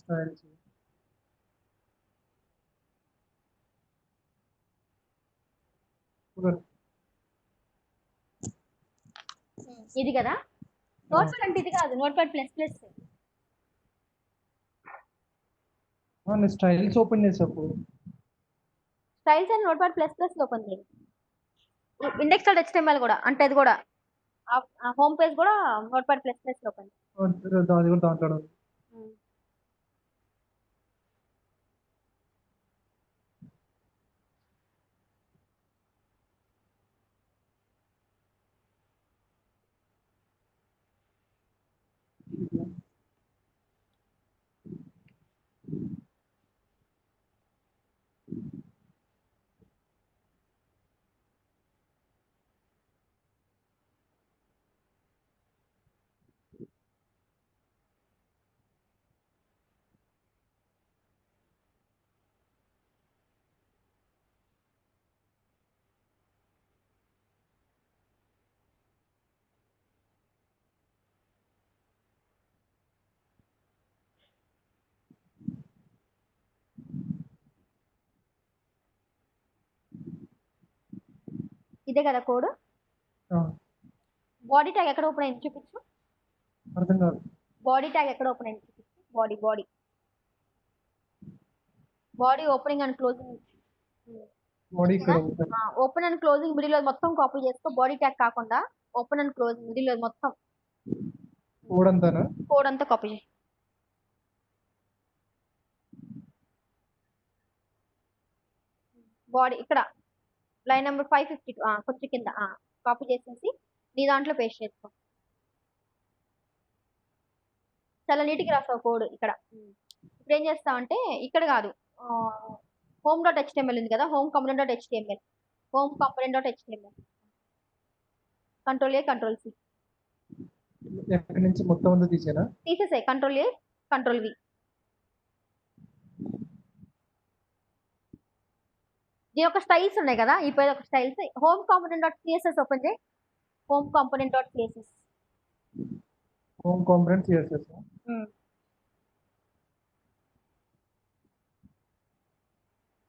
స్టైల్స్. సూపర్. ఇది కదా నోట్ ప్యాడ్ అంటే ఇది కాదు, నోట్ ప్యాడ్ ప్లస్ ప్లస్. నేను స్టైల్స్ ఓపెన్ చేసేప్పుడు styles and note pad plus plus open చేయండి. ఇండెక్స్ డాట్ HTML కూడా అంటే అది కూడా హోమ్ పేజ్ కూడా note pad plus plus open. అది కూడా దాంట్లో ఉంది. ఇదే కదా కోడ్. ఆ, బాడీ ట్యాగ్ ఎక్కడ ఓపెన్ అయింది చూపించు. అర్థం కాదు. బాడీ ట్యాగ్ ఎక్కడ ఓపెన్ అయింది చూపించు. Body body body opening and closing. Body ఇక్కడ ఉంటుంది. ఓపెన్ అండ్ క్లోజింగ్ మిడిల్ లో మొత్తం కాపీ చేసుకో. బాడీ ట్యాగ్ కాకుండా ఓపెన్ అండ్ క్లోజింగ్ మిడిల్ లో మొత్తం కోడ్ అంతానా? కోడ్ అంతా కాపీ చేయి. బాడీ ఇక్కడ లైన్ నెంబర్ 552 కొంచెం కింద కాపీ చేసేసి నీ దాంట్లో పేస్ట్ చేసుకో. చాలా నీట్గా రాస్తావు కోడ్ ఇక్కడ. ఇప్పుడు ఏం చేస్తావంటే ఇక్కడ కాదు, హోమ్ డాట్ HTML ఉంది కదా, home component dot HTML, home component dot HTML, control A control C ఎక్కడి నుంచి మొత్తం అంతా తీసేనా? తీసేసాయి. Control A control V. దీని యొక్క స్టైల్స్ ఉన్నాయి కదా, ఈ పేరు ఒక styles. Home component dot CSS open చేయి. Home component dot CSS. Home component CSS.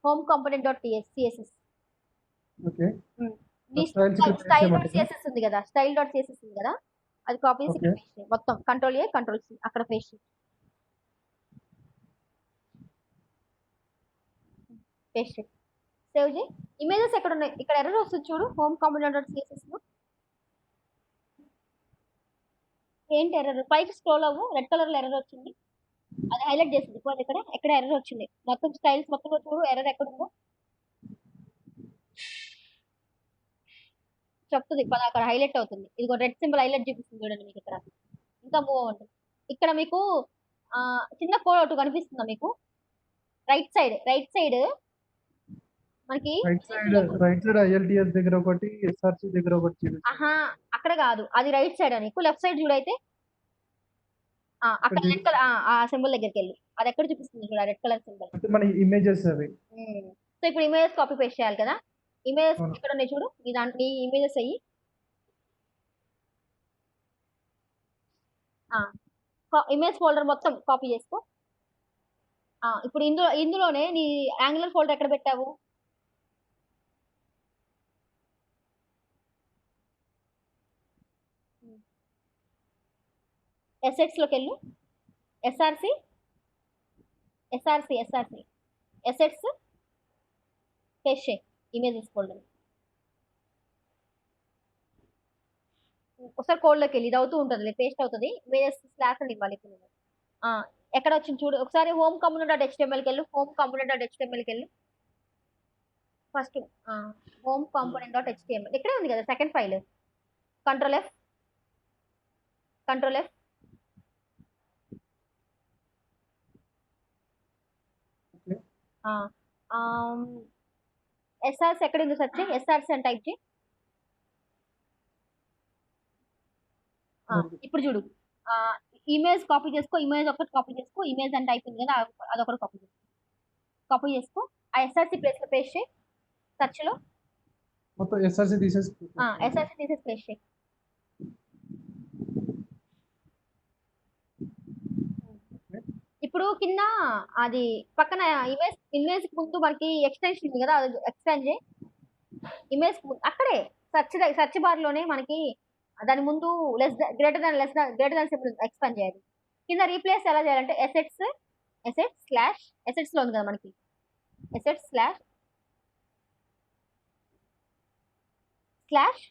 Home component dot CSS. Okay. Style dot CSS ఉంది కదా, స్టైల్ డాట్ CSS ఉంది కదా, అది కాపీ చేసి ఇక్కడ పేస్ట్ చేయి. మొత్తం కంట్రోల్ A కంట్రోల్ C అక్కడ పేస్ట్ చేయి. పేస్ట్ చేయి. సేవ్ చేయి. ఇమేజెస్ ఎక్కడ ఉన్నాయి? ఇక్కడ ఎర్రర్ వస్తుంది చూడు, హోమ్ కాంపోనెంట్ డాట్ CSS లో. ఏంటి ఎర్రర్? పైకి స్క్రోల్ అవ్వు, రెడ్ కలర్ లో ఎర్రర్ వచ్చింది, అది హైలైట్ చేసింది. ఇప్పుడు ఇక్కడ ఎక్కడ ఎర్రర్ వచ్చింది మొత్తం స్టైల్స్ మొత్తం చూడు, ఎర్రర్ ఎక్కడ ఉందో చెప్తుంది. ఇప్పుడు అక్కడ హైలైట్ అవుతుంది. ఇదిగో రెడ్ సింబల్ హైలైట్ చూపిస్తుంది చూడండి మీకు ఇక్కడ. ఇంకా మూవ్ అవ్వండి. ఇక్కడ మీకు చిన్న కోడ్ ఒకటి కనిపిస్తుందా మీకు? రైట్ సైడ్ మనకి రైట్ సైడ్ ILTS దగ్గర ఒకటి, SRC దగ్గర ఒకటి. అక్కడ కాదు, అది రైట్ సైడ్. నీకు లెఫ్ట్ సైడ్ చూడైతే అక్కడ రెడ్ కలర్ ఆ సింబల్ దగ్గరికి వెళ్ళి అది ఎక్కడ చూపిస్తుంది చూడ, రెడ్ కలర్ సింబల్. మన ఇమేజెస్ అవి. సో ఇప్పుడు ఇమేజెస్ కాపీ పేస్ట్ చేయాలి కదా. ఇమేజెస్ ఇక్కడ ఉన్నాయి చూడు, నీ ఇమేజెస్ అయ్యి ఇమేజ్ ఫోల్డర్ మొత్తం కాపీ చేసుకో. ఇప్పుడు ఇందులోనే నీ యాంగులర్ ఫోల్డర్ ఎక్కడ పెట్టావు? ఎస్ఎక్స్ లోకి వెళ్ళు. ఎస్ఆర్సి ఎస్ఎక్స్ పేస్ట్ చేయి ఇమేజెస్ ఫోల్డర్. ఒకసారి కోడ్లోకి వెళ్ళి ఇది అవుతూ ఉంటుంది, పేస్ట్ అవుతుంది. ఇమేజెస్ స్లాష్ అని ఇవ్వాలి. ఇప్పుడు ఎక్కడ వచ్చింది చూడు ఒకసారి. హోమ్ కాంపోనెంట్ డాట్ HTMLకి వెళ్ళు. హోమ్ కాంపోనెంట్ డాట్ HTMLకి వెళ్ళు. First home component dot HTML ఇక్కడే ఉంది కదా second file. Control F SRC ఎక్కడ ఉంది సెర్చ్ చేయి. ఎస్ఆర్సి అని టైప్ చేయి. ఇప్పుడు చూడు, ఇమేజ్ కాపీ చేసుకో. ఇమేజ్ ఒకటి కాపీ చేసుకో. ఇమేజ్ అని టైప్ ఉంది కదా, అదొకటి కాపీ చేసుకో. ఆ ఎస్ఆర్సి ప్లేస్ లో పేస్ట్ చేయి. సెర్చ్ లో మొత్తం ఎస్ఆర్సి తీసేసి పేస్ట్ చేయి. ఇప్పుడు కింద అది పక్కన ఇమేజ్ ముందు మనకి ఎక్స్టెన్షన్ ఉంది కదా, అది ఎక్స్టెండ్ చేయి. ఇమేజ్ అక్కడే సెర్చ్ బార్ లోనే మనకి దాని ముందు గ్రేటర్ దాన్ సింబల్ ఎక్స్పాండ్ చేయాలి. కింద రీప్లేస్ ఎలా చేయాలంటే ఎసెట్స్ లో ఉంది కదా మనకి, assets slash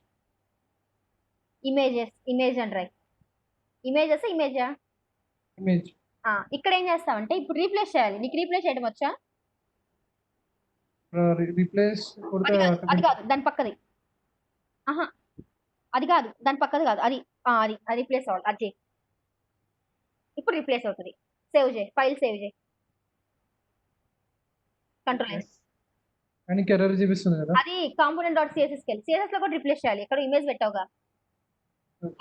image and right. ఇమేజా ఇమేజ్ ఇక్కడ ఏం చేస్తామంటే ఇప్పుడు రీప్లేస్ చేయాలి. నీకు రీప్లేస్ చేయడం వచ్చా? రీప్లేస్ కొడితే అది కాదు దాని పక్కది. ఆహా, అది కాదు దాని పక్కది కాదు, అది అది రీప్లేస్ అవ్వాలి. అది చేయి. ఇప్పుడు రీప్లేస్ అవుతుంది. సేవ్ చేయి, ఫైల్ సేవ్ చేయి, కంట్రోల్. కానీ ఎర్రర్ చూపిస్తుంది కదా. అది కాంపోనెంట్ డాట్ సిఎస్ఎస్ కి వెళ్ళి సిఎస్ఎస్ లో కూడా రీప్లేస్ చేయాలి. ఇక్కడ ఇమేజ్ పెట్టావుగా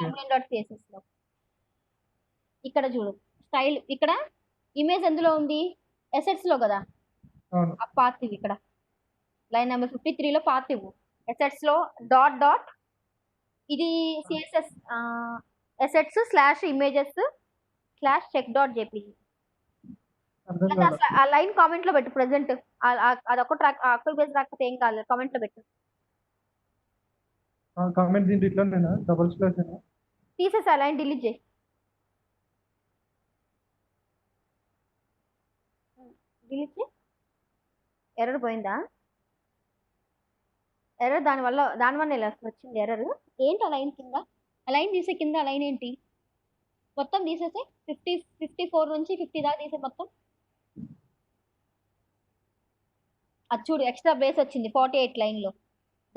కాంపోనెంట్ డాట్ సిఎస్ఎస్ లో, ఇక్కడ చూడు స్టైల్. ఇక్కడ ఇమేజ్ ఎందులో ఉంది? ఎసెట్స్ లో కదా. ఆ పాత్ ఇవి ఇక్కడ లైన్ నెంబర్ 53 లో పాత్ ఇవ్వు. ఎసెట్స్ లో డాట్ ఇది CSS assets slash images slash check dot JPG. ఆ లైన్ కామెంట్ లో పెట్టు. ప్రెసెంట్ అదొక ట్రాక్ అక్కడ పేజ్ రాకపోతే ఏం కాలేదు, కామెంట్ లో పెట్టు. కామెంట్ దీంట్లో ఇట్లా నేను డబుల్ స్లాష్ తీసేసి ఆ లైన్ డిలీట్ చేయి. ఎర్రర్ పోయిందా? ఎర్రర్ దానివల్ల ఇలా వచ్చింది ఎర్రర్. ఏంటి ఆ లైన్ కింద? ఆ లైన్ తీసే కింద ఆ లైన్ ఏంటి? మొత్తం తీసేసి 54 నుంచి 50 దాకా తీసే మొత్తం. అది చూడు ఎక్స్ట్రా బేస్ వచ్చింది 48 లైన్లో.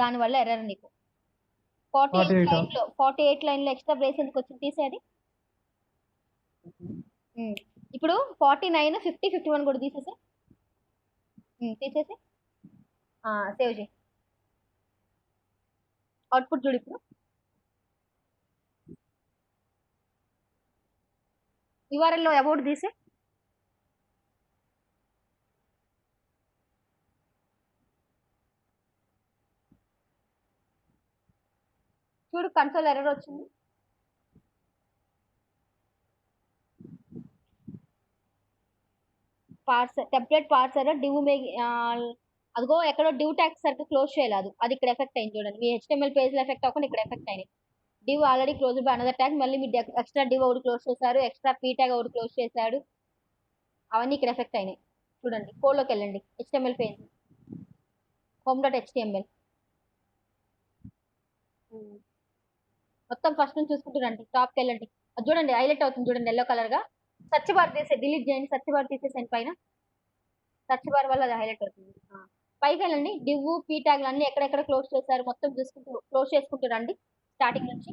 దానివల్ల ఎర్రర్ నీకు. 48 లైన్లో ఎక్స్ట్రా బేస్ ఎందుకు వచ్చింది? తీసేది. ఇప్పుడు 49, 50, 51 కూడా తీసేసి సేవ్ చేయి. అవుట్పుట్ చూడు. ఇప్పుడు యూఆర్ఎల్లో అబౌట్ తీసే చూడు, కన్సోల్ ఎర్రర్ వచ్చింది. టెంప్లెట్ పార్సర్ డివ్ అదిగో ఎక్కడో డివ్ ట్యాగ్ సరిగ్గా క్లోజ్ చేయలేదు. అది ఇక్కడ ఎఫెక్ట్ అయింది చూడండి. మీ హెచ్టిఎంఎల్ పేజ్ లో ఎఫెక్ట్ అవ్వకుండా ఇక్కడ ఎఫెక్ట్ అయింది. Div already close by another tag, మళ్ళీ మీరు ఎక్స్ట్రా డివ్ ఒకటి క్లోజ్ చేశారు, ఎక్స్ట్రా పీ ట్యాగ్ ఒకటి క్లోజ్ చేశాడు, అవన్నీ ఇక్కడ ఎఫెక్ట్ అయినాయి. చూడండి కోడ్లోకి వెళ్ళండి. హెచ్టిఎంఎల్ పేజ్ home.html మొత్తం ఫస్ట్ నుంచి చూసుకుంటూ రండి. టాప్కి వెళ్ళండి. అది చూడండి హైలైట్ అవుతుంది చూడండి ఎల్లో కలర్ గా. సర్చ్ బార్ తీసే డిలీట్ చేయండి. సర్చ్ బార్ తీసేసాను పైన. సర్చ్ బార్ వల్ల అది హైలైట్ అవుతుంది. పైకి వెళ్ళండి. డివ్ పీ ట్యాగ్లు అన్ని ఎక్కడెక్కడ క్లోజ్ చేశారు మొత్తం చూసుకుంటూ క్లోజ్ చేసుకుంటూ రండి స్టార్టింగ్ నుంచి.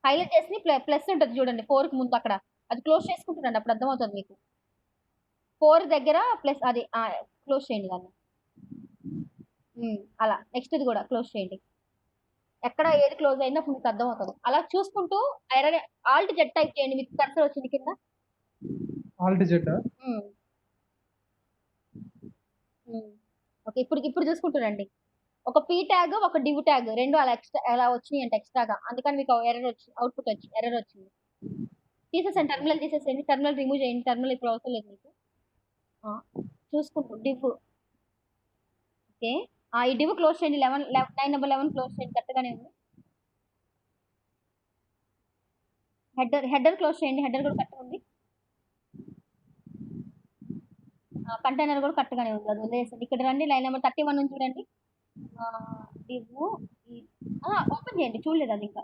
హైలైట్ చేసి ప్లస్ ఉంటుంది చూడండి 4కి ముందు, అక్కడ అది క్లోజ్ చేసుకుంటున్నాండి. అప్పుడు అర్థమవుతుంది మీకు. 4 దగ్గర ప్లస్ అది క్లోజ్ చేయండి దాన్ని. అలా నెక్స్ట్ ఇది కూడా క్లోజ్ చేయండి. ఎక్కడ ఏది క్లోజ్ అయిందో అప్పుడు మీకు అర్థమవుతుంది. అలా చూసుకుంటూ ఆల్ట్ జెడ్ టైప్ చేయండి. మీకు కర్సర్ వచ్చింది కింద. Alt Z. ఓకే, ఇప్పుడు చూసుకుంటారండి. ఒక పీ ట్యాగ్ ఒక డివ్ ట్యాగ్ రెండు అలా అలా వచ్చినాయి అంటే ఎక్స్ట్రాగా. అందుకని మీకు ఎర్రర్ వచ్చింది, అవుట్పుట్ ఎర్రర్ వచ్చింది. తీసేసండి, టర్మినల్ తీసేసేయండి. టర్మినల్ రిమూవ్ చేయండి. టర్మినల్ ఇప్పుడు అవసరం లేదు మీకు. చూసుకుంటూ డివ్. ఓకే, ఈ డివ్ క్లోజ్ చేయండి. లైన్ నెంబర్ 11 క్లోజ్ చేయండి. కరెక్ట్గానే ఉంది. హెడర్ క్లోజ్ చేయండి. హెడర్ కూడా కరెక్ట్గా ఉంది. కంటైనర్ కూడా కరెక్ట్గానే ఉంది. అది వదిలేసండి. ఇక్కడ రండి. లైన్ నెంబర్ 31 నుంచి చూడండి. డివ్ ఓపెన్ చేయండి. చూడలేదు అది ఇంకా.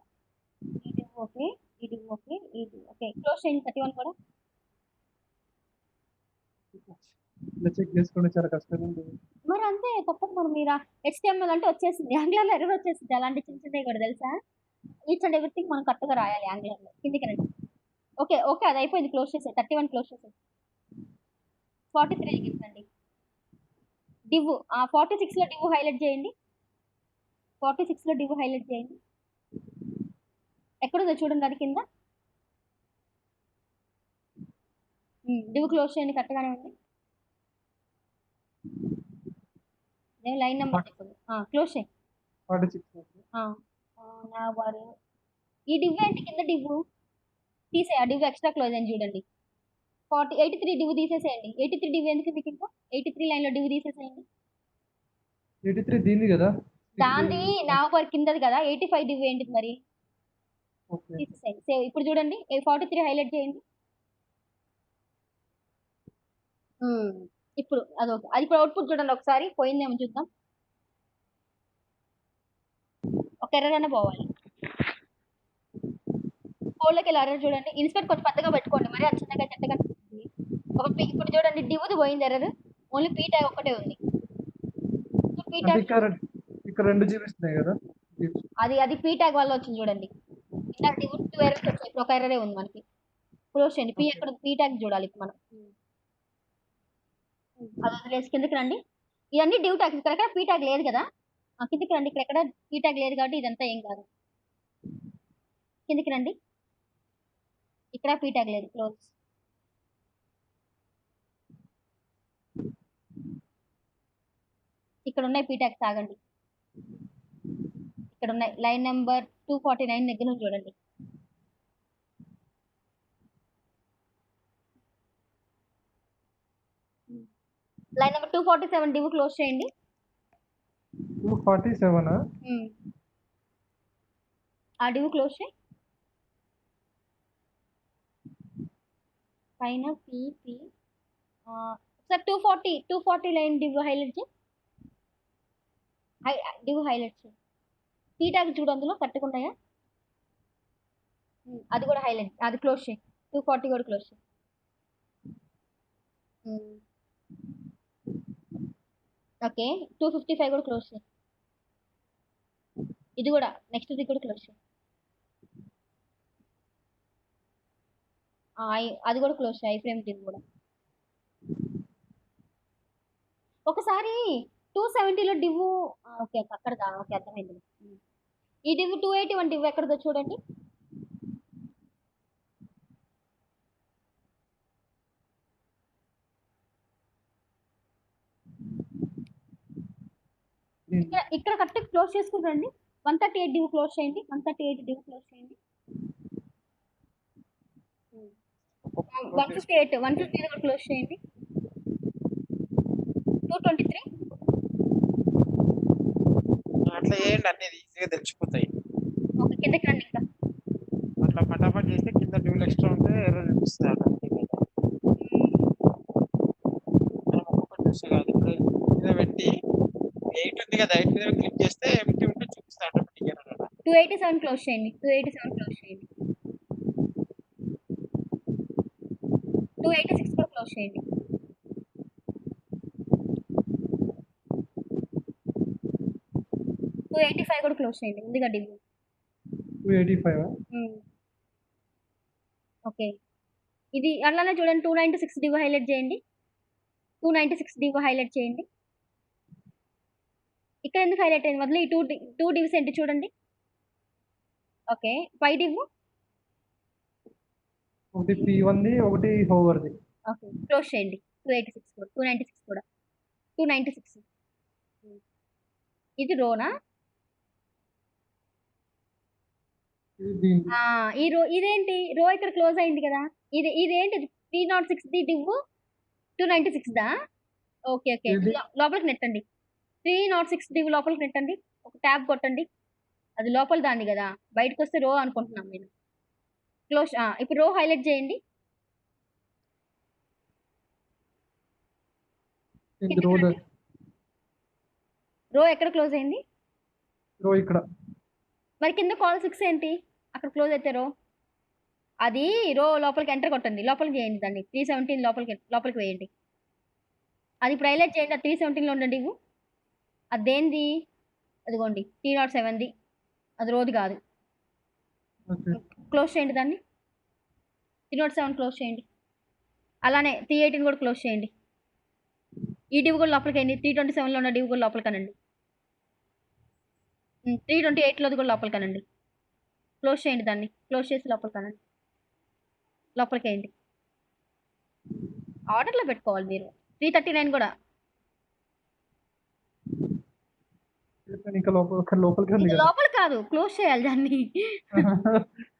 ఈ డివ్ ఓకే, ఈ డివ్ ఓకే, ఈ డివ్ ఓకే. క్లోజ్ చేయండి 31 కూడా. చెక్ చేసుకోండి, చాలా కష్టంగా ఉంది. మరి అంతే తప్పదు. మరి మీరు HTML అంటే వచ్చేసింది, యాంగులర్లో ఎర్రర్ వచ్చేసింది. అలాంటి చిన్న చిన్నవి కూడా తెలుసా? ఈచ్ అండ్ ఎవ్రీథింగ్ మనం కరెక్ట్గా రాయాలి యాంగులర్లో. కిందికి రండి. ఓకే అది అయిపోయింది. క్లోజ్ చేసే 31 క్లోజ్ చేసే 43 రండి. డివ్ 46లో డివ్ హైలైట్ చేయండి. 46లో డివ్ హైలైట్ చేయండి. ఎక్కడుందో చూడండి అది కింద. డివ్ క్లోజ్ చేయండి. కరెక్ట్గానే ఉంది. లైన్ నెంబర్ క్లోజ్ చేయండి. 46 వారు ఈ డివ్ ఏంటి కింద డివ్ తీసే ఆ డివ్ ఎక్స్ట్రా క్లోజ్ అని చూడండి 83 డివ్ తీసేసేయండి 83 డివ్ ఎందుకు మీకు ఇంకా 83 లైన్లో డివ్ తీసేసేయండి 83 దీనిది కదా దాంది నా వరకు కిందది కదా 85 డివ్ ఏంటిది మరి ఓకే తీసేసేయండి సేవ్ ఇప్పుడు చూడండి 43 హైలైట్ చేయండి ఇప్పుడు అదొక అది ఇప్పుడు అవుట్పుట్ చూడండి ఒకసారి పోయిందేమో చూద్దాం ఒక ఎర్రర్ అన్న పోవాలి కోళ్ళకి ఇలా ఎర్రర్ చూడండి ఇన్స్పెక్ట్ కొంచెం పెద్దగా పెట్టుకోండి మరి అది చిన్నగా చెట్టగా అనిపిస్తుంది. ఇప్పుడు చూడండి డివ్ది పోయింది ఎర్రర్ ఓన్లీ పీ ట్యాగ్ ఒక్కటే ఉంది పీ అంటే ట్యాగ్ ఇక్కడ 2 చూపిస్తున్నాయి కదా అది పీ ట్యాగ్ వల్ల వచ్చింది చూడండి ఇందాక డివ్ 2 ఎర్రర్స్ వచ్చాయి ఇప్పుడు ఒక ఎర్రరే ఉంది మనకి క్లోజ్ చేయండి పీ ఎక్కడ పీ ట్యాగ్ చూడాలి ఇప్పుడు మనం అది వదిలేసి కిందకి రండి ఇవన్నీ డివ్ ట్యాగ్స్ ఇక్కడ పీ ట్యాగ్ లేదు కదా కిందకి రండి ఇక్కడ ఎక్కడ పీ ట్యాగ్ లేదు కాబట్టి ఇదంతా ఏం కాదు కిందకి రండి ఇక్కడ పీ ట్యాగ్ లేదు క్లోజ్ ఇక్కడ ఉన్నాయి పీ ట్యాగ్స్ ఆగండి ఇక్కడ ఉన్నాయి లైన్ నెంబర్ 249 దగ్గర నుంచి చూడండి లైన్ నెంబర్ 247 డివ్ క్లోజ్ చేయండి 247 ఆ డివ్ క్లోజ్ చేయి పైన PP sir 240 line div highlight చేయి డివ్ హైలైట్ చేయి పీ ట్యాగ్ చూడు అందులో కట్టుకున్నాయా అది కూడా హైలైట్ అది క్లోజ్ చేయి 240 కూడా క్లోజ్ చేయి ఓకే 255 కూడా క్లోజ్ చేయి ఇది కూడా నెక్స్ట్ ఇది కూడా క్లోజ్ చేయి అది కూడా క్లోజ్ చేయి ఐ ఫ్రేమ్ ఇది కూడా ఒకసారి 270లో డివ్ ఓకే అక్కడదా ఓకే అర్థమైంది ఈ డివ్ 281 డివ్ ఎక్కడదో చూడండి ఇక్కడ కరెక్ట్ క్లోజ్ చేసుకుంటారండి 138 డివ్ క్లోజ్ చేయండి 138 డివ్ క్లోజ్ చేయండి 150 కూడా క్లోజ్ చేయండి 223 అట్లా చేయండి అన్ని ఈజీగా తెలిసిపోతాయి ఓకే కిందకి రండి ఇంకా అట్లా ఫటాఫట్ చేస్తే కింద డ్యూల్ ఎక్స్ట్రా ఉంటే ఎర్రర్ చూపిస్తుంది మనం ఒక్కొక్కటి చూస్తే కాదు ఇప్పుడు మీద పెట్టి 8 ఉంది కదా 8 మీద క్లిక్ చేస్తే ఎంటీ ఉంటే చూపిస్తే ఆటోమేటిక్ ఎర్రర్ 287 క్లోజ్ చేయండి 287 క్లోజ్ చేయండి 286 కూడా క్లోజ్ చేయండి 285 కూడా క్లోజ్ చేయండి ముందుగా డివ్ 285 ఓకే ఇది అట్లానే చూడండి 296 డివ్ హైలైట్ చేయండి 296 డివ్ హైలైట్ చేయండి ఇక్కడ ఎందుకు హైలైట్ అయింది మొదలు ఈ టూ డివ్స్ ఏంటి చూడండి ఓకే పై డివ్ ఒకటి P1ది ఒకటి హోవర్ది ఓకే క్లోజ్ చేయండి 286 కూడా 296 కూడా 296 ఇది రోనా ఈ రో ఇదేంటి రో ఇక్కడ క్లోజ్ అయింది కదా ఇదేంటి 306 ది డివ్ 296 దా ఓకే ఓకే లోపలికి నెట్టండి 306 డివ్ లోపలికి నెట్టండి ఒక ట్యాబ్ కొట్టండి అది లోపల దాన్ని కదా బయటకు వస్తే రో అనుకుంటున్నాం నేను క్లోజ్ ఇప్పుడు రో హైలైట్ చేయండి రో ఎక్కడ క్లోజ్ అయింది రో ఇక్కడ మరి కింద కాల్ 6 ఏంటి అక్కడ క్లోజ్ అయితే రో అది రో లోపలికి ఎంటర్ కొట్టండి లోపలికి చేయండి దాన్ని 317 లోపలికి వేయండి అది ఇప్పుడు హైలైట్ చేయండి ఆ 317లో ఉండండి ఇవ్వు అదేంది అదిగోండి 307ది అది రోది కాదు క్లోజ్ చేయండి దాన్ని 307 క్లోజ్ చేయండి అలానే 318 కూడా క్లోజ్ చేయండి ఈ డివ్ కూడా లోపలికి వేయండి 327లో ఉన్న డివ్ కూడా లోపలికి అనండి 328లోది కూడా లోపలికి అనండి క్లోజ్ చేయండి దాన్ని క్లోజ్ చేసి లోపలికి అనండి లోపలికి వేయండి ఆర్డర్లో పెట్టుకోవాలి మీరు 339 కూడా ఇంకా లోపలికి ఉంది ఇంకా కదా. లోపల కాదు, క్లోజ్ చేయాలి దాన్ని.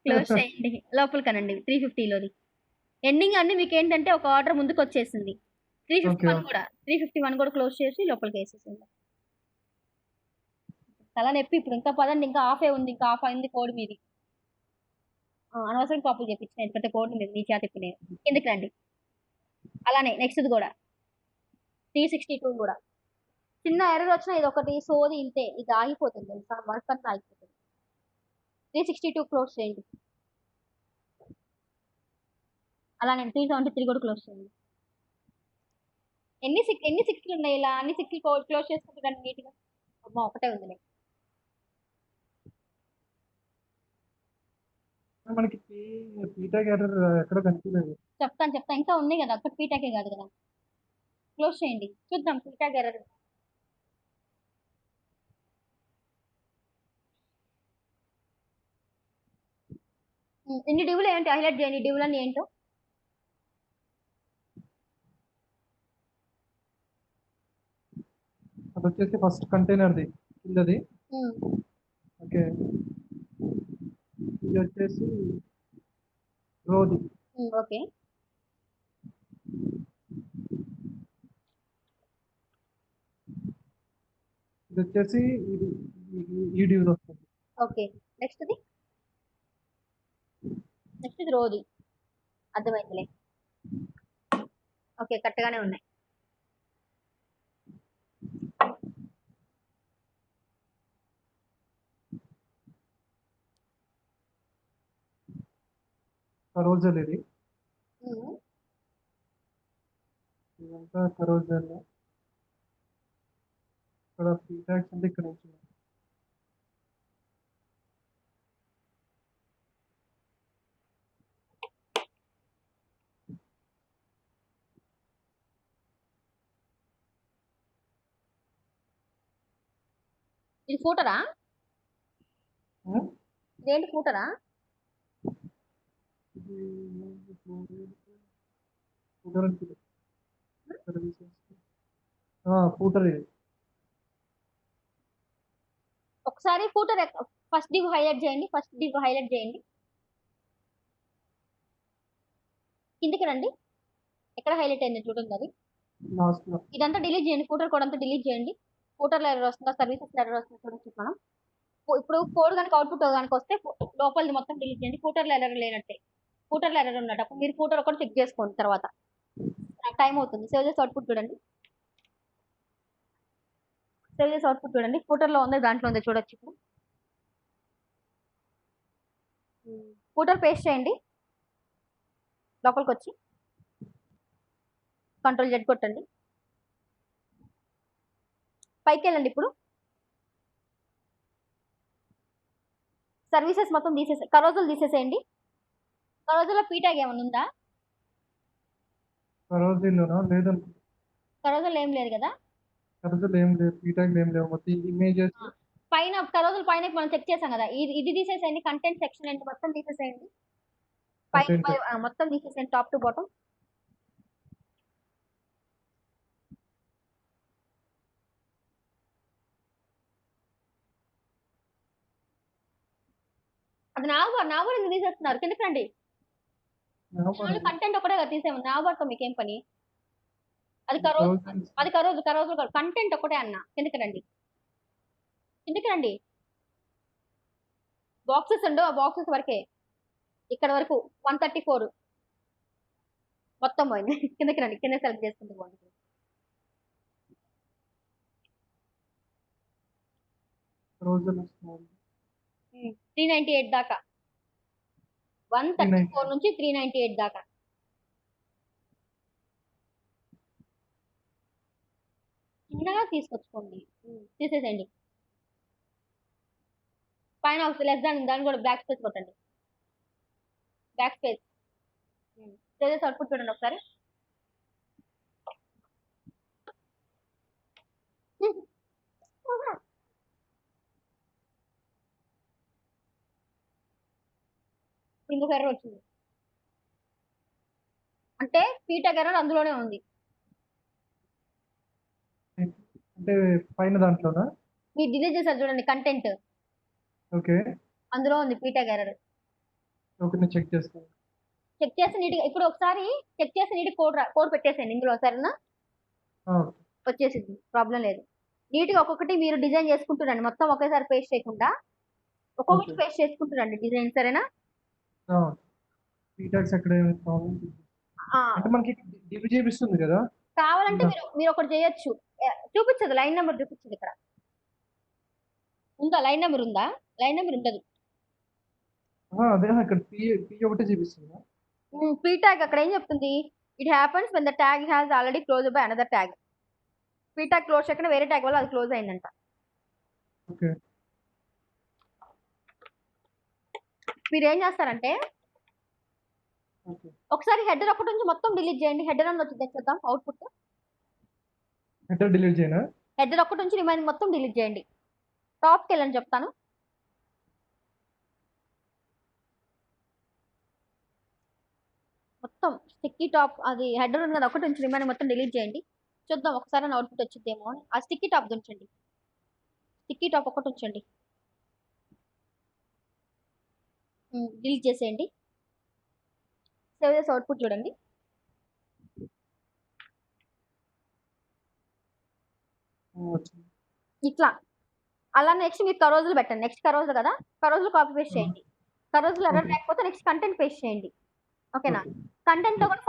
క్లోజ్ చేయండి. లోపలికనండి 350లోది. ఎండింగ్ అండి మీకేంటంటే ఒక ఆర్డర్ ముందుకొచ్చేసింది. ఓకే. 351 కూడా. 351 కూడా క్లోజ్ చేసి లోపలికేసేసేయండి. తలనొప్పి ఇప్పుడు ఇంకా పదండి, ఇంకా హాఫే ఉంది. ఇంకా హాఫ్ అయింది కోడ్ మీది. అనవసరంగా కాపీ చేపించిన, ఎందుకంటే కోడ్ మీద మీ చేత ఇప్పుడు నేను. కిందకి రండి. అలానే నెక్స్ట్‌ది కూడా. 362 కూడా. చిన్న ఎర్రర్ వచ్చినా ఇదొకటి సోది ఇంతే. ఇది ఆగిపోతుంది తెలుసా? వర్క్ అంతా ఆగిపోతుంది. 362 క్లోజ్ చేయండి. అలానే 373 కూడా క్లోజ్ చేయండి. ఎన్ని 6లు ఉన్నాయి ఇలా? అన్ని 6లు క్లోజ్ చేసుకుంటే రండి నీట్‌గా. అమ్మా! ఒకటే ఉందిలే. మనకి పీటాగ్ ఎర్రర్ ఎక్కడ కనిపియలేదు. చెప్తాను. ఇంకా ఉన్నాయి కదా! ఒక్కటి పీటాకే కాదు కదా! క్లోజ్ చేయండి. చూద్దాం పీటాగ్ ఎర్రర్. ఇన్ని డివ్‌లు ఏంటి హైలైట్ చేయండి. ఈ డివ్‌లన్నీ ఏంటో. అదొచ్చేసి ఫస్ట్ కంటైనర్‌ది కిందది. హ్మ్. ఓకే. ఇది వచ్చేసి రోది. ఓకే. ఇది వచ్చేసి ఈ డివ్‌ది వస్తుంది. ఓకే. నెక్స్ట్‌ది? నెక్స్ట్‌ది రోది. అర్థమైందిలే. ఓకే. కరెక్ట్‌గానే ఉన్నాయి. కరోజల్ ఇది. హ్మ్. ఇదంతా కరోజల్. ఇక్కడ పీటాగ్స్ అంటే ఇక్కడ నుంచి ఉన్నాయి. ఇది ఫూటరా? హ్మ్? ఇదేంటి ఫూటరా? ఇది ఫూటర్ అంటే ఫూటర్ ఇది. ఒకసారి ఫూటర్ ఫస్ట్ డివ్ హైలైట్ చేయండి. కిందకి రండి. ఎక్కడ హైలైట్ అయింది చూడండి అది. లాస్ట్‌లో. ఇదంతా డిలీట్ చేయండి. ఫూటర్ కోడ్ అంతా డిలీట్ చేయండి. ఫూటర్‌లో ఎర్రర్ వస్తుందా? సర్వీసెస్‌లో ఎర్రర్ వస్తుందా చూడొచ్చు మనం. ఇప్పుడు కోడ్ గనుక అవుట్‌పుట్ గనుక వస్తే లోపలిది మొత్తం డిలీట్ చేయండి. ఫూటర్‌లో ఎర్రర్ లేనట్టే. ఫూటర్‌లో ఎర్రర్ ఉన్నట్టు. అప్పుడు మీరు ఫూటర్ ఒకటి చెక్ చేసుకోండి తర్వాత. నాకు టైం అవుతుంది. సేవ్ చేసి అవుట్‌పుట్ చూడండి. ఫూటర్‌లో ఉంది, దాంట్లో ఉంది చూడొచ్చు ఇప్పుడు. ఫూటర్ పేస్ట్ చేయండి. లోపలికొచ్చి కంట్రోల్ జెడ్ కొట్టండి. పైకెళ్ళండి ఇప్పుడు. సర్వీసెస్ మొత్తం కరోజులు తీసేసేయండి. కరోజులో పీటాగ్ ఏమన్నా ఉందా? కరోజల్‌లోనా? లేదనుకుంటా. కరోజులో ఏం లేదు కదా? కరోజల్ ఏం లేదు. పీటాగ్‌లు ఏం లేవు. మొత్తం ఇమేజెస్. పైన కరోజుల పైన మనం చెక్ చేసాం కదా, ఇది తీసేసేయండి. కంటెంట్ సెక్షన్ ఏంటి మొత్తం తీసేసేయండి. కంటెంట్. మొత్తం తీసేసేయండి టాప్ టు బాటమ్. అది నాగబార్ ఎందుకు తీసేస్తున్నారు? కిందకి రండి. కంటెంట్ ఒకటే కదా తీసేమని. నాగబార్తో మీకేం పని? అది కరోజు కంటెంట్ ఒకటే అన్న. కిందకి రండి. బాక్సెస్ ఉండవు, ఆ బాక్సెస్ వరకే. ఇక్కడ వరకు 134 మొత్తం పోయింది. కిందకి రండి. కింద సెలెక్ట్ చేసుకుంటూ పోండి. కరోజల్ వస్తుంది. 398 దాకా. 134 నుంచి 398 దాకా. చిన్నగా తీసుకొచ్చుకోండి. తీసేసేయండి. పైన లెస్ దాన్ని కూడా బ్యాక్ స్పేస్ కొట్టండి. Back space. చేసి అవుట్పుట్ చూడండి ఒకసారి. ఇంకొక ఎర్రర్ వచ్చింది. అంటే పీటాగ్ ఎర్రర్ అందులోనే ఉంది. అంటే పైన దాంట్లోనా? మీరు డిలీట్ చేశారు చూడండి కంటెంట్, ఓకే. అందులో ఉంది పీటాగ్ ఎర్రర్. ఓకే. నేను చెక్ చేస్తాను. చెక్ చేసి నీట్‌గా ఇప్పుడు ఒకసారి చెక్ చేసి నీట్‌గా కోడ్ పెట్టేసేయండి ఇందులో సరేనా? ఆ! వచ్చేసిద్ది. ప్రాబ్లమ్ లేదు. నీట్‌గా ఒక్కొక్కటి మీరు డిజైన్ చేసుకుంటూ రండి. మొత్తం ఒకేసారి పేస్ట్ చేయకుండా ఒక్కొక్కటి ఓకే. పేస్ట్ చేసుకుంటూ రండి డిజైన్ సరేనా? ఆ! పీటాక్స్ ఎక్కడ ప్రాబ్లమ్ ఆ! అంటే మనకి డివి చూపిస్తుంది కదా! కావాలంటే ఇందా మీరొకటి చేయొచ్చు. చూపిచ్చదు. లైన్ నంబర్ చూపిచ్చదు ఇక్కడ. ఉందా? లైన్ నంబర్ ఉందా? లైన్ నంబర్ ఉండదు. అదే ఇక్కడ పి ఒకటే చూపిస్తుందా? పీ ట్యాగ్ అక్కడ ఏం చెప్తుంది? It happens when the tag has already closed by another tag. P tag close చేయకుండా వేరే ట్యాగ్ వల్ల అది క్లోజ్ అయిందంట. ఓకే. మీరేం చేస్తారంటే ఓకే. ఒకసారి హెడర్ ఒకటి నుంచి మొత్తం డిలీట్ చేయండి. హెడర్ అని వచ్చింది చూద్దాం అవుట్‌పుట్. హెడర్ డిలీట్ చేయనా? హెడర్ ఒకటి నుంచి రిమైనింగ్ మొత్తం డిలీట్ చేయండి. టాప్‌కెళ్ళని చెప్తాను. మొత్తం స్టిక్కీ టాప్ అది హెడర్ ఉంది కదా! ఒకటి నుంచి రిమైనింగ్ మొత్తం డిలీట్ చేయండి. చూద్దాం ఒకసారైనా అవుట్‌పుట్ వచ్చిద్దేమో అని. ఆ స్టిక్కీ టాప్ ఉంచండి. స్టిక్కీ టాప్ ఒకటి ఉంచండి. డిలీట్ చేసేయండి. సేవ్ చేసి అవుట్‌పుట్ చూడండి. వచ్చింది. ఇట్లా. అలా నెక్స్ట్ మీరు కరోజులు పెట్టండి. నెక్స్ట్ కరోజులు కదా! కరోజులు కాపీ పేస్ట్ ఆ! చేయండి. కరోజులు ఎర్రర్ ఓకే. లేకపోతే నెక్స్ట్ కంటెంట్ పేస్ట్ చేయండి. ఓకేనా? ఓకే. కంటెంట్‌లో కూడా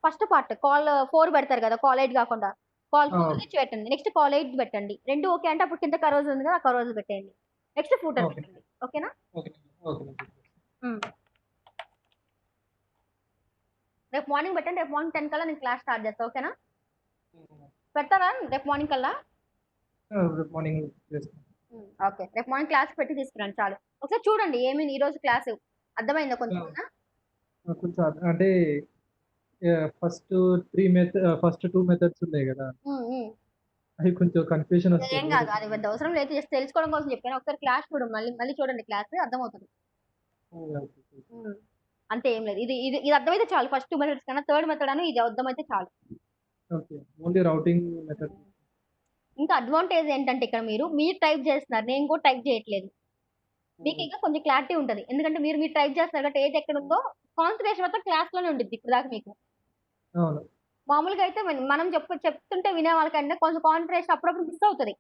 ఫస్ట్ పార్ట్ కాల్ 4 పెడతారు కదా! కాల్ 8 కాకుండా. కాల్ ఆ! 4 ఇచ్చి పెట్టండి. నెక్స్ట్ కాల్ 8 పెట్టండి. 2 ఓకే అంటే అప్పుడు కింద కరోజు ఉంది కదా! ఆ కరోజు పెట్టేయండి. Next footer okay. పెట్టండి. ఓకేనా? ఓకే. ఓకే. హ్మ్. రేపు మార్నింగ్ పెట్టండి. రేపు మార్నింగ్ 10 కల్లా నేను క్లాస్ స్టార్ట్ చేస్తా. ఓకేనా? పెడతారా రేపు మార్నింగ్ కల్లా? రేపు మార్నింగ్ చేస్తాను. ఓకే. రేపు మార్నింగ్ క్లాస్ పెట్టి తీసుకురండి చాలు. ఒకసారి చూడండి ఏమైంది ఈరోజు క్లాసు అర్థమైందా ఆ! కొంచెమన్నా? కొంచెం అంటే ఫస్ట్ 2 మెథడ్స్ ఉన్నాయి కదా! హ్మ్. హ్మ్. అవి కొంచెం కన్‌ఫ్యూజన్ ఏం వస్తది. గాదు. అది పెద్ద అవసరం లేదు. జస్ట్ తెలుసుకోవడం కోసం చెప్పాను. ఒకసారి క్లాస్ చూడండి. మళ్ళీ మళ్ళీ చూడండి క్లాస్ అర్థమవుతది. ఓకే. హ్మ్. అంతే ఏం లేదు. ఇది అర్థమైతే చాలు. ఫస్ట్ 2 మెథడ్స్ కన్నా థర్డ్ మెథడ్ అని ఇది అర్థమైతే చాలు. ఓకే. Only routing method. హ్మ్. ఇంకా అడ్వాంటేజ్ ఏంటంటే ఇక్కడ మీరు టైప్ చేస్తున్నారు. నేను కూడా టైప్ చేయట్లేదు. మీకు ఇంకా కొంచెం క్లారిటీ ఉంటది. ఎందుకంటే మీరు టైప్ చేస్తున్నారు కాబట్టి ఏది ఎక్కడుందో కాన్సంట్రేషన్ మొత్తం క్లాస్‌లోనే ఉండిద్ది ఇప్పటిదాకా మీకు. అవును. మామూలుగా అయితే మనం చెప్తుంటే వినే వాళ్ళకంటే కొంచెం కాన్సంట్రేషన్ అప్పుడప్పుడు మిస్ అవుతది.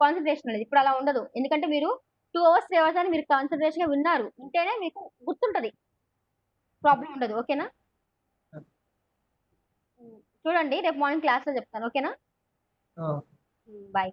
కాన్సంట్రేషన్ అనేది. ఇప్పుడు అలా ఉండదు. ఎందుకంటే మీరు 2 అవర్స్, 3 అవర్స్ అని మీరు కాన్సంట్రేషన్‌గా విన్నారు. వింటేనే మీకు గుర్తుంటది. ప్రాబ్లమ్ ఉండదు. ఓకేనా? చూడండి రేపు మార్నింగ్ క్లాస్‌లో చెప్తాను. ఓకేనా? ఆ! బాయ్.